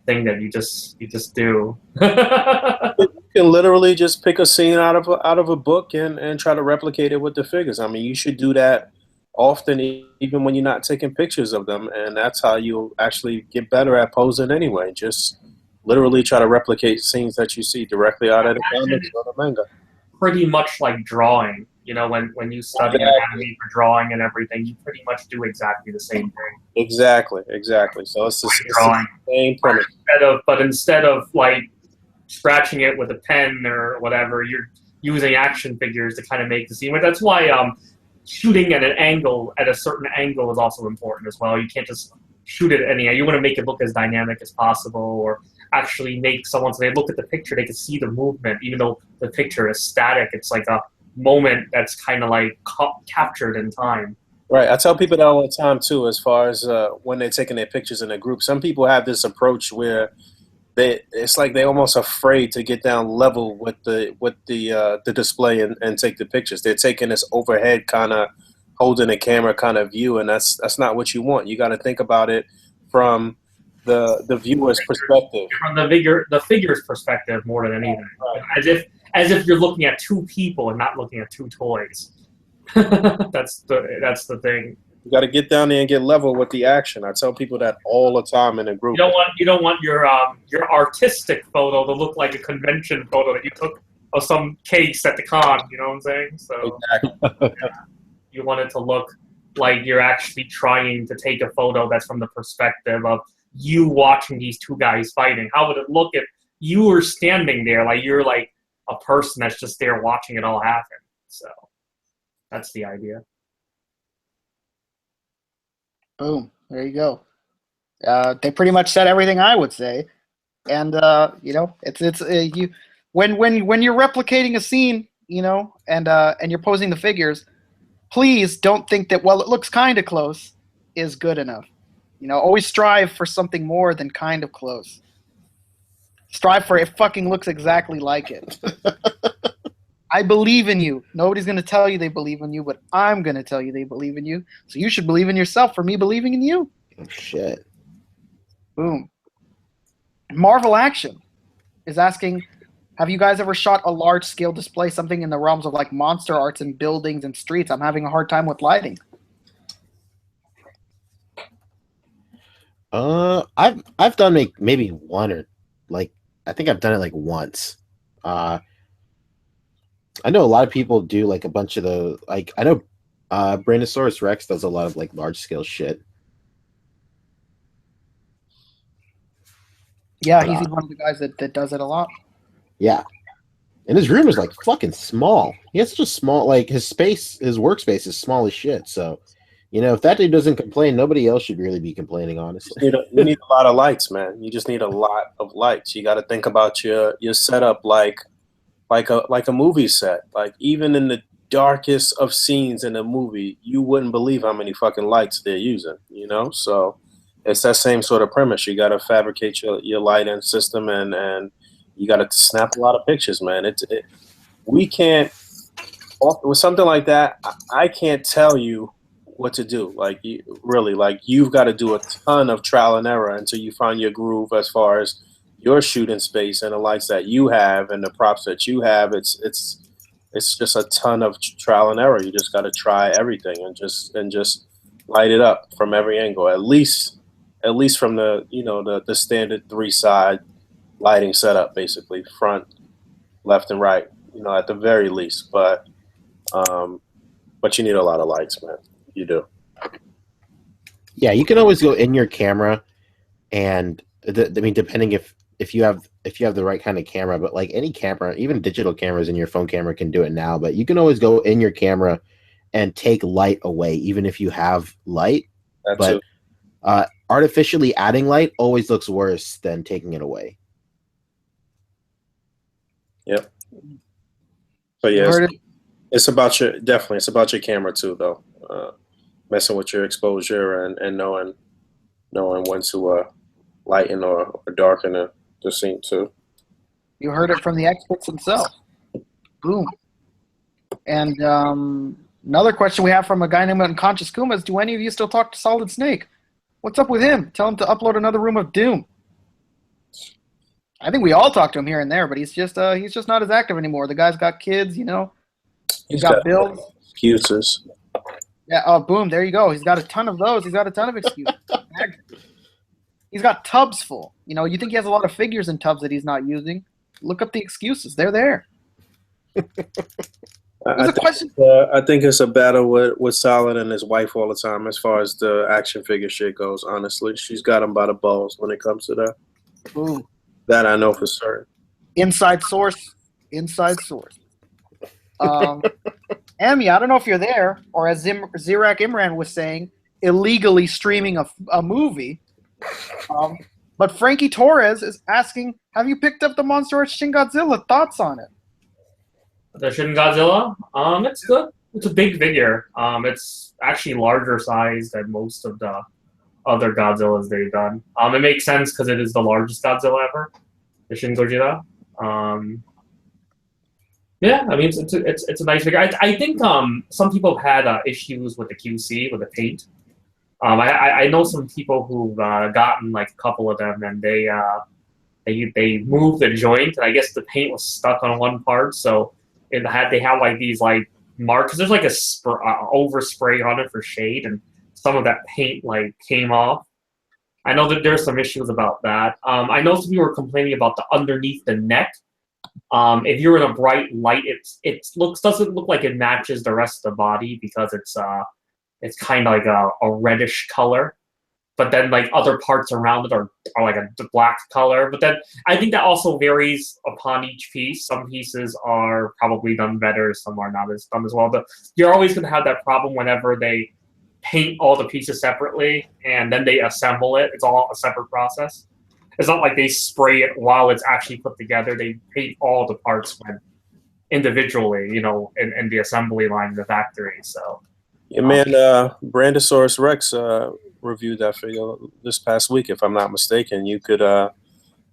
thing that you just do. You can literally just pick a scene out of a book and try to replicate it with the figures. I mean, you should do that often, even when you're not taking pictures of them, and that's how you'll actually get better at posing anyway. Just literally try to replicate scenes that you see directly out of the comics or the manga. Pretty much like drawing. When you study anatomy for drawing and everything, you pretty much do exactly the same thing. Exactly. So it's the same premise. Instead of like scratching it with a pen or whatever, you're using action figures to kind of make the scene. But that's why shooting at a certain angle is also important as well. You can't just shoot it at any angle. You want to make it look as dynamic as possible, or actually make someone, so they look at the picture, they can see the movement, even though the picture is static. It's like a moment that's kind of like captured in time. Right. I tell people that all the time too, as far as when they're taking their pictures in a group. Some people have this approach where it's like they're almost afraid to get down level with the display and take the pictures. They're taking this overhead kind of holding a camera kind of view, and that's not what you want. You got to think about it from the viewer's perspective, from the figure's perspective more than anything. Right. As if you're looking at two people and not looking at two toys. That's the thing. You got to get down there and get level with the action. I tell people that all the time in a group. You don't want your artistic photo to look like a convention photo that you took of some case at the con. You know what I'm saying? So exactly. You want it to look like you're actually trying to take a photo that's from the perspective of you watching these two guys fighting. How would it look if you were standing there, like you're like a person that's just there watching it all happen? So that's the idea. Boom. There you go. They pretty much said everything I would say, and it's you when you're replicating a scene, and you're posing the figures. Please don't think that, well, it looks kind of close. is good enough. You know, always strive for something more than kind of close. Strive for it fucking looks exactly like it. I believe in you. Nobody's going to tell you they believe in you, but I'm going to tell you they believe in you. So you should believe in yourself for me believing in you. Oh, shit. Boom. Marvel Action is asking, have you guys ever shot a large-scale display, something in the realms of like monster arts and buildings and streets? I'm having a hard time with lighting. I've done like maybe one or like I think I've done it like once. I know a lot of people do like a bunch of the like I know Brandosaurus Rex does a lot of like large scale shit. Yeah, he's one of the guys that does it a lot. Yeah. And his room is like fucking small. He has such a small like his workspace is small as shit. So, you know, if that dude doesn't complain, nobody else should really be complaining, honestly. You need a lot of lights, man. You just need a lot of lights. You got to think about your setup like a movie set. Like even in the darkest of scenes in a movie, you wouldn't believe how many fucking lights they're using, you know? So it's that same sort of premise. You got to fabricate your lighting system and you got to snap a lot of pictures, man. We can't, with something like that, I can't tell you what to do. Like, you've got to do a ton of trial and error until you find your groove as far as your shooting space and the lights that you have and the props that you have. It's just a ton of trial and error. You just got to try everything and just light it up from every angle. At least from the standard 3-side lighting setup, basically front, left, and right. You know, at the very least. But you need a lot of lights, man. You do. Yeah, you can always go in your camera, and depending if you have the right kind of camera, but like any camera, even digital cameras in your phone camera can do it now. But you can always go in your camera and take light away, even if you have light. But artificially adding light always looks worse than taking it away. Yep. So yeah, it's about your camera too, though. Messing with your exposure and knowing when to lighten or darken the scene too. You heard it from the experts themselves. Boom. And another question we have from a guy named Unconscious Kuma is, do any of you still talk to Solid Snake? What's up with him? Tell him to upload another Room of Doom. I think we all talk to him here and there, but he's just not as active anymore. The guy's got kids, you know. He's got bills. Excuses. Yeah, oh, boom, there you go. He's got a ton of those. He's got a ton of excuses. He's got tubs full. You know, you think he has a lot of figures in tubs that he's not using. Look up the excuses. They're there. I think it's a battle with Solid and his wife all the time as far as the action figure shit goes, honestly. She's got him by the balls when it comes to that. Boom. That I know for certain. Inside source. Emiya, I don't know if you're there, or as Zirak Imran was saying, illegally streaming a movie. But Frankie Torres is asking, have you picked up the Monster Arts Shin Godzilla? Thoughts on it? The Shin Godzilla? It's good. It's a big figure. It's actually larger size than most of the other Godzillas they've done. It makes sense because it is the largest Godzilla ever, the Shin Godzilla. Yeah, I mean it's a nice figure. I think some people have had issues with the QC with the paint. I know some people who've gotten like a couple of them, and they moved the joint, and I guess the paint was stuck on one part, so they have like these like marks. There's like a overspray on it for shade, and some of that paint like came off. I know that there's some issues about that. I know some people were complaining about the underneath the neck. If you're in a bright light, it doesn't look like it matches the rest of the body because it's kind of like a reddish color. But then like other parts around it are like a black color. But then I think that also varies upon each piece. Some pieces are probably done better, some are not as done as well. But you're always going to have that problem whenever they paint all the pieces separately and then they assemble it. It's all a separate process. It's not like they spray it while it's actually put together. They paint all the parts individually, you know, in the assembly line in the factory. So Yeah, man. Brandosaurus Rex reviewed that figure this past week, if I'm not mistaken. You could,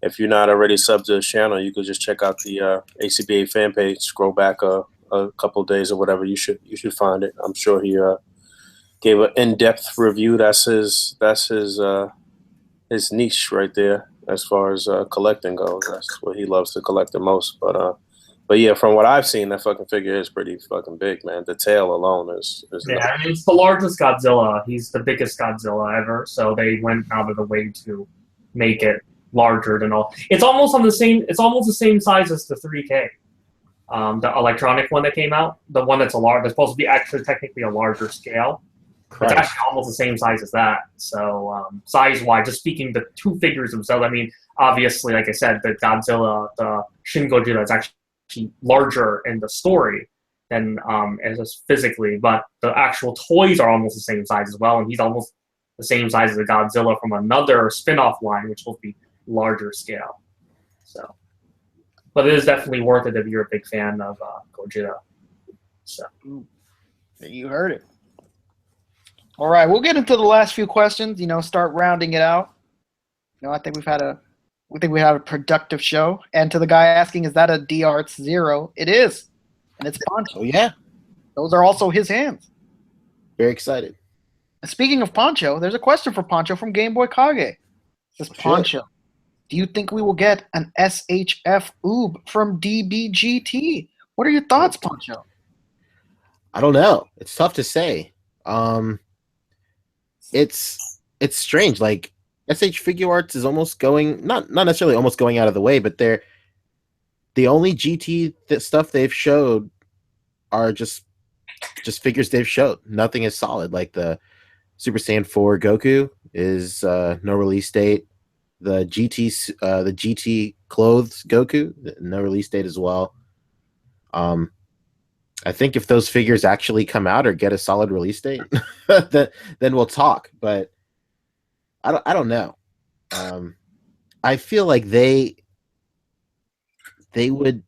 if you're not already subbed to his channel, you could just check out the A.C.B.A fan page. Scroll back a couple of days or whatever. You should find it. I'm sure he gave an in-depth review. That's his niche right there as far as collecting goes. That's what he loves to collect the most. But yeah, from what I've seen, that fucking figure is pretty fucking big, man. The tail alone is Yeah, I mean, it's the largest Godzilla. He's the biggest Godzilla ever, so they went out of the way to make it larger than all. It's almost the same size as the 3K. The electronic one that came out, the one that's supposed to be actually technically a larger scale. It's actually almost the same size as that. So size-wise, just speaking the two figures themselves, I mean, obviously, like I said, the Godzilla, the Shin Godzilla is actually larger in the story than as physically, but the actual toys are almost the same size as well, and he's almost the same size as a Godzilla from another spin-off line, which will be larger scale. So, but it is definitely worth it if you're a big fan of Gojira. So, you heard it. All right, we'll get into the last few questions. Start rounding it out. I think we have a productive show. And to the guy asking, is that a D-Arts 0? It is, and it's Pancho. Oh yeah, those are also his hands. very excited. And speaking of Pancho, there's a question for Pancho from Game Boy Kage. It says, Pancho, do you think we will get an SHF Oob from DBGT? What are your thoughts, Pancho? I don't know. It's tough to say. It's strange. Like SH Figure Arts is almost going not necessarily almost going out of the way, but they're the only GT stuff they've showed are just figures they've showed. Nothing is solid. Like the Super Saiyan 4 Goku is no release date. The GT clothes Goku, no release date as well. I think if those figures actually come out or get a solid release date, then we'll talk. But I don't know. I feel like they would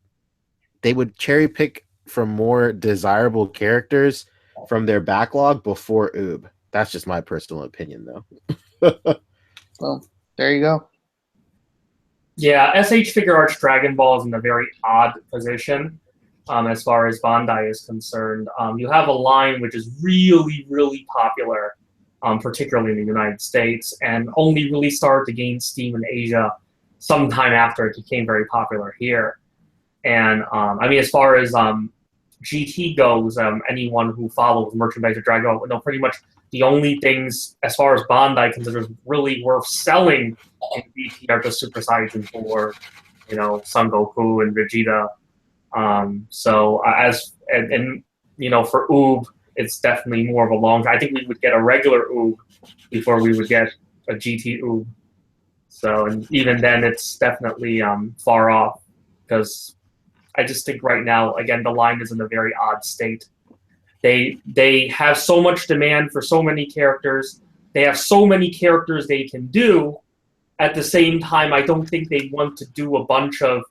cherry pick from more desirable characters from their backlog before Oob. That's just my personal opinion, though. Well, there you go. Yeah, SH Figure Arts Dragon Ball is in a very odd position as far as Bandai is concerned. You have a line which is really, really popular, particularly in the United States, and only really started to gain steam in Asia sometime after it became very popular here. And I mean, as far as GT goes, anyone who follows merchandise of Dragon Ball, pretty much the only things, as far as Bandai considers really worth selling in GT are the Super Saiyan 4, Son Goku and Vegeta. For Oob, it's definitely more of a long. I think we would get a regular Oob before we would get a GT Oob. So, and even then, it's definitely far off because I just think right now, again, the line is in a very odd state. They have so much demand for so many characters. They have so many characters they can do. At the same time, I don't think they want to do a bunch of.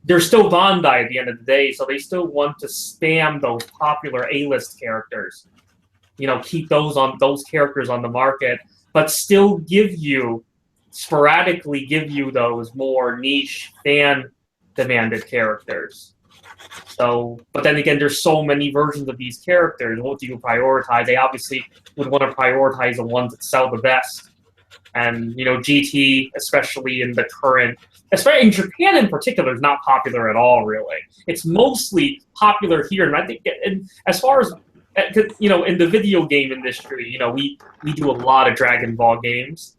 They're still Bandai at the end of the day, so they still want to spam those popular A-list characters. Keep those characters on the market, but still sporadically give you those more niche fan-demanded characters. So, but then again, there's so many versions of these characters. What do you prioritize? They obviously would want to prioritize the ones that sell the best. And, GT, especially in in Japan in particular, is not popular at all, really. It's mostly popular here. And I think, as far as, in the video game industry, we do a lot of Dragon Ball games.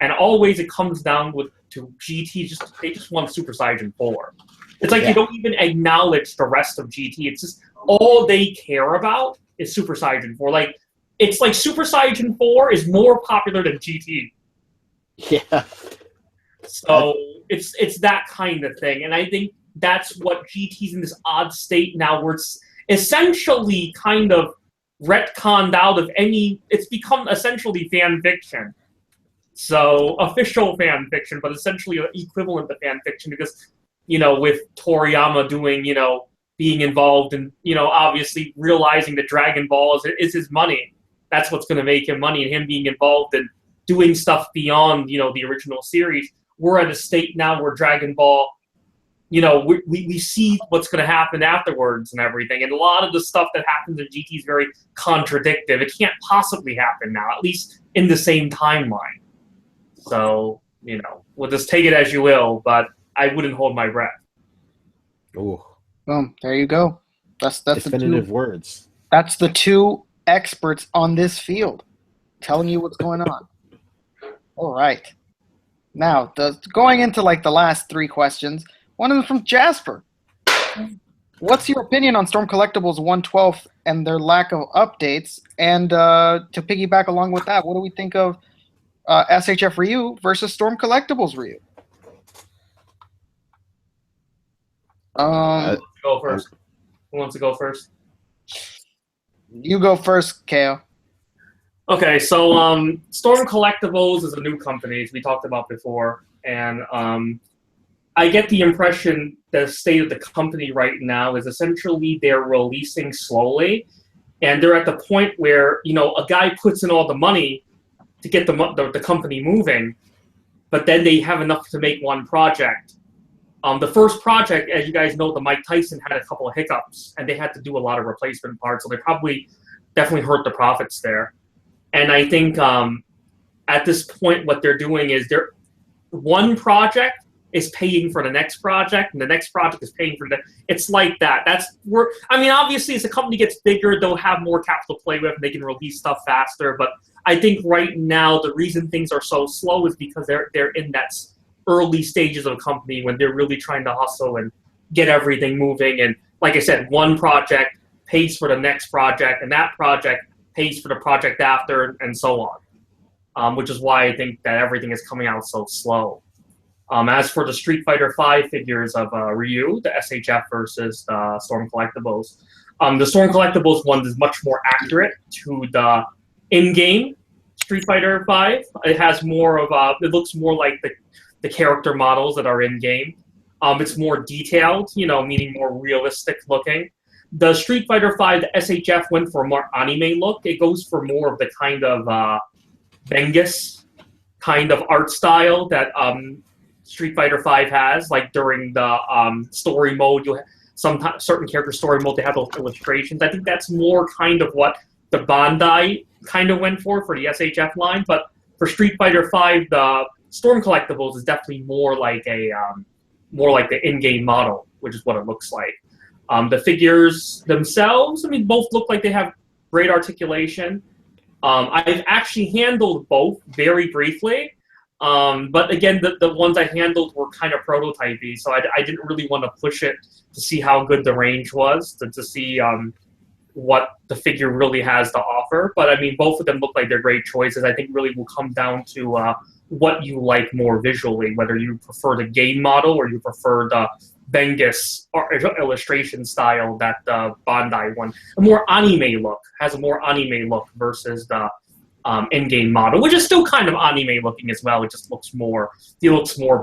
And always it comes down to GT, they just want Super Saiyan 4. It's like you don't even acknowledge the rest of GT. It's just all they care about is Super Saiyan 4. It's like Super Saiyan 4 is more popular than GT. Yeah. So it's that kind of thing. And I think that's what GT's in this odd state now where it's essentially kind of retconned out of it's become essentially fan fiction. So official fan fiction, but essentially equivalent to fan fiction because with Toriyama doing, being involved in, obviously realizing that Dragon Ball is his money. That's what's going to make him money, and him being involved in doing stuff beyond, the original series. We're at a state now where Dragon Ball, we see what's going to happen afterwards and everything. And a lot of the stuff that happens in GT is very contradictive. It can't possibly happen now, at least in the same timeline. So, we'll just take it as you will, but I wouldn't hold my breath. Oh, Boom. There you go. That's definitive words. That's the two experts on this field telling you what's going on. All right. Now, going into the last three questions, one of them from Jasper. What's your opinion on Storm Collectibles 1/12 and their lack of updates? And to piggyback along with that, what do we think of SHF Ryu versus Storm Collectibles Ryu? Go first. Who wants to go first? You go first, Keiyo. Okay, so Storm Collectibles is a new company, as we talked about before, and I get the impression the state of the company right now is essentially they're releasing slowly, and they're at the point where, a guy puts in all the money to get the company moving, but then they have enough to make one project. The first project, as you guys know, the Mike Tyson had a couple of hiccups, and they had to do a lot of replacement parts, so they definitely hurt the profits there. And I think at this point what they're doing is one project is paying for the next project, and the next project is paying for it's like that. Obviously, as the company gets bigger, they'll have more capital to play with, and they can release stuff faster. But I think right now the reason things are so slow is because they're in that early stages of a company when they're really trying to hustle and get everything moving. And like I said, one project pays for the next project, and that project pays for the project after, and so on. Which is why I think that everything is coming out so slow. As for the Street Fighter V figures of Ryu, the SHF versus the Storm Collectibles, the Storm Collectibles one is much more accurate to the in-game Street Fighter V. It has more of it looks more like the character models that are in-game. It's more detailed, meaning more realistic looking. The Street Fighter V, the SHF went for a more anime look. It goes for more of the kind of Bengus kind of art style that Street Fighter V has. Like during the story mode, you have sometimes certain character story mode, they have those illustrations. I think that's more kind of what the Bandai kind of went for the SHF line. But for Street Fighter V, the Storm Collectibles is definitely more like the in-game model, which is what it looks like. The figures themselves, both look like they have great articulation. I've actually handled both very briefly, but again, the ones I handled were kind of prototypey, so I didn't really want to push it to see how good the range was, to see what the figure really has to offer. But both of them look like they're great choices. I think really will come down to what you like more visually, whether you prefer the game model or you prefer the Bengus illustration style that the Bandai one. Has a more anime look versus the in-game model, which is still kind of anime looking as well. It just looks more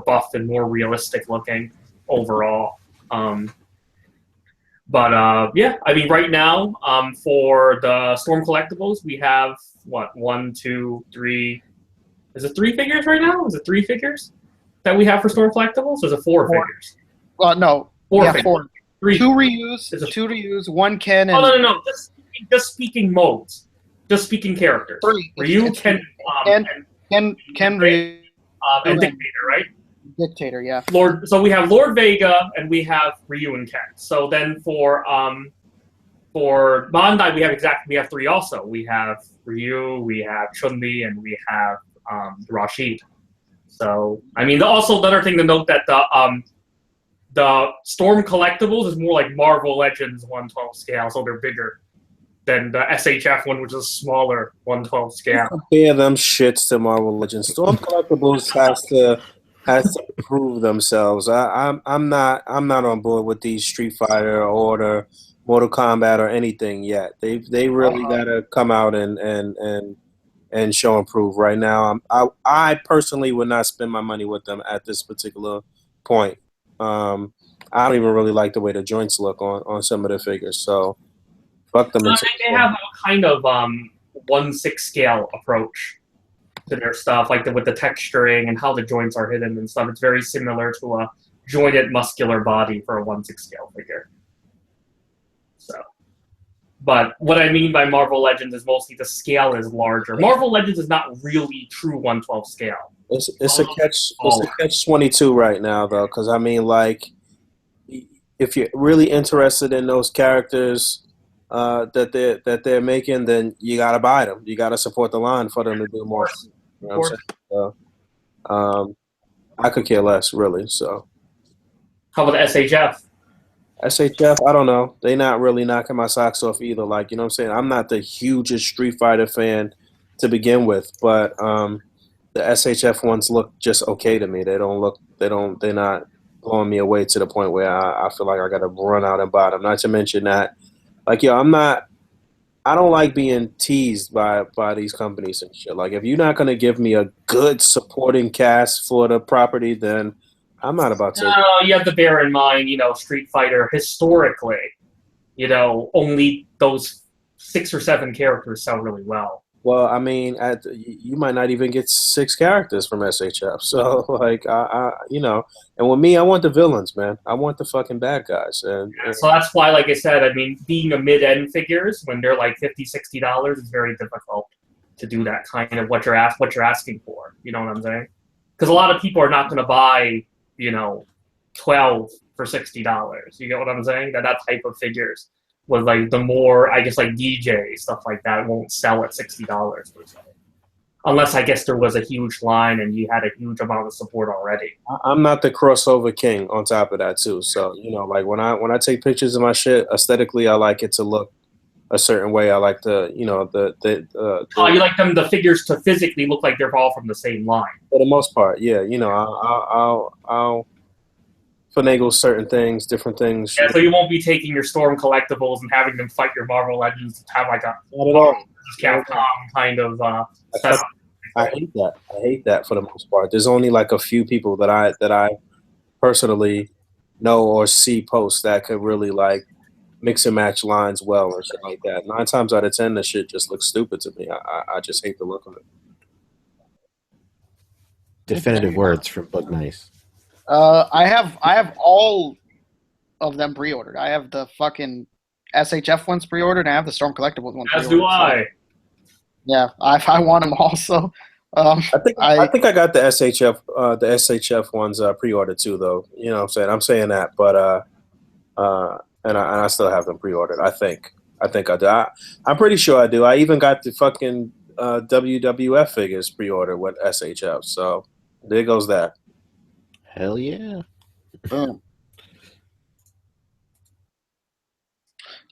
buffed and more realistic looking overall. Right now, for the Storm Collectibles, we have, 1, 2, 3... Is it 3 figures right now? Is it 3 figures that we have for Storm Collectibles? Or is it 4 figures? No. 4 yeah, figures. 4. 3. 2 Ryus, 1 Ken, and... Oh, no. Just speaking modes. Just speaking characters. 3. Ryu, Ken, Ken Ryu. And Dictator, right? Dictator, yeah. So we have Lord Vega, and we have Ryu and Ken. So then for Bandai, we have 3 also. We have Ryu, we have Chun-Li, and we have Rashid. So also the other thing to note that the Storm Collectibles is more like Marvel Legends 1/12 scale, so they're bigger than the SHF one, which is smaller 1/12 scale. Compare them shits to Marvel Legends. Storm Collectibles has to prove themselves. I'm not on board with these Street Fighter or the Mortal Kombat or anything yet. They really gotta come out and show and prove right now. I personally would not spend my money with them at this particular point. I don't even really like the way the joints look on some of the figures. So fuck them. They have a kind of 1/6 scale approach to their stuff, like with the texturing and how the joints are hidden and stuff. It's very similar to a jointed muscular body for a 1/6 scale figure. So, but what I mean by Marvel Legends is mostly the scale is larger. Marvel Legends is not really true 1/12 scale. It's a catch 22 right now though, because I mean, like, if you're really interested in those characters that they're making, then you gotta buy them. You gotta support the line for them to do more. You know what I'm saying? So, I could care less, really. So, how about the SHF? SHF, I don't know. They not really knocking my socks off either. Like, you know what I'm saying? I'm not the hugest Street Fighter fan to begin with, but the SHF ones look just okay to me. They're not blowing me away to the point where I feel like I got to run out and buy them. Not to mention that, like, yo, I don't like being teased by these companies and shit. Like, if you're not going to give me a good supporting cast for the property, then I'm not about to. No, you have to bear in mind, Street Fighter, historically, only those 6 or 7 characters sell really well. Well, I mean, you might not even get 6 characters from SHF. So, like, and with me, I want the villains, man. I want the fucking bad guys. And so that's why, like I said, I mean, being a mid-end figures, when they're like $50, $60, is very difficult to do that kind of what you're asking for. You know what I'm saying? Because a lot of people are not going to buy, 12 for $60. You get what I'm saying? That type of figures. With like the more, I guess, like DJ stuff like that won't sell at $60 per se, unless I guess there was a huge line and you had a huge amount of support already. I'm not the crossover king. On top of that too, so like when I take pictures of my shit, aesthetically, I like it to look a certain way. I like the you like the figures to physically look like they're all from the same line. For the most part, yeah. I'll finagle certain things, different things. Yeah, so you won't be taking your Storm collectibles and having them fight your Marvel Legends to have like a Capcom kind of setup. I hate that. I hate that for the most part. There's only like a few people that I personally know or see posts that could really like mix and match lines well and shit like that. 9 times out of 10, the shit just looks stupid to me. I just hate the look of it. Definitive words from Boog Nice. I have all of them pre-ordered. I have the fucking SHF ones pre-ordered, and I have the Storm Collectibles ones. As do I. Yeah, I want them also. I think I got the SHF ones pre-ordered too, though. You know what I'm saying? I'm saying that, but and I still have them pre-ordered. I think I do. I'm pretty sure I do. I even got the fucking WWF figures pre-ordered with SHF. So there goes that. Hell yeah. Boom.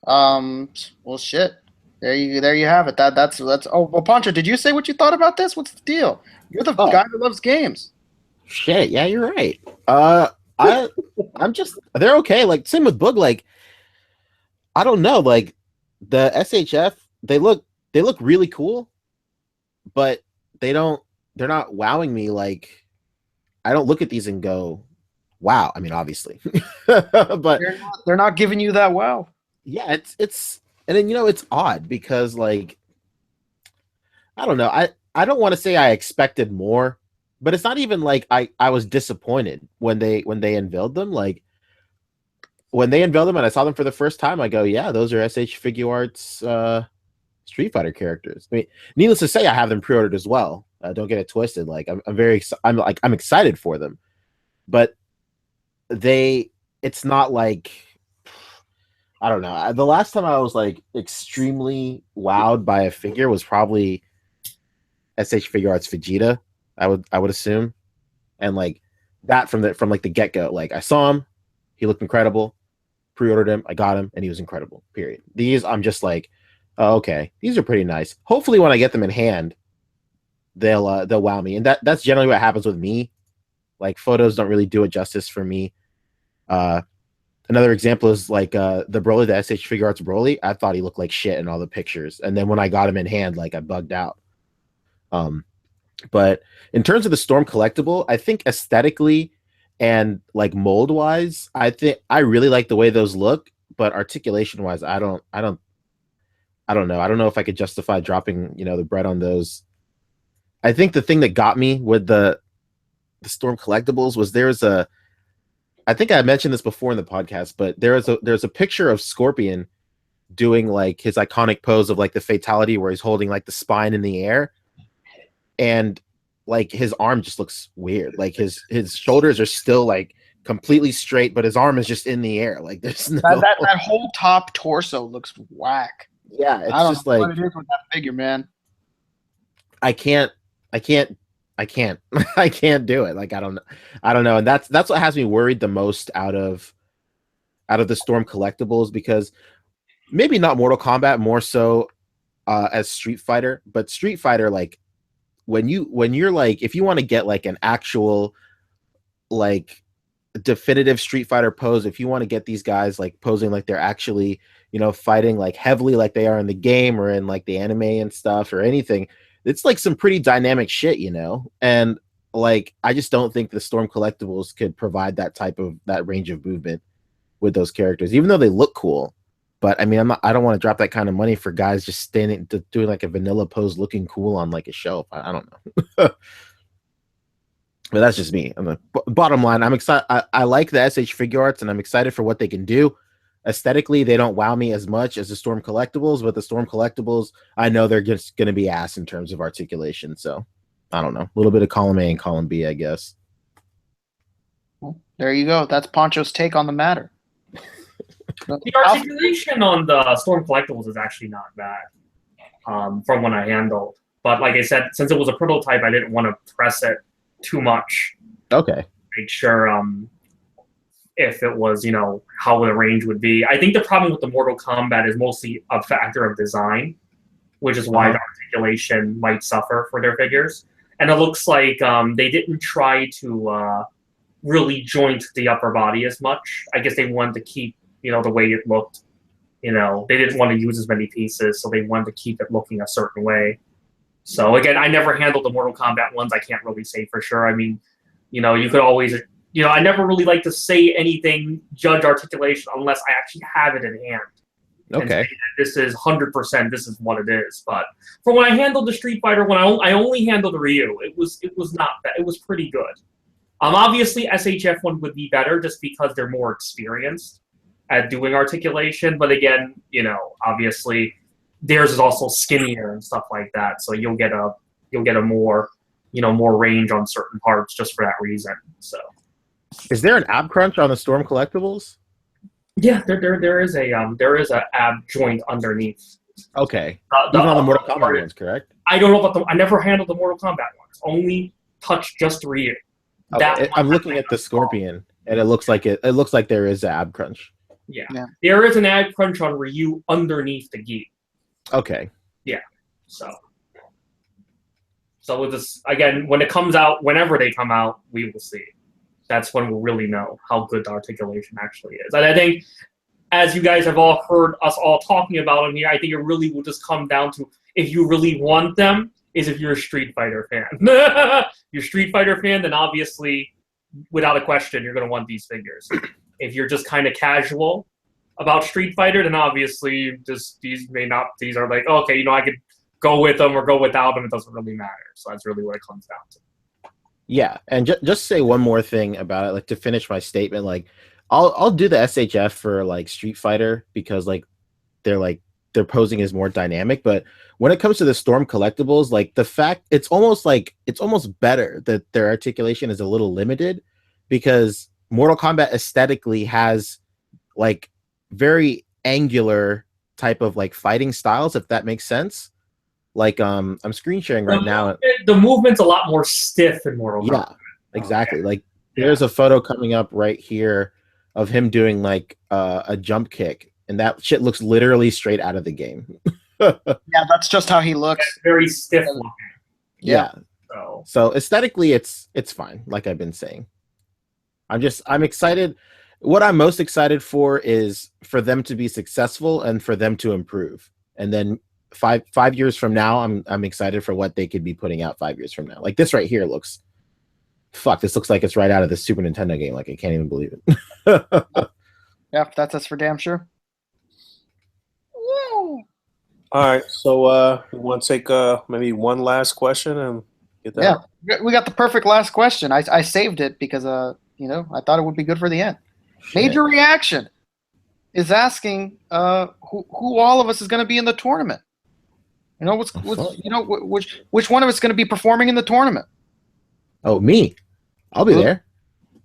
Well, shit. There you have it. That's. Oh, well, Pancho, did you say what you thought about this? What's the deal? You're the guy who loves games. Shit. Yeah, you're right. I'm just. They're okay. Like same with Boog. Like, I don't know. Like the SHF, they look really cool, but they're not wowing me. Like, I don't look at these and go, wow. I mean, obviously, but they're not giving you that wow. Yeah, it's and then it's odd because like I don't know. I don't want to say I expected more, but it's not even like I was disappointed when they unveiled them. Like when they unveiled them and I saw them for the first time, I go, yeah, those are SH Figure Arts Street Fighter characters. I mean, needless to say, I have them pre-ordered as well. Don't get it twisted. Like I'm excited for them, but it's not like, I don't know. The last time I was like extremely wowed by a figure was probably SH Figure Arts Vegeta. I would assume, and like that from like the get go. Like I saw him, he looked incredible. Pre-ordered him, I got him, and he was incredible. Period. These I'm just like, oh, okay, these are pretty nice. Hopefully, when I get them in hand, they'll wow me, and that's generally what happens with me. Like photos don't really do it justice for me. Another example is like the Broly, the SH Figure Arts Broly. I thought he looked like shit in all the pictures, and then when I got him in hand, like I bugged out. But in terms of the Storm collectible, I think aesthetically And like mold wise, I think I really like the way those look, but articulation wise, I don't know. I don't know if I could justify dropping, the bread on those. I think the thing that got me with the Storm collectibles was I think I mentioned this before in the podcast, but there's a picture of Scorpion doing like his iconic pose of like the fatality where he's holding like the spine in the air, and like his arm just looks weird. Like his shoulders are still like completely straight, but his arm is just in the air. Like there's no that whole top torso looks whack. Yeah, it's I don't just know like what it is with that figure, man. I can't I can't do it. Like I don't know. And that's what has me worried the most out of the Storm collectibles, because maybe not Mortal Kombat, more so as Street Fighter, but Street Fighter, like when you're like, if you want to get like an actual like definitive Street Fighter pose, if you want to get these guys like posing like they're actually, fighting like heavily like they are in the game or in like the anime and stuff or anything, it's like some pretty dynamic shit, and like I just don't think the Storm collectibles could provide that range of movement with those characters, even though they look cool. But I mean, I don't want to drop that kind of money for guys just doing like a vanilla pose looking cool on like a shelf. I don't know. But that's just me. Bottom line, I'm excited. I like the SH figure arts, and I'm excited for what they can do. Aesthetically, they don't wow me as much as the Storm collectibles, but the Storm collectibles, I know they're just going to be ass in terms of articulation. So I don't know. A little bit of column A and column B, I guess. Well, there you go. That's Pancho's take on the matter. The articulation on the Storm collectibles is actually not bad from when I handled. But like I said, since it was a prototype, I didn't want to press it too much. Okay. Make sure if it was, how the range would be. I think the problem with the Mortal Kombat is mostly a factor of design, which is why the articulation might suffer for their figures. And it looks like they didn't try to really joint the upper body as much. I guess they wanted to keep, the way it looked. They didn't want to use as many pieces, so they wanted to keep it looking a certain way. So again, I never handled the Mortal Kombat ones. I can't really say for sure. I mean, you could always, I never really like to say anything, judge articulation, unless I actually have it in hand. Okay. And say that this is 100%, this is what it is. But for when I handled the Street Fighter, when I only handled the Ryu, it was not bad. It was pretty good. Obviously, SHF one would be better just because they're more experienced at doing articulation. But again, obviously theirs is also skinnier and stuff like that. So you'll get a more, more range on certain parts just for that reason. So is there an ab crunch on the Storm collectibles? Yeah, there is a ab joint underneath. Okay. Even on the Mortal Kombat ones, correct? I don't know about I never handled the Mortal Kombat ones. Only touched just Ryu. Okay. I'm looking at the Scorpion, and it looks like there is an ab crunch. Yeah. There is an ab crunch on Ryu underneath the gi. Okay. Yeah. So with this, again, when it comes out, whenever they come out, we will see. That's when we'll really know how good the articulation actually is. And I think, as you guys have all heard us all talking about them here, I think it really will just come down to, if you really want them, is if you're a Street Fighter fan. You're a Street Fighter fan, then obviously, without a question, you're going to want these figures. If you're just kind of casual about Street Fighter, then obviously these are like, okay, I could go with them or go without them. It doesn't really matter. So that's really what it comes down to. Yeah, and just say one more thing about it, like to finish my statement. Like, I'll do the SHF for like Street Fighter because like their posing is more dynamic. But when it comes to the Storm collectibles, like the fact it's almost better that their articulation is a little limited, because Mortal Kombat aesthetically has like very angular type of like fighting styles, if that makes sense. Like I'm screen sharing right now. The movement's a lot more stiff in Mortal Kombat. Yeah, exactly. Like there's a photo coming up right here of him doing like a jump kick, and that shit looks literally straight out of the game. Yeah, that's just how he looks. Yeah, very stiff looking. Yeah. So aesthetically, it's fine. Like I've been saying, I'm excited. What I'm most excited for is for them to be successful and for them to improve, and then. 5 years from now, I'm excited for what they could be putting out 5 years from now. Like this right here looks fuck, this looks like it's right out of the Super Nintendo game. Like, I can't even believe it. Yeah, that's for damn sure. Woo! All right, so we want to take maybe one last question and get that. Yeah, we got the perfect last question. I saved it because I thought it would be good for the end. Shit. Major Reaction is asking who all of us is going to be in the tournament. Which one of us is going to be performing in the tournament? Oh, me. I'll be there.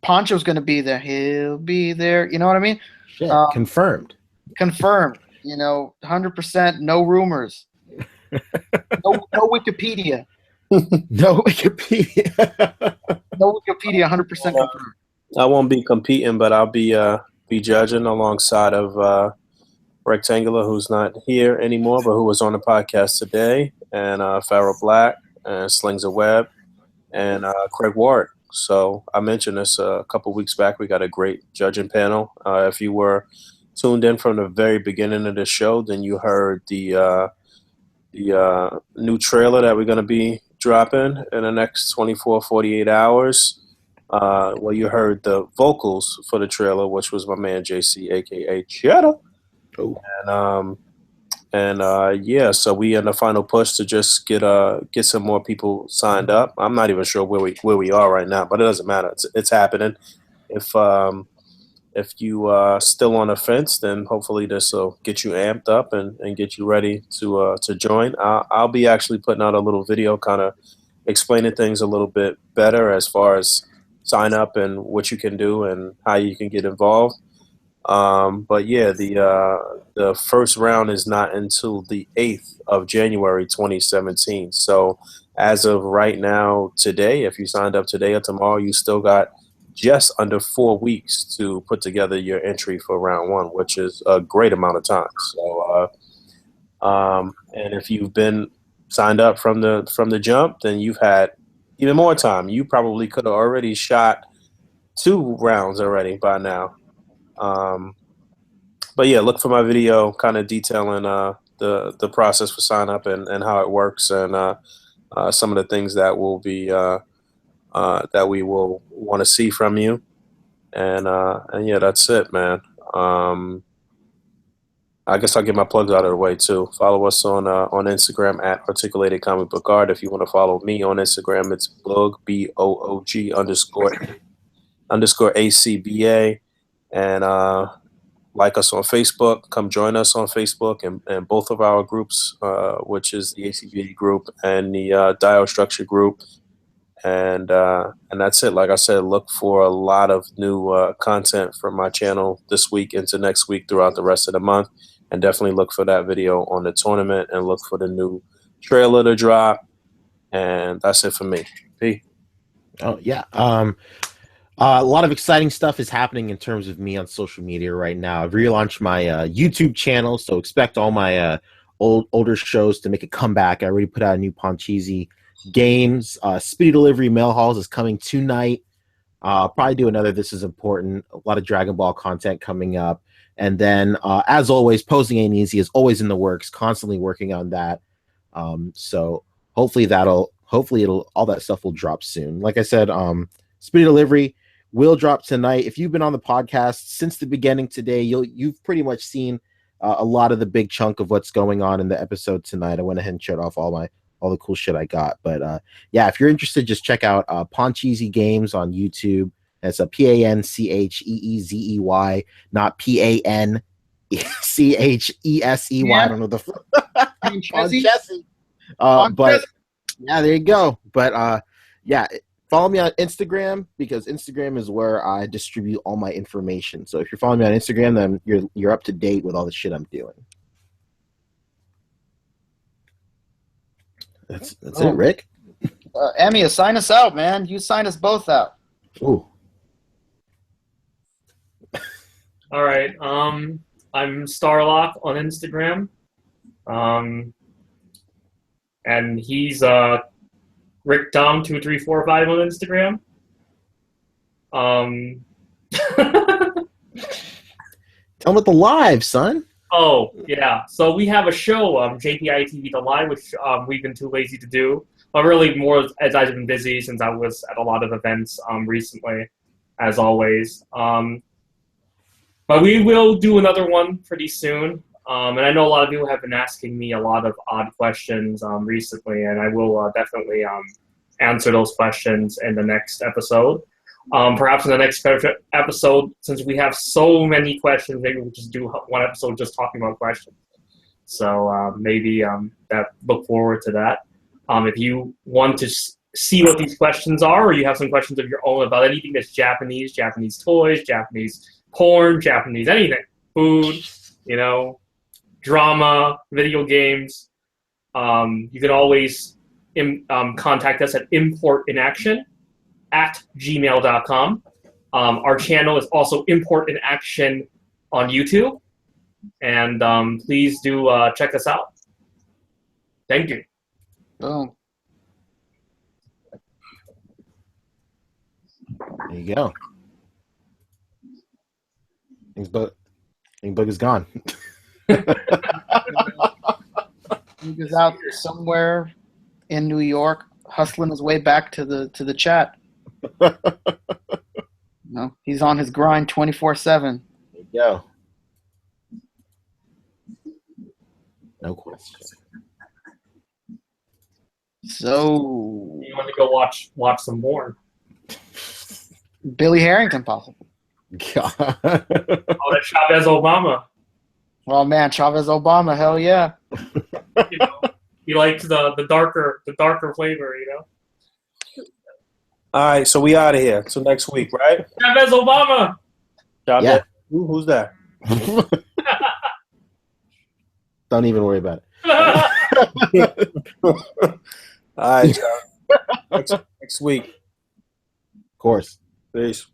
Pancho's going to be there. He'll be there. You know what I mean? Shit, confirmed. Confirmed. 100%. No rumors. No Wikipedia. No Wikipedia. No Wikipedia. 100% confirmed. I won't be competing, but I'll be judging alongside of Rectangular, who's not here anymore, but who was on the podcast today, and Pharaoh Black, and Slings a Web, and Craig Ward. So I mentioned this a couple weeks back. We got a great judging panel. If you were tuned in from the very beginning of the show, then you heard the new trailer that we're going to be dropping in the next 24, 48 hours. Well, you heard the vocals for the trailer, which was my man JC, aka Cheddar. Oh. And so we in the final push to just get some more people signed up. I'm not even sure where we are right now, but it doesn't matter. It's happening. If you are still on the fence, then hopefully this will get you amped up and get you ready to join. I'll be actually putting out a little video kind of explaining things a little bit better as far as sign up and what you can do and how you can get involved. But yeah, the first round is not until the 8th of January 2017. So as of right now, today, if you signed up today or tomorrow, you still got just under 4 weeks to put together your entry for round one, which is a great amount of time. So, and if you've been signed up from the jump, then you've had even more time. You probably could have already shot 2 rounds already by now. But yeah, look for my video kind of detailing the process for sign up and how it works and some of the things that will be that we will want to see from you. And yeah, that's it, man. I guess I'll get my plugs out of the way too. Follow us on Instagram at Articulated Comic Book Art. If you want to follow me on Instagram, it's Boog BOOG _ A.C.B.A. And like us on Facebook. Come join us on Facebook and both of our groups, which is the A.C.B.A group and the Dio Structure group. And that's it. Like I said, look for a lot of new content from my channel this week into next week throughout the rest of the month. And definitely look for that video on the tournament and look for the new trailer to drop. And that's it for me. P. Oh, yeah. A lot of exciting stuff is happening in terms of me on social media right now. I've relaunched my YouTube channel, so expect all my older shows to make a comeback. I already put out a new Poncheezy games. Speedy Delivery Mail Hauls is coming tonight. I'll probably do another This Is Important. A lot of Dragon Ball content coming up. And then, as always, Posing Ain't Easy is always in the works, constantly working on that. So hopefully all that stuff will drop soon. Like I said, Speedy Delivery will drop tonight. If you've been on the podcast since the beginning today, you've pretty much seen a lot of the big chunk of what's going on in the episode tonight. I went ahead and showed off all the cool shit I got. But yeah, if you're interested, just check out Poncheezy Games on YouTube. That's a Pancheezey, not Panchesey. I don't know the Poncheezy. But yeah, there you go. But yeah, follow me on Instagram because Instagram is where I distribute all my information. So if you're following me on Instagram, then you're up to date with all the shit I'm doing. That's it, Rick. Emiya, sign us out, man. You sign us both out. Ooh. All right. I'm Starlock on Instagram. And he's RickDom2345 on Instagram. Tell them about the live, son. Oh, yeah. So we have a show, JPI TV The Live, which we've been too lazy to do. But really more as I've been busy since I was at a lot of events recently, as always. But we will do another one pretty soon. And I know a lot of people have been asking me a lot of odd questions recently, and I will definitely answer those questions in the next episode. Perhaps in the next episode, since we have so many questions, maybe we'll just do one episode just talking about questions. So maybe look forward to that. If you want to see what these questions are, or you have some questions of your own about anything that's Japanese toys, Japanese porn, Japanese anything, food, drama, video games, you can always contact us at importinaction@gmail.com. Our channel is also Import in Action on YouTube. And please do check us out. Thank you. Boom. There you go. Boog is gone. He was out somewhere in New York, hustling his way back to the chat. No, he's on his grind 24/7. There you go. No question. So You want to go watch some more? Billy Harrington, possible. God. Oh, that's Chavez Obama. Oh man, Chavez Obama, hell yeah. He likes the darker flavor, All right, so we out of here. So next week, right? Chavez Obama. Yeah. Who's that? Don't even worry about it. All right, so next week. Of course. Peace.